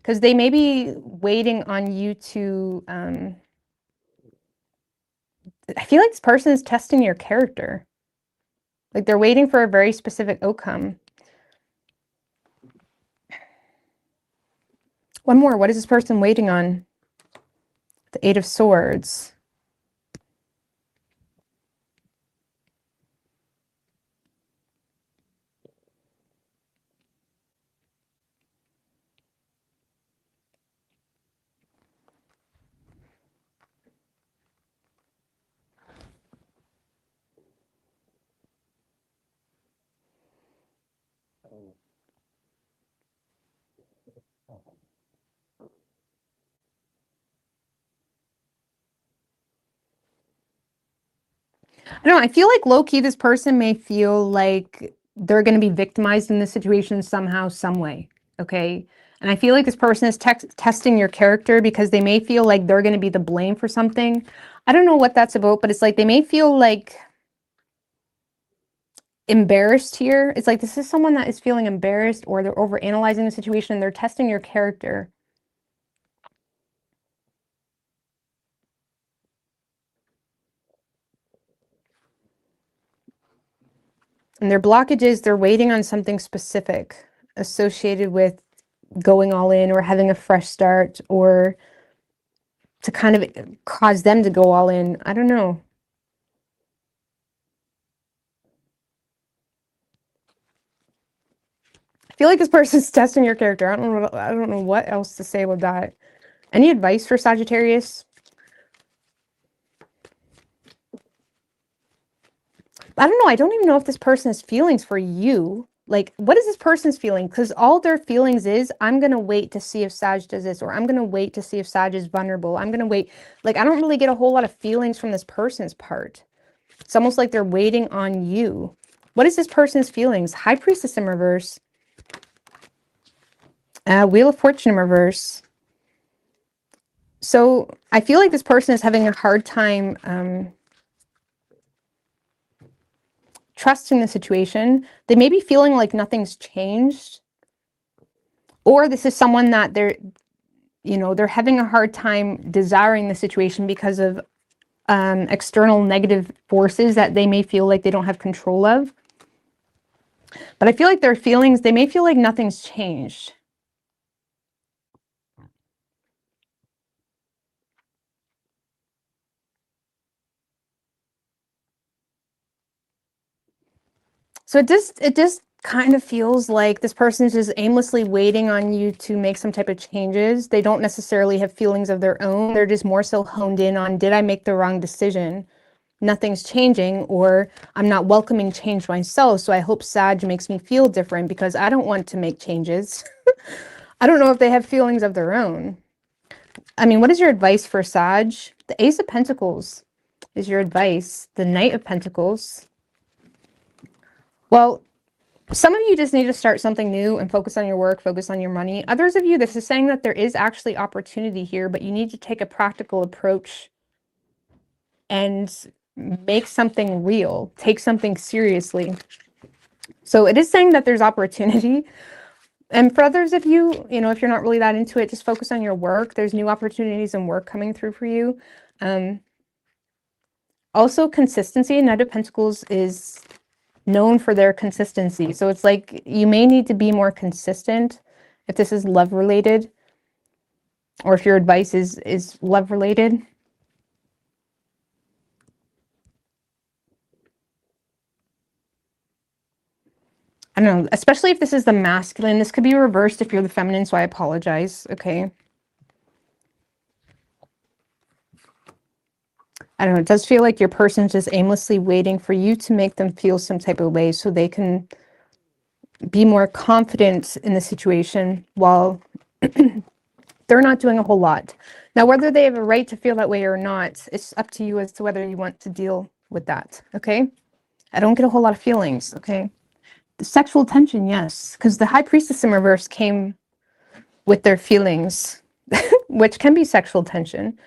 because they may be waiting on you to, I feel like this person is testing your character. Like they're waiting for a very specific outcome. One more. What is this person waiting on? The Eight of Swords. I don't know. I feel like low-key this person may feel like they're going to be victimized in this situation somehow, some way. Okay. And I feel like this person is testing your character because they may feel like they're going to be the blame for something. I don't know what that's about, but it's like they may feel like embarrassed here. It's like this is someone that is feeling embarrassed, or they're overanalyzing the situation and they're testing your character. And their blockages, they're waiting on something specific associated with going all in or having a fresh start or to kind of cause them to go all in. I don't know. I feel like this person's testing your character. I don't know what else to say about that. Any advice for Sagittarius? I don't know. I don't even know if this person has feelings for you. Like, what is this person's feeling? Because all their feelings is, I'm going to wait to see if Sag does this, or I'm going to wait to see if Sag is vulnerable. I'm going to wait. Like, I don't really get a whole lot of feelings from this person's part. It's almost like they're waiting on you. What is this person's feelings? High Priestess in reverse. Wheel of Fortune in reverse. So I feel like this person is having a hard time trusting the situation. They may be feeling like nothing's changed. Or this is someone that they're having a hard time desiring the situation because of external negative forces that they may feel like they don't have control of. But I feel like their feelings, they may feel like nothing's changed. So it just kind of feels like this person is just aimlessly waiting on you to make some type of changes. They don't necessarily have feelings of their own. They're just more so honed in on, did I make the wrong decision? Nothing's changing, or I'm not welcoming change myself. So I hope Sag makes me feel different because I don't want to make changes. I don't know if they have feelings of their own. I mean, what is your advice for Sag? The Ace of Pentacles is your advice. The Knight of Pentacles. Well, some of you just need to start something new and focus on your work, focus on your money. Others of you, this is saying that there is actually opportunity here, but you need to take a practical approach and make something real, take something seriously. So it is saying that there's opportunity. And for others of you, if you're not really that into it, just focus on your work. There's new opportunities and work coming through for you. Also, consistency. Knight of Pentacles is known for their consistency. So it's like you may need to be more consistent if this is love related, or if your advice is love related. I don't know, especially if this is the masculine. This could be reversed if you're the feminine, so I apologize. Okay. I don't know, it does feel like your person's just aimlessly waiting for you to make them feel some type of way so they can be more confident in the situation while they're not doing a whole lot. Now, whether they have a right to feel that way or not, it's up to you as to whether you want to deal with that, okay? I don't get a whole lot of feelings, okay? The sexual tension, yes, because the High Priestess in reverse came with their feelings, which can be sexual tension,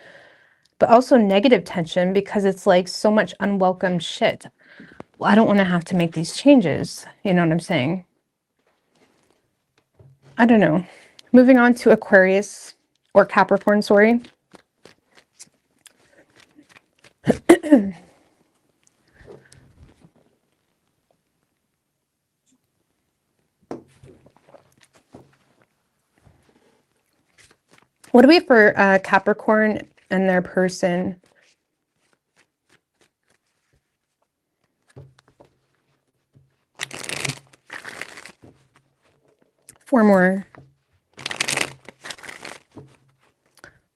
but also negative tension because it's like so much unwelcome shit. Well, I don't want to have to make these changes. You know what I'm saying? I don't know. Moving on to Aquarius or Capricorn, sorry. What do we have for Capricorn and their person? Four more.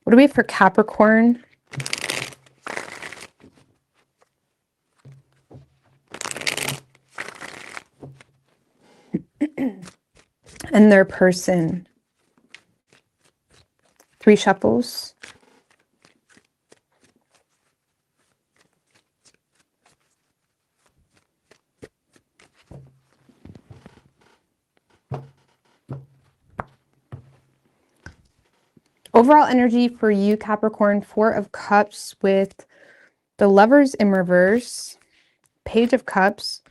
What do we have for Capricorn? And their person? Three shuffles. Overall energy for you, Capricorn, Four of Cups with the Lovers in reverse, Page of Cups,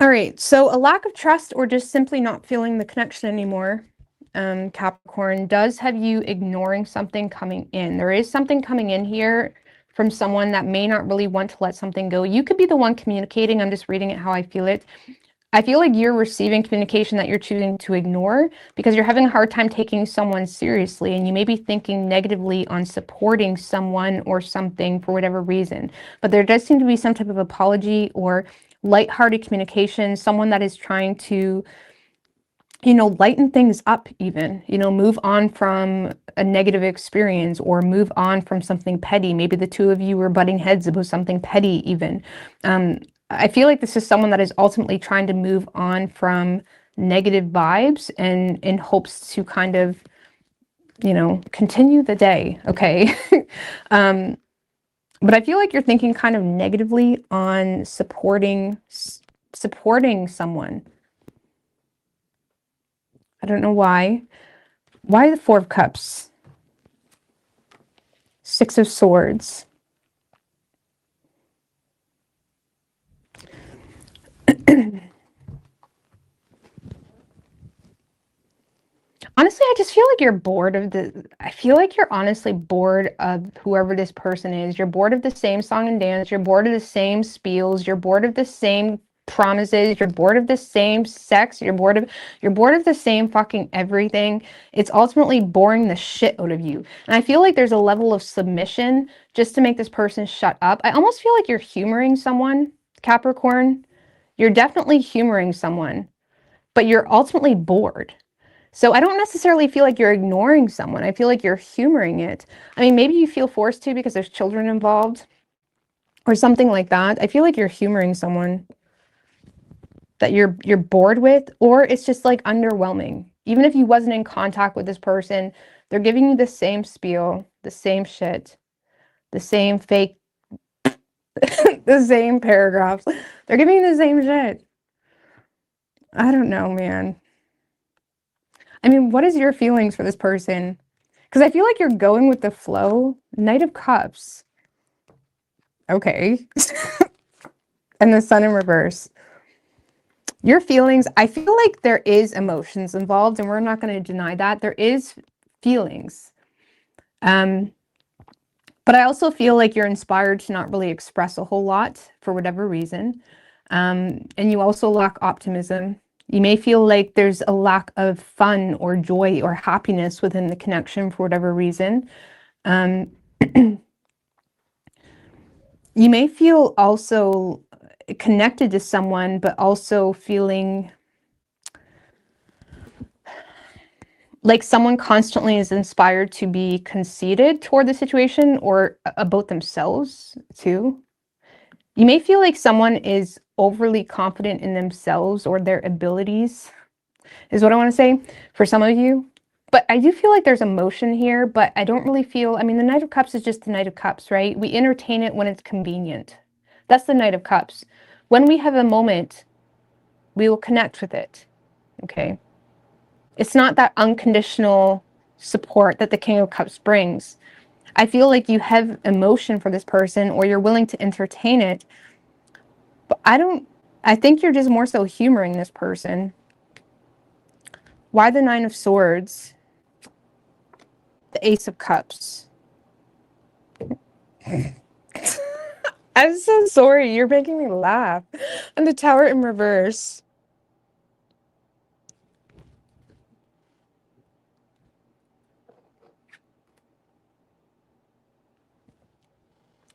All right, so a lack of trust or just simply not feeling the connection anymore, Capricorn, does have you ignoring something coming in. There is something coming in here from someone that may not really want to let something go. You could be the one communicating. I'm just reading it how I feel it. I feel like you're receiving communication that you're choosing to ignore because you're having a hard time taking someone seriously, and you may be thinking negatively on supporting someone or something for whatever reason. But there does seem to be some type of apology or lighthearted communication, someone that is trying to, lighten things up even, move on from a negative experience or move on from something petty. Maybe the two of you were butting heads about something petty even. I feel like this is someone that is ultimately trying to move on from negative vibes and in hopes to kind of, continue the day. Okay. But I feel like you're thinking kind of negatively on supporting someone. I don't know why. Why the Four of Cups? Six of Swords. Honestly, I just feel like you're bored of I feel like you're honestly bored of whoever this person is. You're bored of the same song and dance. You're bored of the same spiels. You're bored of the same promises. You're bored of the same sex. You're bored of the same fucking everything. It's ultimately boring the shit out of you. And I feel like there's a level of submission just to make this person shut up. I almost feel like you're humoring someone, Capricorn. You're definitely humoring someone, but you're ultimately bored. So I don't necessarily feel like you're ignoring someone. I feel like you're humoring it. I mean, maybe you feel forced to because there's children involved or something like that. I feel like you're humoring someone that you're bored with, or it's just like underwhelming. Even if you wasn't in contact with this person, they're giving you the same spiel, the same shit, the same fake, the same paragraphs. They're giving you the same shit. I don't know, man. I mean, what is your feelings for this person? Because I feel like you're going with the flow. Knight of Cups. Okay. And the Sun in reverse. Your feelings, I feel like there is emotions involved, and we're not going to deny that. There is feelings. But I also feel like you're inspired to not really express a whole lot for whatever reason. And you also lack optimism. You may feel like there's a lack of fun or joy or happiness within the connection for whatever reason. You may feel also connected to someone, but also feeling like someone constantly is inspired to be conceited toward the situation or about themselves too. You may feel like someone is overly confident in themselves or their abilities, is what I want to say for some of you. But I do feel like there's emotion here, but I don't really feel, I mean, the Knight of Cups is just the Knight of Cups, right? We entertain it when it's convenient. That's the Knight of Cups. When we have a moment, we will connect with it, okay? It's not that unconditional support that the King of Cups brings. I feel like you have emotion for this person or you're willing to entertain it, but I think you're just more so humoring this person. Why the Nine of Swords? The Ace of Cups. I'm so sorry. You're making me laugh. And the Tower in reverse.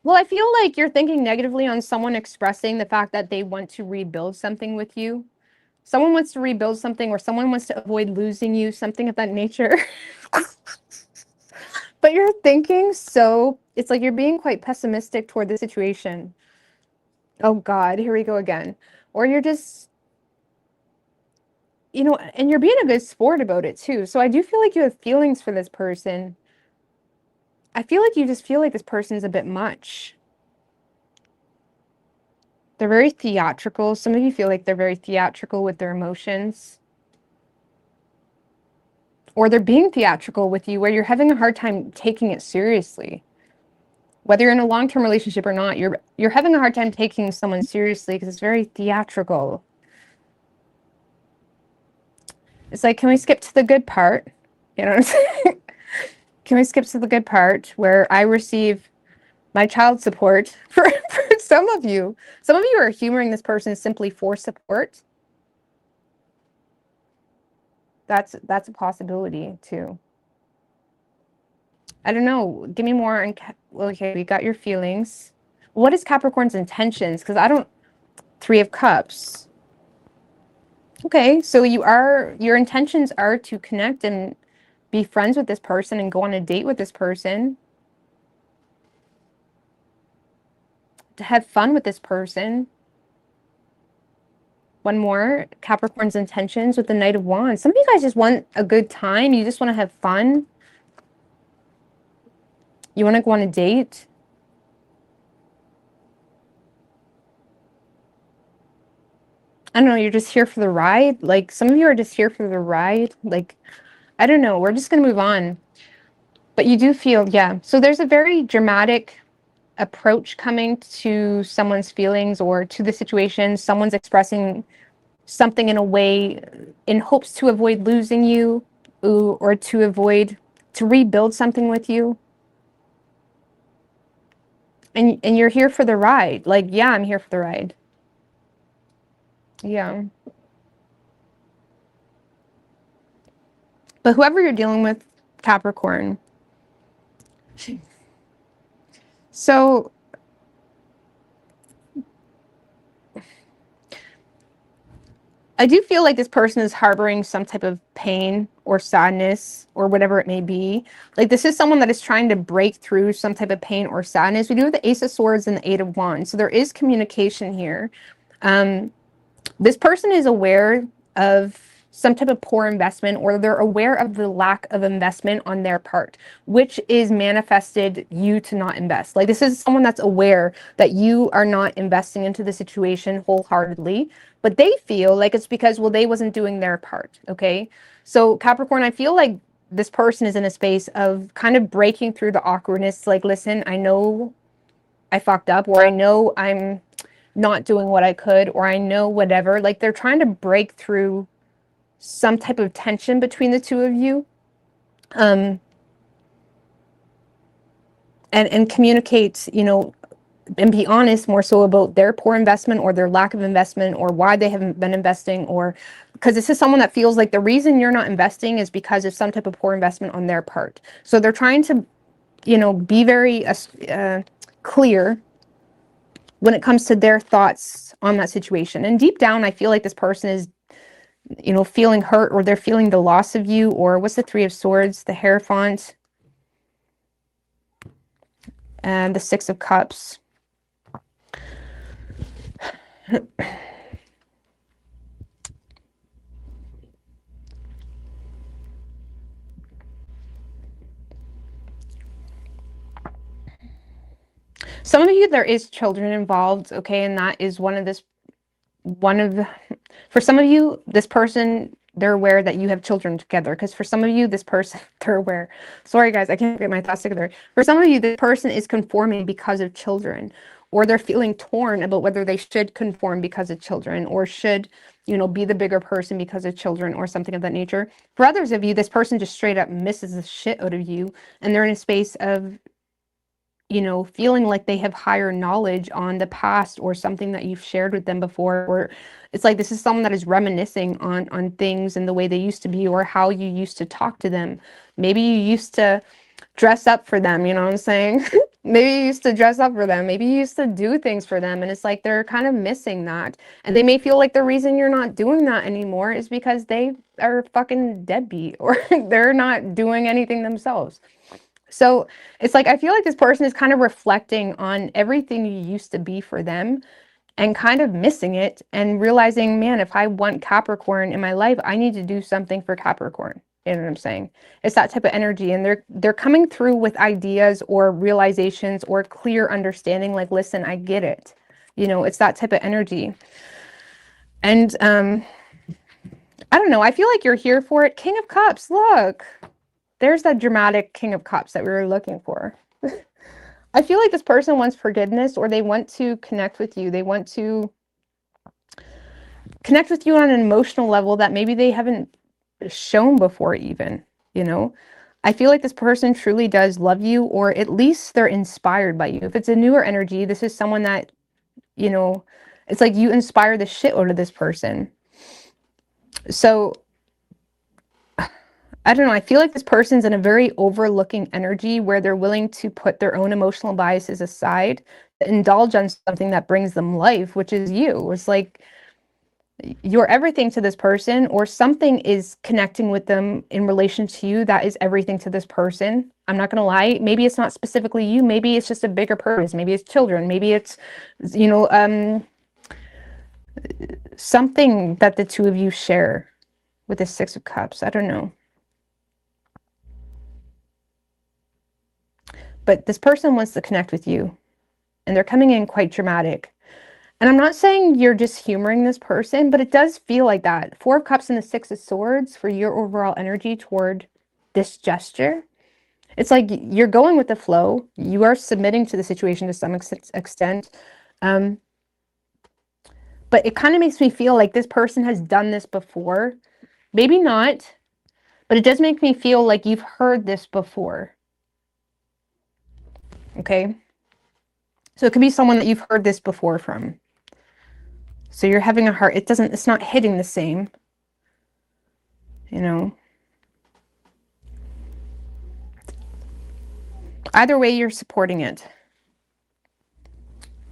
Well, I feel like you're thinking negatively on someone expressing the fact that they want to rebuild something with you. Someone wants to rebuild something or someone wants to avoid losing you, something of that nature. But you're thinking so, it's like you're being quite pessimistic toward the situation. Oh God, here we go again. Or you're just, and you're being a good sport about it too. So I do feel like you have feelings for this person. I feel like you just feel like this person is a bit much. They're very theatrical. Some of you feel like they're very theatrical with their emotions. Or they're being theatrical with you where you're having a hard time taking it seriously. Whether you're in a long-term relationship or not, you're having a hard time taking someone seriously because it's very theatrical. It's like, can we skip to the good part? You know what I'm saying? Can we skip to the good part where I receive my child support for some of you? Some of you are humoring this person simply for support. That's a possibility too. I don't know. Give me more. And okay, we got your feelings. What is Capricorn's intentions? Because I don't. Three of Cups. Okay, so your intentions are to connect and be friends with this person and go on a date with this person. To have fun with this person. One more, Capricorn's intentions with the Knight of Wands. Some of you guys just want a good time. You just want to have fun. You want to go on a date. I don't know, you're just here for the ride. Like, some of you are just here for the ride. Like, I don't know. We're just going to move on. But you do feel, yeah. So there's a very dramatic approach coming to someone's feelings or to the situation. Someone's expressing something in a way in hopes to avoid losing you or to rebuild something with you. And you're here for the ride. Like, yeah, I'm here for the ride. Yeah. But whoever you're dealing with, Capricorn. So I do feel like this person is harboring some type of pain or sadness or whatever it may be. Like, this is someone that is trying to break through some type of pain or sadness. We do have the Ace of Swords and the Eight of Wands. So there is communication here. This person is aware of some type of poor investment, or they're aware of the lack of investment on their part, which is manifested you to not invest. Like, this is someone that's aware that you are not investing into the situation wholeheartedly, but they feel like it's because, well, they wasn't doing their part. Okay. So Capricorn, I feel like this person is in a space of kind of breaking through the awkwardness. Like, listen, I know I fucked up, or I know I'm not doing what I could, or I know whatever. Like, they're trying to break through some type of tension between the two of you, and communicate, and be honest more so about their poor investment or their lack of investment, or why they haven't been investing, or because this is someone that feels like the reason you're not investing is because of some type of poor investment on their part. So they're trying to, be very clear when it comes to their thoughts on that situation. And deep down, I feel like this person is, feeling hurt, or they're feeling the loss of you. Or what's the Three of Swords? The Hierophant and the Six of Cups. Some of you, there is children involved, okay, and that is for some of you, this person, they're aware that you have children together. Because for some of you, this person, they're aware. Sorry, guys, I can't get my thoughts together. For some of you, this person is conforming because of children, or they're feeling torn about whether they should conform because of children, or should, be the bigger person because of children, or something of that nature. For others of you, this person just straight up misses the shit out of you, and they're in a space of, feeling like they have higher knowledge on the past, or something that you've shared with them before, or it's like this is someone that is reminiscing on things and the way they used to be, or how you used to talk to them. Maybe you used to dress up for them, you know what I'm saying? Maybe you used to dress up for them. Maybe you used to do things for them, and it's like they're kind of missing that. And they may feel like the reason you're not doing that anymore is because they are fucking deadbeat, or they're not doing anything themselves. So it's like, I feel like this person is kind of reflecting on everything you used to be for them, and kind of missing it, and realizing, man, if I want Capricorn in my life, I need to do something for Capricorn. You know what I'm saying? It's that type of energy, and they're coming through with ideas or realizations or clear understanding. Like, listen, I get it. It's that type of energy. And I don't know. I feel like you're here for it. King of Cups. Look. There's that dramatic King of Cups that we were looking for. I feel like this person wants forgiveness, or they want to connect with you. They want to connect with you on an emotional level that maybe they haven't shown before even, you know? I feel like this person truly does love you, or at least they're inspired by you. If it's a newer energy, this is someone that, you know, it's like you inspire the shit out of this person. So I don't know. I feel like this person's in a very overlooking energy where they're willing to put their own emotional biases aside, indulge on something that brings them life, which is you. It's like you're everything to this person, or something is connecting with them in relation to you that is everything to this person. I'm not going to lie. Maybe it's not specifically you. Maybe it's just a bigger purpose. Maybe it's children. Maybe it's, you know, something that the two of you share with the Six of Cups. I don't know. But this person wants to connect with you, and they're coming in quite dramatic. And I'm not saying you're just humoring this person, but it does feel like that. Four of Cups and the Six of Swords for your overall energy toward this gesture. It's like you're going with the flow. You are submitting to the situation to some extent. But it kind of makes me feel like this person has done this before. Maybe not, but it does make me feel like you've heard this before. Okay? So it could be someone that you've heard this before from. So you're having a heart. It's not hitting the same, you know. Either way, you're supporting it.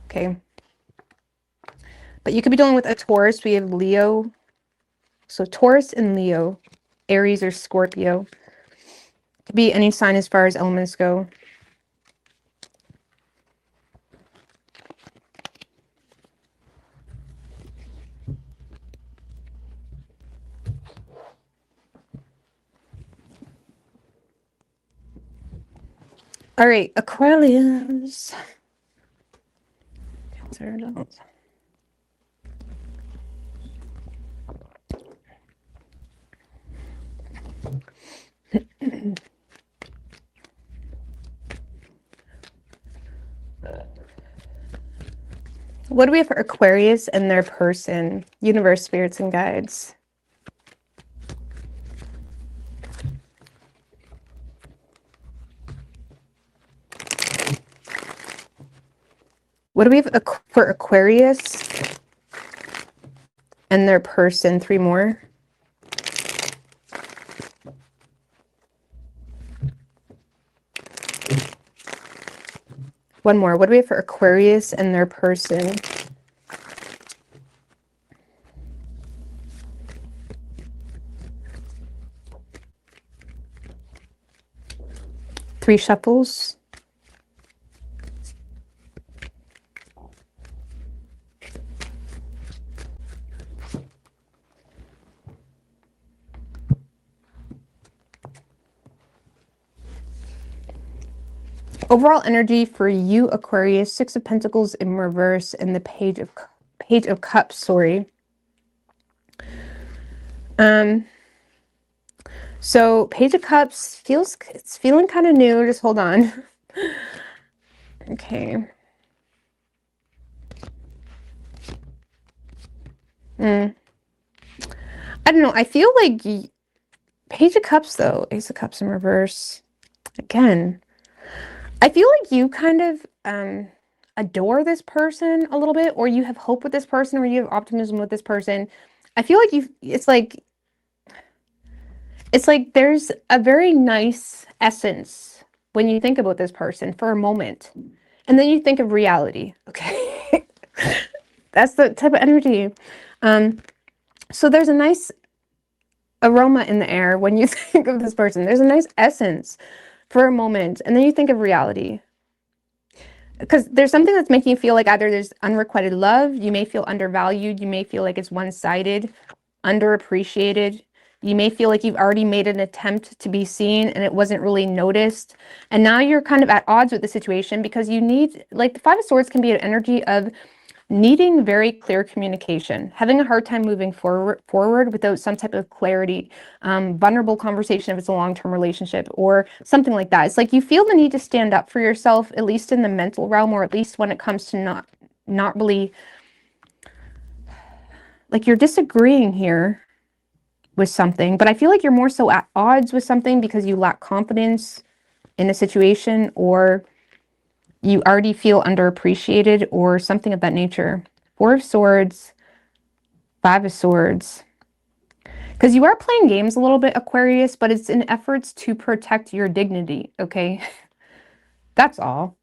Okay. But you could be dealing with a Taurus. We have Leo. So Taurus and Leo, Aries or Scorpio. Could be any sign as far as elements go. All right, Aquarius. What do we have for Aquarius and their person? Universe, spirits, and guides. What do we have for Aquarius and their person? 3 more. One more. What do we have for Aquarius and their person? Three shuffles. Overall energy for you, Aquarius, 6 of Pentacles in reverse and the Page of Cups, sorry. So Page of Cups it's feeling kind of new. Just hold on. Okay. I don't know. I feel like Page of Cups, though. Ace of Cups in reverse. Again, I feel like you kind of adore this person a little bit, or you have hope with this person, or you have optimism with this person. I feel like it's like there's a very nice essence when you think about this person for a moment, and then you think of reality. Okay. That's the type of energy. So there's a nice aroma in the air when you think of this person. There's a nice essence for a moment, and then you think of reality. Because there's something that's making you feel like either there's unrequited love, you may feel undervalued, you may feel like it's one-sided, underappreciated. You may feel like you've already made an attempt to be seen and it wasn't really noticed. And now you're kind of at odds with the situation because you need, like the Five of Swords can be an energy of needing very clear communication, having a hard time moving forward without some type of clarity, vulnerable conversation if it's a long-term relationship or something like that. It's like you feel the need to stand up for yourself, at least in the mental realm, or at least when it comes to not really, like you're disagreeing here, with something, but I feel like you're more so at odds with something because you lack confidence in a situation, or you already feel underappreciated or something of that nature. Four of Swords, Five of Swords. Because you are playing games a little bit, Aquarius, but it's in efforts to protect your dignity, okay? That's all.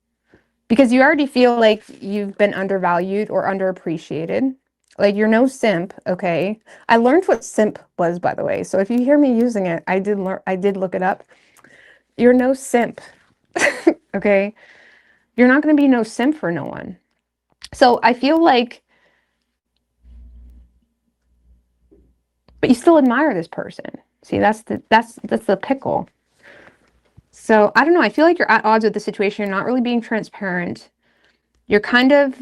Because you already feel like you've been undervalued or underappreciated. Like, you're no simp, okay? I learned what simp was, by the way. So if you hear me using it, I did look it up. You're no simp, okay? You're not going to be no simp for no one. So I feel like, but you still admire this person. See, that's the pickle. So I don't know. I feel like you're at odds with the situation. You're not really being transparent. You're kind of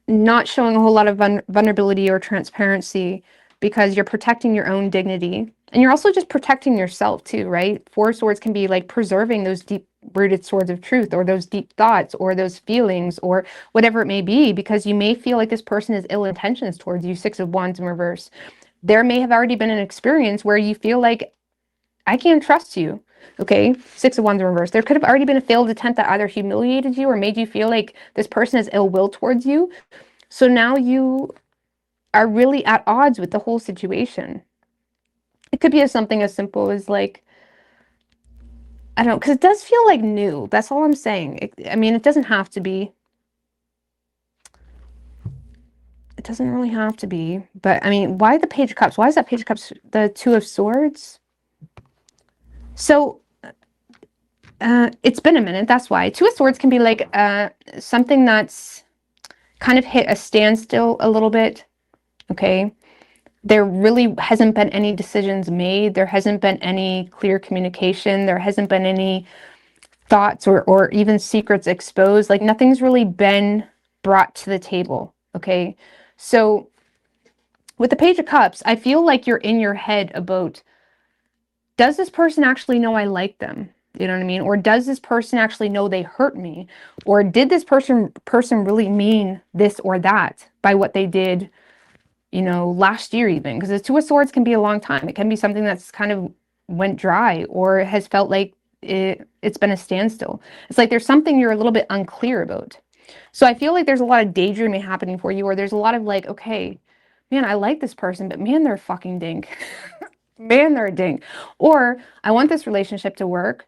not showing a whole lot of vulnerability or transparency because you're protecting your own dignity. And you're also just protecting yourself too, right? Four of Swords can be like preserving those deep-rooted swords of truth, or those deep thoughts, or those feelings, or whatever it may be, because you may feel like this person has ill intentions towards you. Six of Wands in reverse. There may have already been an experience where you feel like, I can't trust you. Okay, Six of Wands in reverse. There could have already been a failed attempt that either humiliated you or made you feel like this person has ill will towards you. So now you are really at odds with the whole situation. It could be something as simple as like, I don't know, because it does feel like new. That's all I'm saying. I mean, it doesn't have to be. It doesn't really have to be. But I mean, why the Page of Cups? Why is that Page of Cups the Two of Swords? So it's been a minute. That's why. Two of Swords can be like something that's kind of hit a standstill a little bit. Okay. There really hasn't been any decisions made. There hasn't been any clear communication. There hasn't been any thoughts or even secrets exposed. Like, nothing's really been brought to the table. Okay. So with the Page of Cups, I feel like you're in your head about, does this person actually know I like them? You know what I mean? Or does this person actually know they hurt me? Or did this person really mean this or that by what they did, you know, last year even? Because the Two of Swords can be a long time. It can be something that's kind of went dry or has felt like it's been a standstill. It's like there's something you're a little bit unclear about. So I feel like there's a lot of daydreaming happening for you, or there's a lot of like, okay, man, I like this person, but man, they're a fucking dink. Man, they're a dink. Or I want this relationship to work,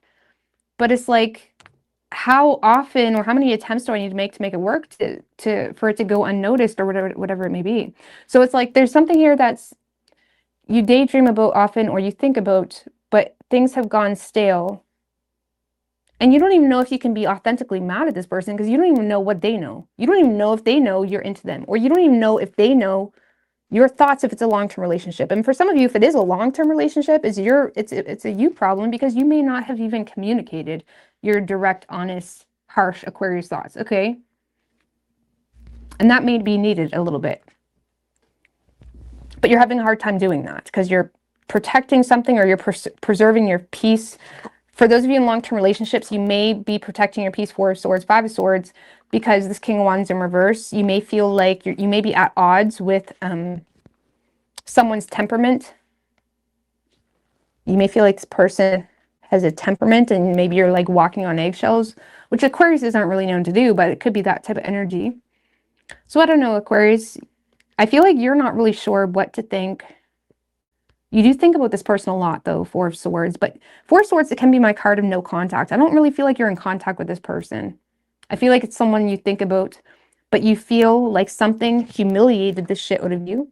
but it's like, how often or how many attempts do I need to make it work for it to go unnoticed, or whatever it may be. So it's like there's something here that's you daydream about often, or you think about, but things have gone stale. And you don't even know if you can be authentically mad at this person because you don't even know what they know. You don't even know if they know you're into them, or you don't even know if they know your thoughts if it's a long-term relationship. And for some of you, if it is a long-term relationship, it's a you problem, because you may not have even communicated your direct, honest, harsh Aquarius thoughts, okay? And that may be needed a little bit. But you're having a hard time doing that because you're protecting something, or you're preserving your peace. For those of you in long-term relationships, you may be protecting your peace. Four of Swords, Five of Swords, because this King of Wands in reverse, you may feel like you may be at odds with someone's temperament. You may feel like this person has a temperament, and maybe you're like walking on eggshells, which Aquarius aren't really known to do, but it could be that type of energy. So I don't know, Aquarius. I feel like you're not really sure what to think. You do think about this person a lot, though, Four of Swords. But Four of Swords, it can be my card of no contact. I don't really feel like you're in contact with this person. I feel like it's someone you think about, but you feel like something humiliated the shit out of you,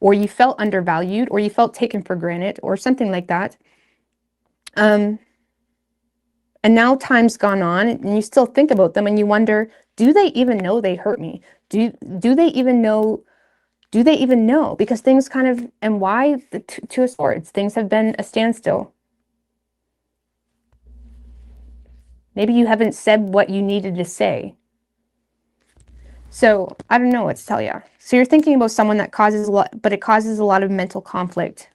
or you felt undervalued, or you felt taken for granted, or something like that. And now time's gone on, and you still think about them, and you wonder, do they even know they hurt me? Do they even know? Do they even know? Because things kind of, and why the Two of Swords? Things have been a standstill. Maybe you haven't said what you needed to say. So I don't know what to tell you. So you're thinking about someone that causes a lot, but it causes a lot of mental conflict.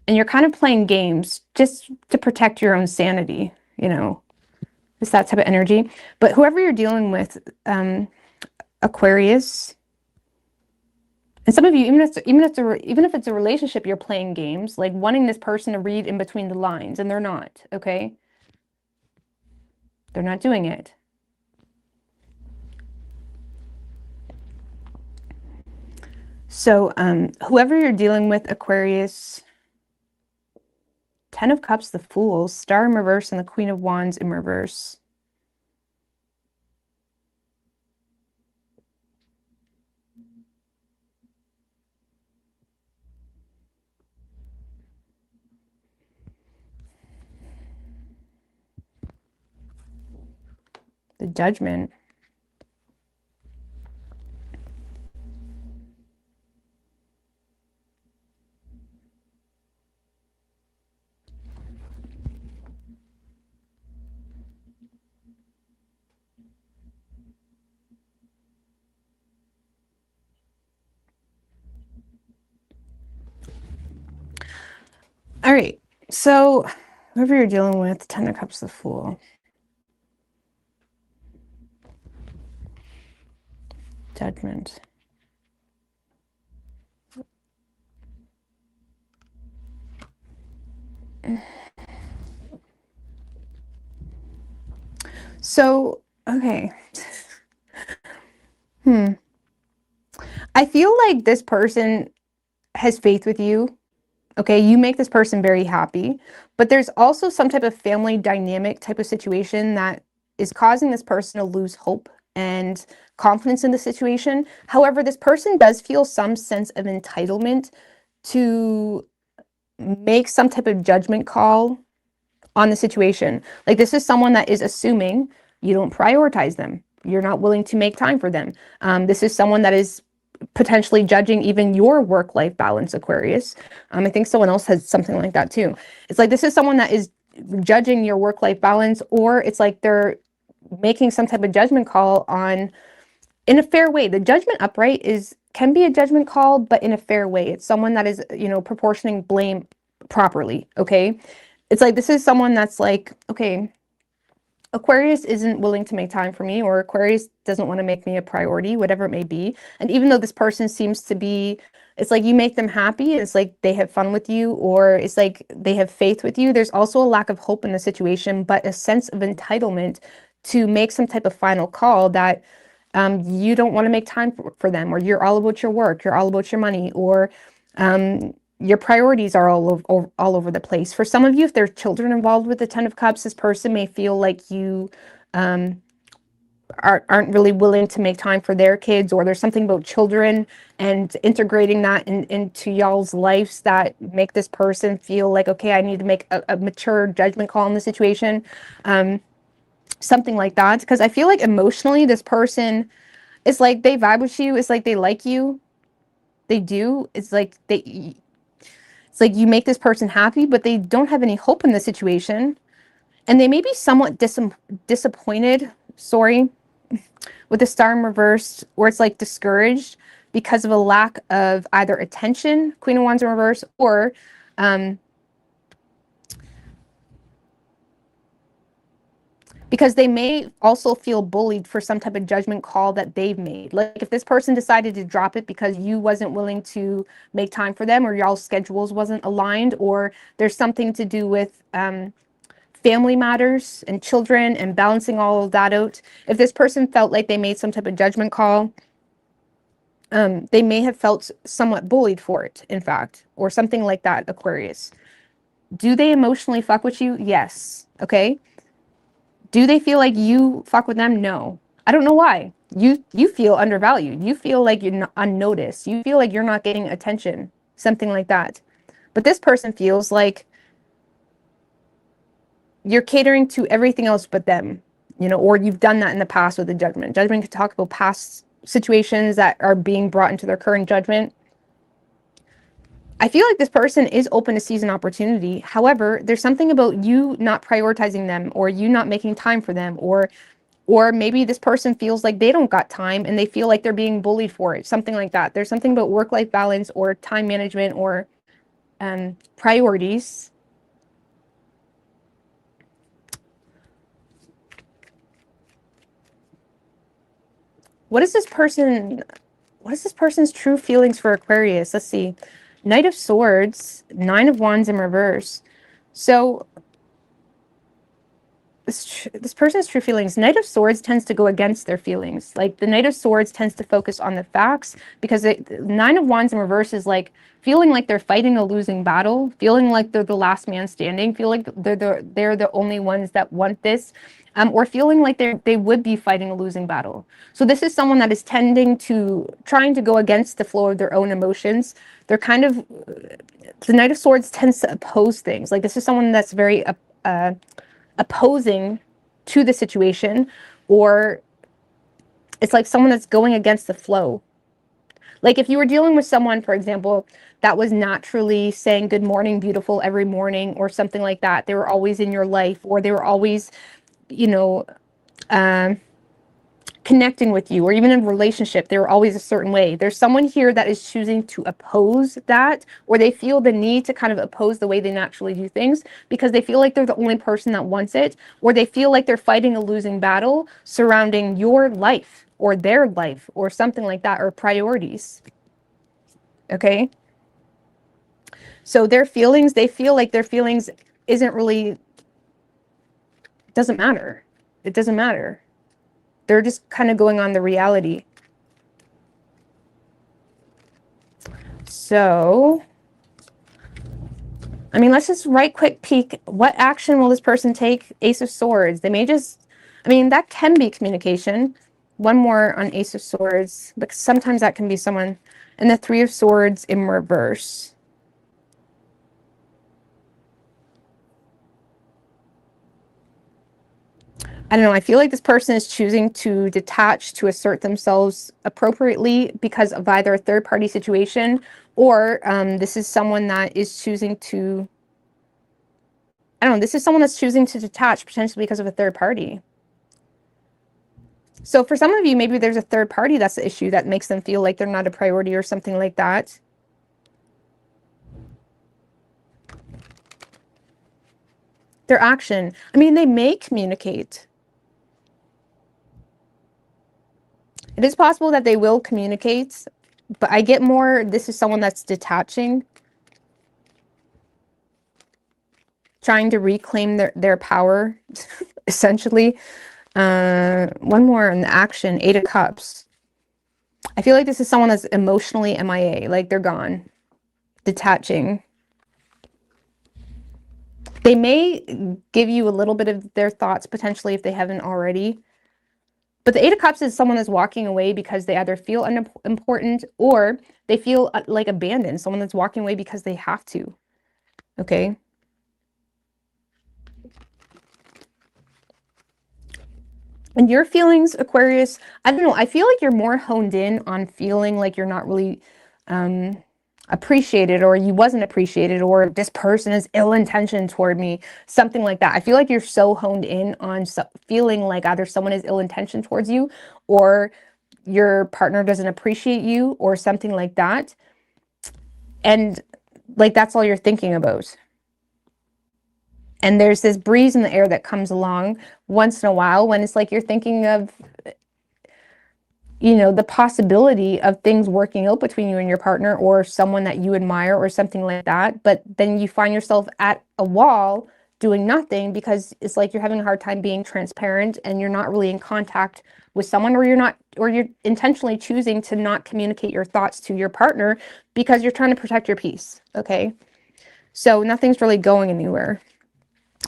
And you're kind of playing games just to protect your own sanity, you know. It's that type of energy. But whoever you're dealing with, Aquarius, And some of you, even if it's a relationship, you're playing games, like wanting this person to read in between the lines, and they're not, okay? They're not doing it. So whoever you're dealing with, Aquarius, 10 of Cups, the Fool, Star in reverse, and the Queen of Wands in reverse. The Judgment. All right, so whoever you're dealing with, 10 of Cups, the Fool. Judgment. So, okay. I feel like this person has faith with you. Okay, you make this person very happy, but there's also some type of family dynamic type of situation that is causing this person to lose hope and confidence in the situation. However, this person does feel some sense of entitlement to make some type of judgment call on the situation. Like, this is someone that is assuming you don't prioritize them. You're not willing to make time for them. This is someone that is potentially judging even your work-life balance, Aquarius. I think someone else has something like that too. It's like this is someone that is judging your work-life balance, or it's like they're making some type of judgment call on in a fair way. The judgment upright can be a judgment call, but in a fair way. It's someone that is, proportioning blame properly, okay? It's like this is someone that's like, okay, Aquarius isn't willing to make time for me, or Aquarius doesn't want to make me a priority, whatever it may be. And even though this person seems to be, it's like you make them happy, it's like they have fun with you, or it's like they have faith with you. There's also a lack of hope in the situation, but a sense of entitlement to make some type of final call that you don't want to make time for them, or you're all about your work, you're all about your money, or your priorities are all over the place. For some of you, if there's children involved with the 10 of Cups, this person may feel like you aren't really willing to make time for their kids, or there's something about children and integrating that into y'all's lives that make this person feel like, okay, I need to make a mature judgment call in the situation. Something like that. Because I feel like emotionally, this person, it's like they vibe with you. It's like they like you. They do. It's like you make this person happy, but they don't have any hope in the situation. And they may be somewhat disappointed, sorry, with the Star in reverse, or it's like discouraged because of a lack of either attention, Queen of Wands in reverse, or because they may also feel bullied for some type of judgment call that they've made. Like if this person decided to drop it because you wasn't willing to make time for them, or y'all's schedules wasn't aligned, or there's something to do with family matters and children and balancing all of that out. If this person felt like they made some type of judgment call, they may have felt somewhat bullied for it, in fact, or something like that, Aquarius. Do they emotionally fuck with you? Yes. Okay. Do they feel like you fuck with them? No. I don't know why. You feel undervalued. You feel like you're unnoticed. You feel like you're not getting attention, something like that. But this person feels like you're catering to everything else but them, or you've done that in the past with the judgment. Judgment could talk about past situations that are being brought into their current judgment. I feel like this person is open to seize an opportunity. However, there's something about you not prioritizing them, or you not making time for them, or maybe this person feels like they don't got time and they feel like they're being bullied for it, something like that. There's something about work-life balance or time management or priorities. What is this person what is this person's true feelings for Aquarius? Let's see. Knight of Swords, Nine of Wands in reverse. So this person's true feelings, Knight of Swords tends to go against their feelings. Like the Knight of Swords tends to focus on the facts, because the Nine of Wands in reverse is like feeling like they're fighting a losing battle, feeling like they're the last man standing, feel like they're the only ones that want this, or feeling like they would be fighting a losing battle. So this is someone that is trying to go against the flow of their own emotions. They're kind of, the Knight of Swords tends to oppose things. Like this is someone that's very opposing to the situation, or it's like someone that's going against the flow. Like if you were dealing with someone, for example, that was naturally saying good morning beautiful every morning or something like that, they were always in your life, or they were always, you know, connecting with you, or even in a relationship, they were always a certain way. There's someone here that is choosing to oppose that, or they feel the need to kind of oppose the way they naturally do things, because they feel like they're the only person that wants it, or they feel like they're fighting a losing battle surrounding your life or their life or something like that, or priorities. Okay? So their feelings, they feel like their feelings doesn't matter. It doesn't matter. They're just kind of going on the reality. So, I mean, let's just right quick peek. What action will this person take? Ace of Swords. They may just, I mean, that can be communication. One more on Ace of Swords, but sometimes that can be someone. And the Three of Swords in reverse. I don't know, I feel like this person is choosing to detach, to assert themselves appropriately because of either a third-party situation, or this is someone that is choosing to, I don't know, this is someone that's choosing to detach potentially because of a third party. So for some of you, maybe there's a third party that's the issue that makes them feel like they're not a priority or something like that. Their action, I mean, they may communicate. It is possible that they will communicate, but I get more, this is someone that's detaching, trying to reclaim their power, essentially. One more on the action, Eight of Cups. I feel like this is someone that's emotionally MIA, like they're gone, detaching. They may give you a little bit of their thoughts, potentially, if they haven't already. But the Eight of Cups is someone that's walking away because they either feel unimportant, or they feel like abandoned. Someone that's walking away because they have to. Okay? And your feelings, Aquarius, I don't know, I feel like you're more honed in on feeling like you're not really appreciated, or you wasn't appreciated, or this person is ill-intentioned toward me, something like that. I feel like you're so honed in on feeling like either someone is ill-intentioned towards you, or your partner doesn't appreciate you, or something like that. And like that's all you're thinking about. And there's this breeze in the air that comes along once in a while when it's like you're thinking of, you know, the possibility of things working out between you and your partner, or someone that you admire, or something like that. But then you find yourself at a wall doing nothing, because it's like you're having a hard time being transparent, and you're not really in contact with someone, or you're intentionally choosing to not communicate your thoughts to your partner because you're trying to protect your peace. Okay. So nothing's really going anywhere.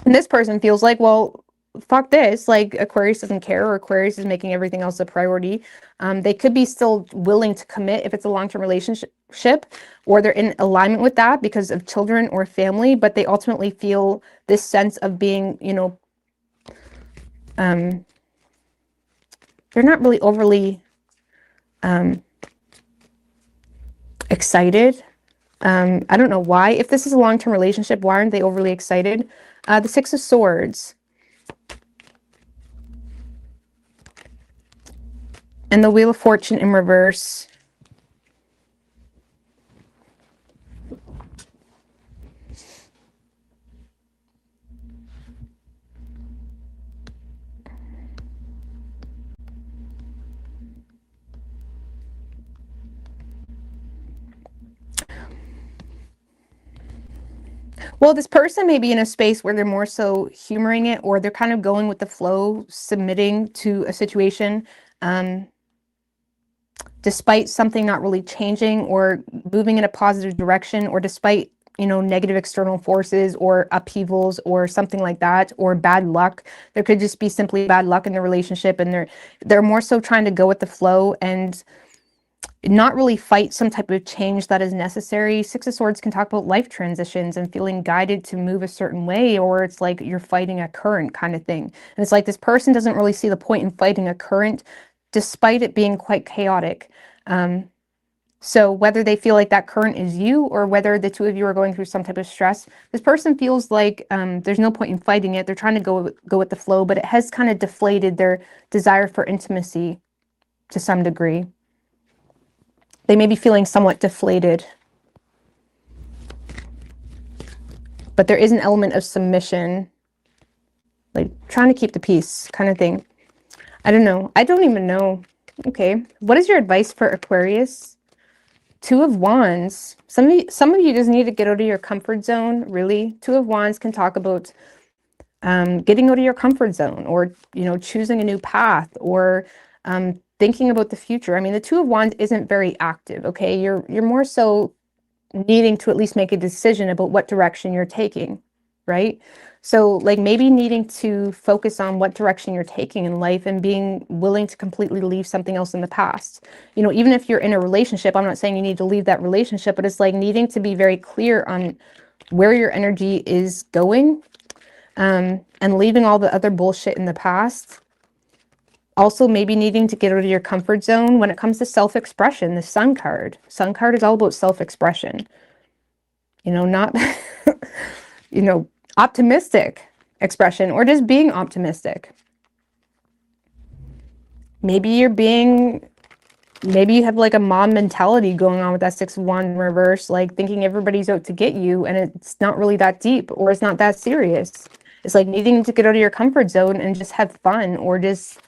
And this person feels like, well, fuck this, like Aquarius doesn't care, or Aquarius is making everything else a priority. They could be still willing to commit if it's a long-term relationship, or they're in alignment with that because of children or family, but they ultimately feel this sense of being, you know, they're not really overly excited. I don't know why. If this is a long-term relationship, why aren't they overly excited? The Six of Swords. And the Wheel of Fortune in reverse. Well, this person may be in a space where they're more so humoring it, or they're kind of going with the flow, submitting to a situation, um, despite something not really changing or moving in a positive direction, or despite, you know, negative external forces or upheavals or something like that, or bad luck. There could just be simply bad luck in the relationship, and they're more so trying to go with the flow and not really fight some type of change that is necessary. Six of Swords can talk about life transitions and feeling guided to move a certain way, or it's like you're fighting a current kind of thing. And it's like this person doesn't really see the point in fighting a current, despite it being quite chaotic. So whether they feel like that current is you, or whether the two of you are going through some type of stress, this person feels like there's no point in fighting it. They're trying to go with the flow, but it has kind of deflated their desire for intimacy to some degree. They may be feeling somewhat deflated. But there is an element of submission, like trying to keep the peace kind of thing. I don't know. I don't even know. Okay. What is your advice for Aquarius? Two of Wands. Some of you just need to get out of your comfort zone, really. Two of Wands can talk about getting out of your comfort zone, or, you know, choosing a new path, or thinking about the future. I mean, the Two of Wands isn't very active, okay? You're more so needing to at least make a decision about what direction you're taking, right? So like maybe needing to focus on what direction you're taking in life, and being willing to completely leave something else in the past. You know, even if you're in a relationship, I'm not saying you need to leave that relationship, but it's like needing to be very clear on where your energy is going, and leaving all the other bullshit in the past. Also, maybe needing to get out of your comfort zone when it comes to self-expression. The Sun card. Sun card is all about self-expression. You know, not, you know, optimistic expression, or just being optimistic. Maybe you have like a mom mentality going on with that Six of Wands in reverse, like thinking everybody's out to get you, and it's not really that deep, or it's not that serious. It's like needing to get out of your comfort zone and just have fun, or just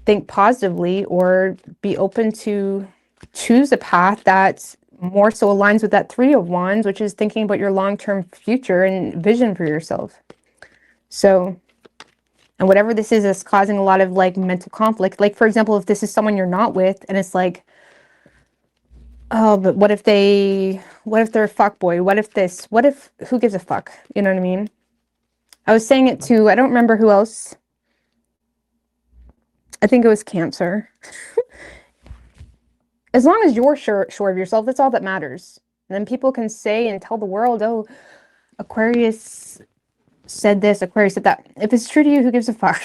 think positively, or be open to choose a path that more so aligns with that Three of Wands, which is thinking about your long-term future and vision for yourself. So, and whatever this is causing a lot of like mental conflict. Like, for example, if this is someone you're not with, and it's like, oh, but what if they're a fuckboy? What if this? What if, who gives a fuck? You know what I mean? I was saying it to, I don't remember who else. I think it was Cancer. As long as you're sure of yourself, that's all that matters. And then people can say and tell the world, oh, Aquarius said this, Aquarius said that. If it's true to you, who gives a fuck?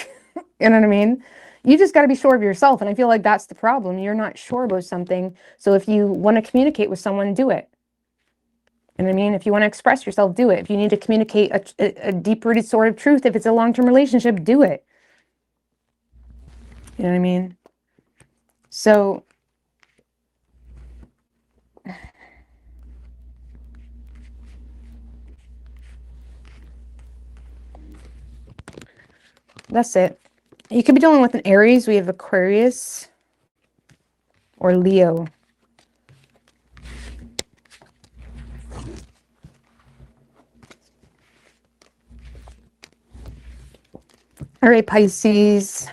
You know what I mean? You just got to be sure of yourself. And I feel like that's the problem. You're not sure about something. So if you want to communicate with someone, do it. You know what I mean? If you want to express yourself, do it. If you need to communicate a deep-rooted sort of truth, if it's a long-term relationship, do it. You know what I mean? So that's it. You could be dealing with an Aries. We have Aquarius or Leo. All right, Pisces.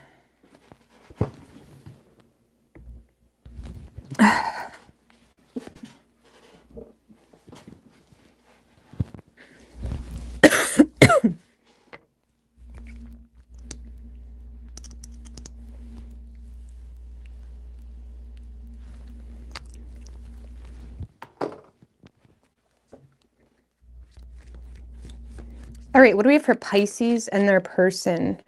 All right, what do we have for Pisces and their person?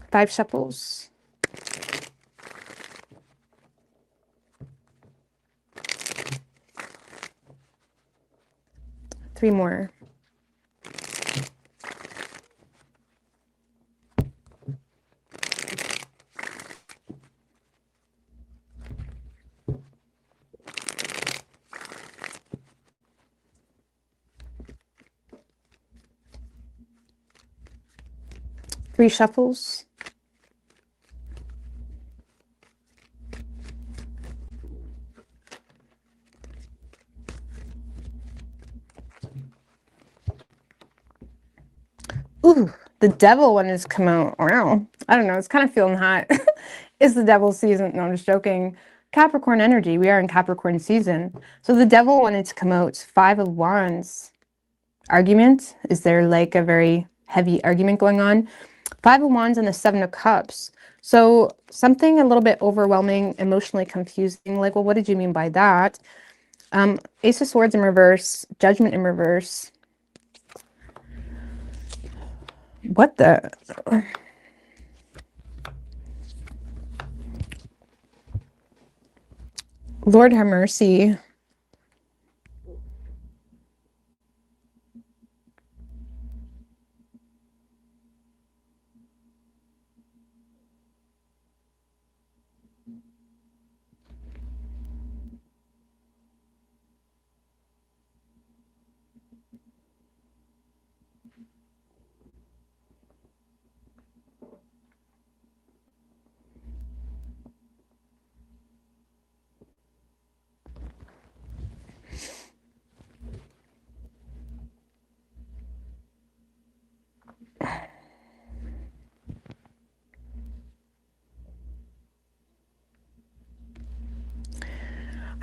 Five shuffles. Three more. Three shuffles. Ooh, the devil one has come out. Wow. I don't know. It's kind of feeling hot. It's the devil season. No, I'm just joking. Capricorn energy. We are in Capricorn season. So the devil wanted to come out. 5 of Wands. Argument. Is there like a very heavy argument going on? 5 of Wands and the 7 of Cups. So something a little bit overwhelming, emotionally confusing. Like, well, what did you mean by that? Ace of Swords in reverse. Judgment in reverse. What the... Lord have mercy.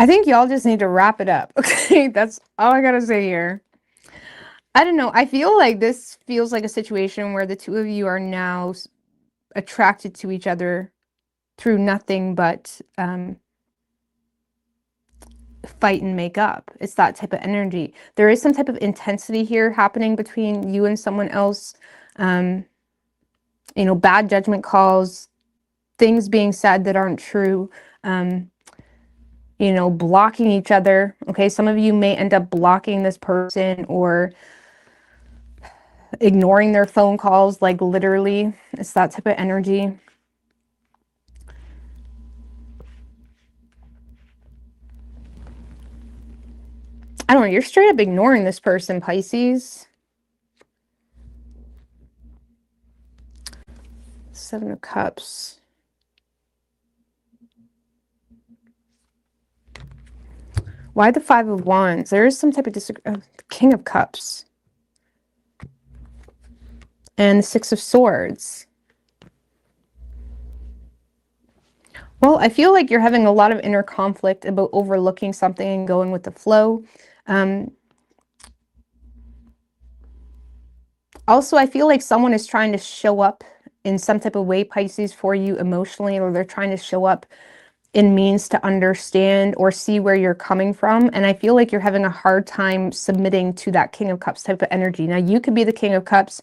I think y'all just need to wrap it up. Okay, that's all I gotta say here. I don't know. I feel like this feels like a situation where the two of you are now attracted to each other through nothing but fight and make up. It's that type of energy. There is some type of intensity here happening between you and someone else. You know, bad judgment calls, things being said that aren't true. You know, blocking each other. Okay, some of you may end up blocking this person or ignoring their phone calls, like literally. It's that type of energy. I don't know, you're straight up ignoring this person, Pisces. 7 of Cups. Why the 5 of Wands? There is some type of King of Cups. And the 6 of Swords. Well, I feel like you're having a lot of inner conflict about overlooking something and going with the flow. Also, I feel like someone is trying to show up in some type of way, Pisces, for you emotionally, or they're trying to show up in means to understand or see where you're coming from. And I feel like you're having a hard time submitting to that King of Cups type of energy. Now, you could be the King of Cups,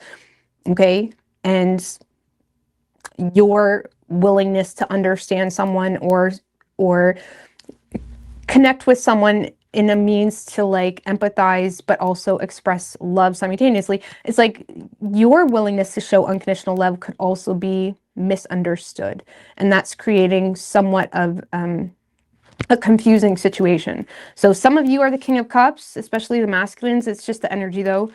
okay? And your willingness to understand someone or connect with someone in a means to like empathize but also express love simultaneously. It's like your willingness to show unconditional love could also be misunderstood, and that's creating somewhat of a confusing situation. So some of you are the King of Cups, especially the masculines. It's just the energy though.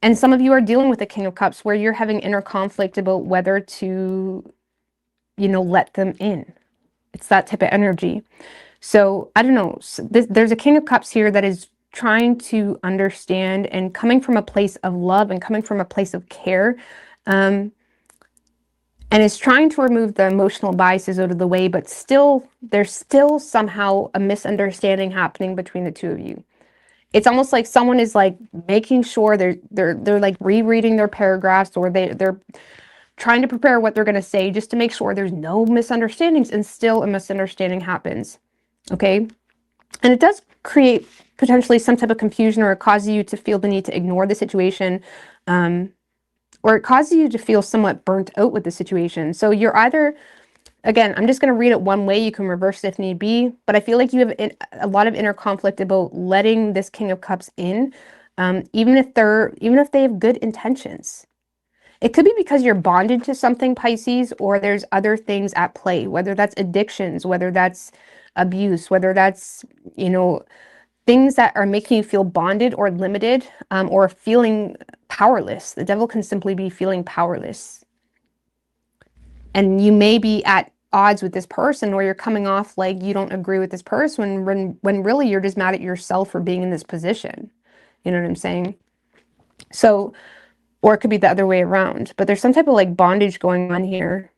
And some of you are dealing with the King of Cups where you're having inner conflict about whether to, you know, let them in. It's that type of energy. So I don't know. There's a King of Cups here that is trying to understand and coming from a place of love and coming from a place of care. And is trying to remove the emotional biases out of the way, but still, there's still somehow a misunderstanding happening between the two of you. It's almost like someone is like making sure they're like rereading their paragraphs, or they're trying to prepare what they're going to say just to make sure there's no misunderstandings, and still a misunderstanding happens. Okay. And it does create potentially some type of confusion, or it causes you to feel the need to ignore the situation. Or it causes you to feel somewhat burnt out with the situation. So you're either, again, I'm just going to read it one way. You can reverse it if need be. But I feel like you have a lot of inner conflict about letting this King of Cups in, even if they have good intentions. It could be because you're bonded to something, Pisces, or there's other things at play, whether that's addictions, whether that's abuse, whether that's, you know, things that are making you feel bonded or limited, or feeling powerless. The devil can simply be feeling powerless. And you may be at odds with this person, or you're coming off like you don't agree with this person when really you're just mad at yourself for being in this position. You know what I'm saying? So Or it could be the other way around. But there's some type of like bondage going on here.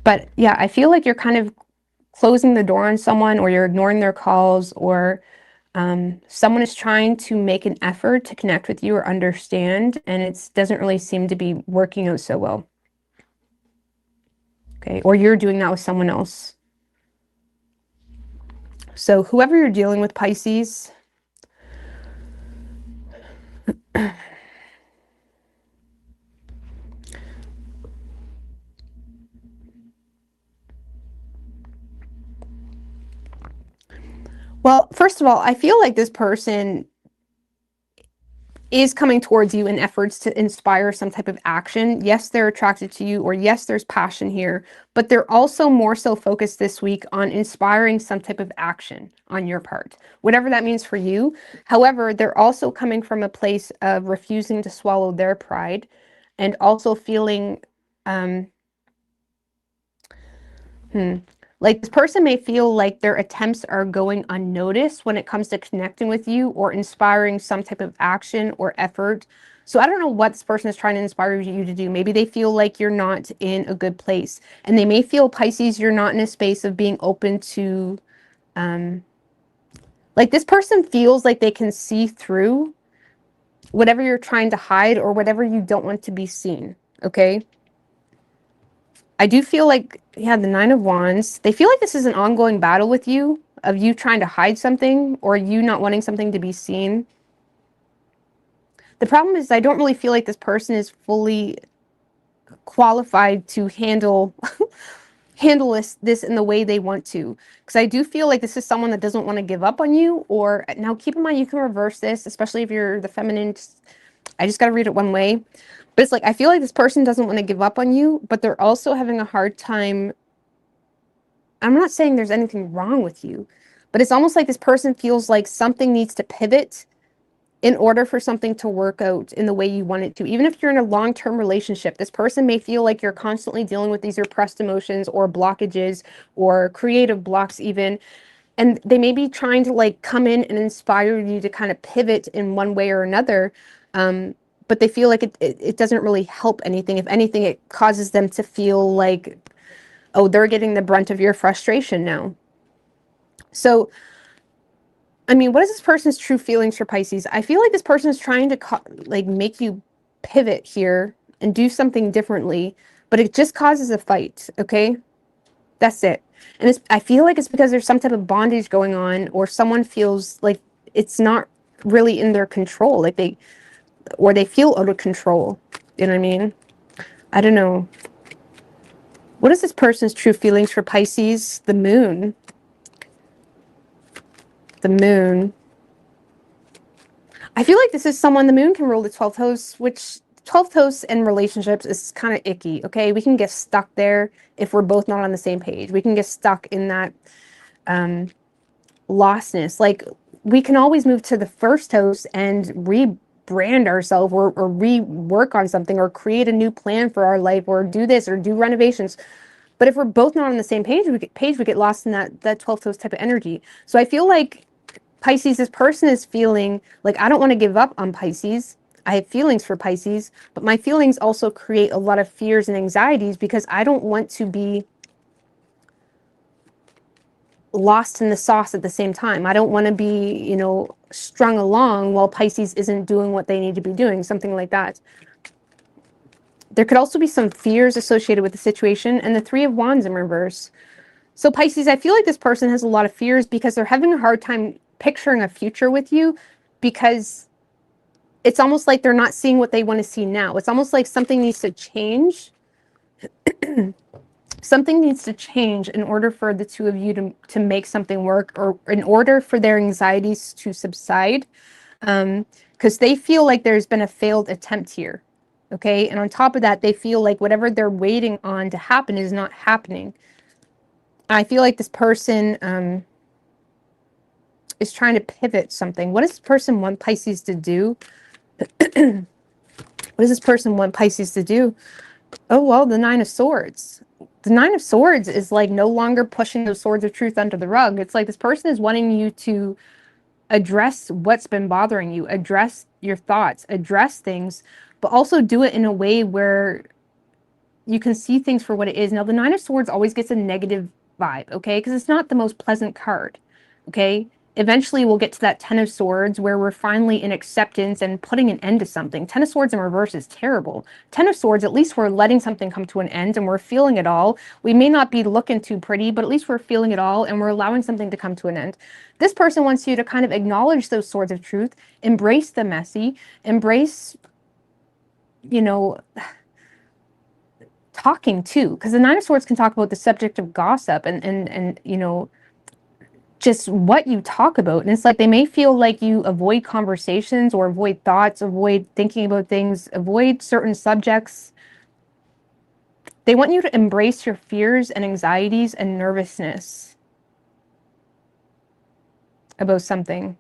But yeah, I feel like you're kind of closing the door on someone, or you're ignoring their calls, or someone is trying to make an effort to connect with you or understand, and it doesn't really seem to be working out so well. Okay, or you're doing that with someone else. So whoever you're dealing with, Pisces, well, first of all, I feel like this person is coming towards you in efforts to inspire some type of action. Yes, they're attracted to you, or yes, there's passion here, but they're also more so focused this week on inspiring some type of action on your part, whatever that means for you. However, they're also coming from a place of refusing to swallow their pride, and also feeling like this person may feel like their attempts are going unnoticed when it comes to connecting with you or inspiring some type of action or effort. So I don't know what this person is trying to inspire you to do. Maybe they feel like you're not in a good place, and they may feel, Pisces, you're not in a space of being open to, like this person feels like they can see through whatever you're trying to hide or whatever you don't want to be seen. Okay. I do feel like, yeah, the Nine of Wands, they feel like this is an ongoing battle with you, of you trying to hide something or you not wanting something to be seen. The problem is I don't really feel like this person is fully qualified to handle this in the way they want to. Because I do feel like this is someone that doesn't want to give up on you. Or now keep in mind, you can reverse this, especially if you're the feminine. I just got to read it one way. But it's like, I feel like this person doesn't want to give up on you, but they're also having a hard time. I'm not saying there's anything wrong with you, but it's almost like this person feels like something needs to pivot in order for something to work out in the way you want it to. Even if you're in a long-term relationship, this person may feel like you're constantly dealing with these repressed emotions or blockages or creative blocks even. And they may be trying to like come in and inspire you to kind of pivot in one way or another. But they feel like it doesn't really help anything. If anything, it causes them to feel like, oh, they're getting the brunt of your frustration now. So, I mean, what is this person's true feelings for Pisces? I feel like this person is trying to like make you pivot here and do something differently, but it just causes a fight, okay? That's it. And I feel like it's because there's some type of bondage going on, or someone feels like it's not really in their control, like they feel out of control. You know what I mean? I don't know. What is this person's true feelings for Pisces? The moon. The moon. I feel like this is someone, the moon can rule the 12th house, which 12th house in relationships is kind of icky, okay? We can get stuck there if we're both not on the same page. We can get stuck in that lostness. Like, we can always move to the first house and rebrand ourselves, or rework on something, or create a new plan for our life, or do this, or do renovations. But if we're both not on the same page, we get lost in that 12th house type of energy. So I feel like Pisces, this person is feeling like, I don't want to give up on Pisces. I have feelings for Pisces, but my feelings also create a lot of fears and anxieties because I don't want to be lost in the sauce at the same time. I don't want to be, you know, strung along while Pisces isn't doing what they need to be doing, something like that. There could also be some fears associated with the situation, and the Three of Wands in reverse. So Pisces, I feel like this person has a lot of fears because they're having a hard time picturing a future with you, because it's almost like they're not seeing what they want to see now. It's almost like something needs to change. Something needs to change in order for the two of you to make something work, or in order for their anxieties to subside. Because they feel like there's been a failed attempt here. Okay. And on top of that, they feel like whatever they're waiting on to happen is not happening. I feel like this person is trying to pivot something. What does this person want Pisces to do? What does this person want Pisces to do? Oh, well, the Nine of Swords. The Nine of Swords is like no longer pushing those swords of truth under the rug. It's like this person is wanting you to address what's been bothering you, address your thoughts, address things. but also do it in a way where you can see things for what it is. Now, the Nine of Swords always gets a negative vibe, okay? Because it's not the most pleasant card, okay? Eventually, we'll get to that Ten of Swords where we're finally in acceptance and putting an end to something. Ten of Swords in reverse is terrible. Ten of Swords, at least we're letting something come to an end and we're feeling it all. We may not be looking too pretty, but at least we're feeling it all and we're allowing something to come to an end. This person wants you to kind of acknowledge those swords of truth, embrace the messy, embrace, you know, talking too, because the Nine of Swords can talk about the subject of gossip and you know, just what you talk about. And it's like they may feel like you avoid conversations or avoid thoughts, avoid thinking about things, avoid certain subjects. They want you to embrace your fears and anxieties and nervousness about something.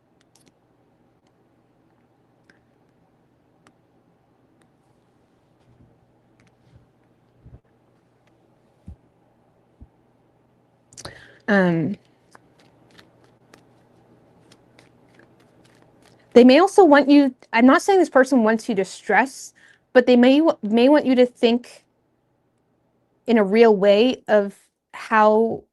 They may also want you, I'm not saying this person wants you to stress, but they may want you to think in a real way of how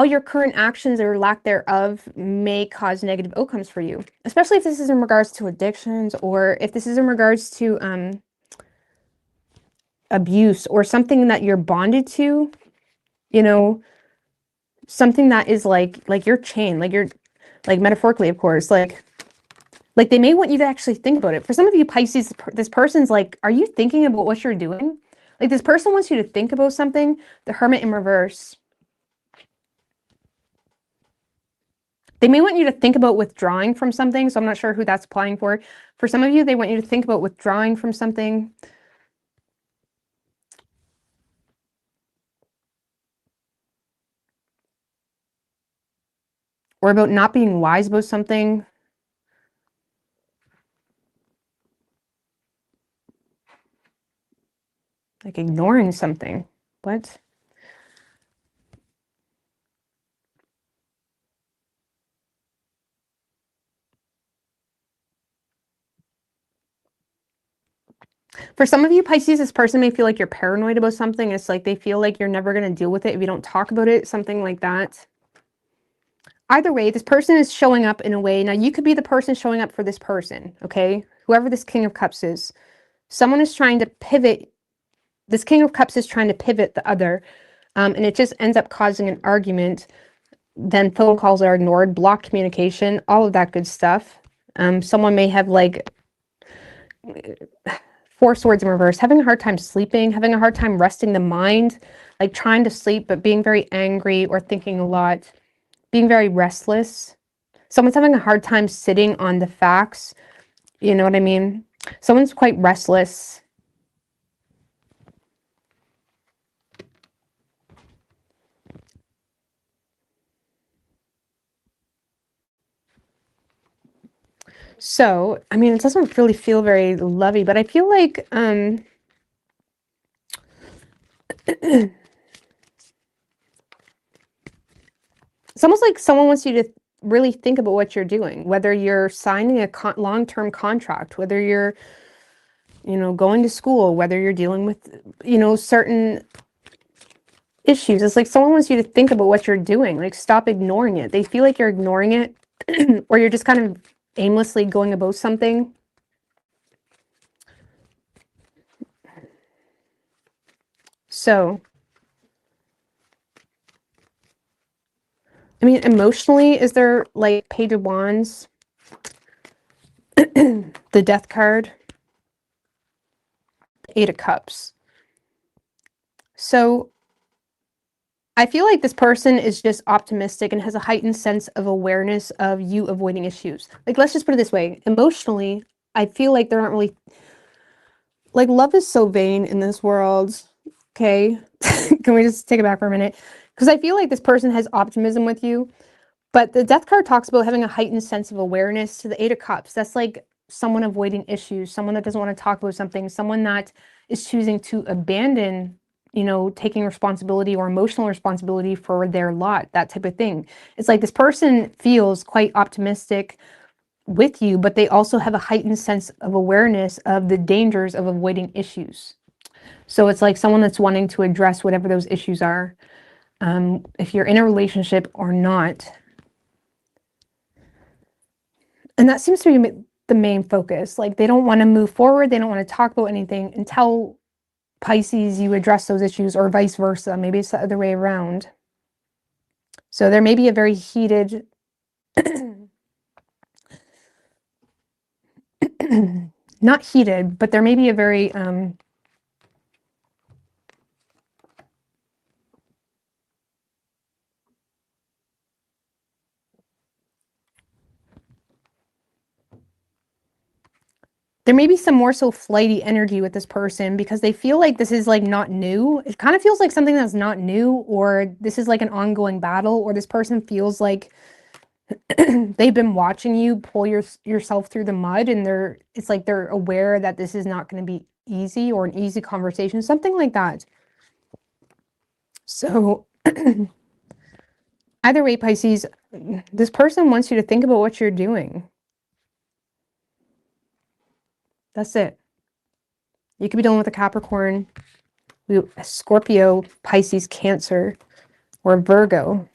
your current actions or lack thereof may cause negative outcomes for you, especially if this is in regards to addictions or if this is in regards to abuse or something that you're bonded to, you know, something that is like your chain, like you're, like metaphorically, of course, like they may want you to actually think about it. For some of you Pisces, this person's like, are you thinking about what you're doing? Like this person wants you to think about something. The Hermit in reverse. They may want you to think about withdrawing from something, so I'm not sure who that's applying for. For some of you, they want you to think about withdrawing from something. Or about not being wise about something. Like ignoring something. What? For some of you Pisces, this person may feel like you're paranoid about something. It's like they feel like you're never going to deal with it if you don't talk about it, something like that. Either way, this person is showing up in a way. Now, you could be the person showing up for this person, okay? Whoever this King of Cups is. Someone is trying to pivot. This King of Cups is trying to pivot the other. And it just ends up causing an argument. Then phone calls are ignored, blocked communication, all of that good stuff. Someone may have like Four Swords in reverse, having a hard time sleeping, having a hard time resting the mind, like trying to sleep, but being very angry or thinking a lot, being very restless. Someone's having a hard time sitting on the facts. You know what I mean? Someone's quite restless. So, I mean, it doesn't really feel very lovey, but I feel like it's almost like someone wants you to really think about what you're doing, whether you're signing a long-term contract, whether you're, you know, going to school, whether you're dealing with, you know, certain issues. It's like someone wants you to think about what you're doing, like stop ignoring it. They feel like you're ignoring it or you're just kind of aimlessly going about something. So, I mean, emotionally, is there like Page of Wands, the Death card, Eight of Cups. So I feel like this person is just optimistic and has a heightened sense of awareness of you avoiding issues. Like, let's just put it this way. Emotionally, I feel like there aren't really, like, love is so vain in this world. Okay. Can we just take it back for a minute? Because I feel like this person has optimism with you, but the Death card talks about having a heightened sense of awareness. To the Eight of Cups, that's like someone avoiding issues, someone that doesn't want to talk about something, someone that is choosing to abandon you know, taking responsibility or emotional responsibility for their lot, that type of thing. It's like this person feels quite optimistic with you, but they also have a heightened sense of awareness of the dangers of avoiding issues. So it's like someone that's wanting to address whatever those issues are, if you're in a relationship or not. And that seems to be the main focus. Like they don't want to move forward. They don't want to talk about anything until Pisces, you address those issues, or vice versa. Maybe it's the other way around. So there may be a very heated, not heated, but there may be a very, there may be some more so flighty energy with this person because they feel like this is like not new. It kind of feels like something that's not new, or this is like an ongoing battle, or this person feels like they've been watching you pull yourself through the mud, and it's like they're aware that this is not going to be easy or an easy conversation, something like that. So either way, Pisces, this person wants you to think about what you're doing. That's it. You could be dealing with a Capricorn, a Scorpio, Pisces, Cancer, or Virgo.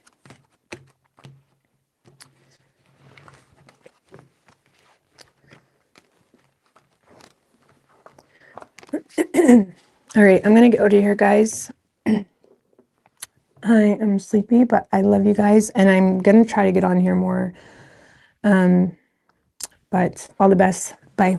All right, I'm going to go to here, guys. I am sleepy, but I love you guys, and I'm going to try to get on here more. But all the best. Bye.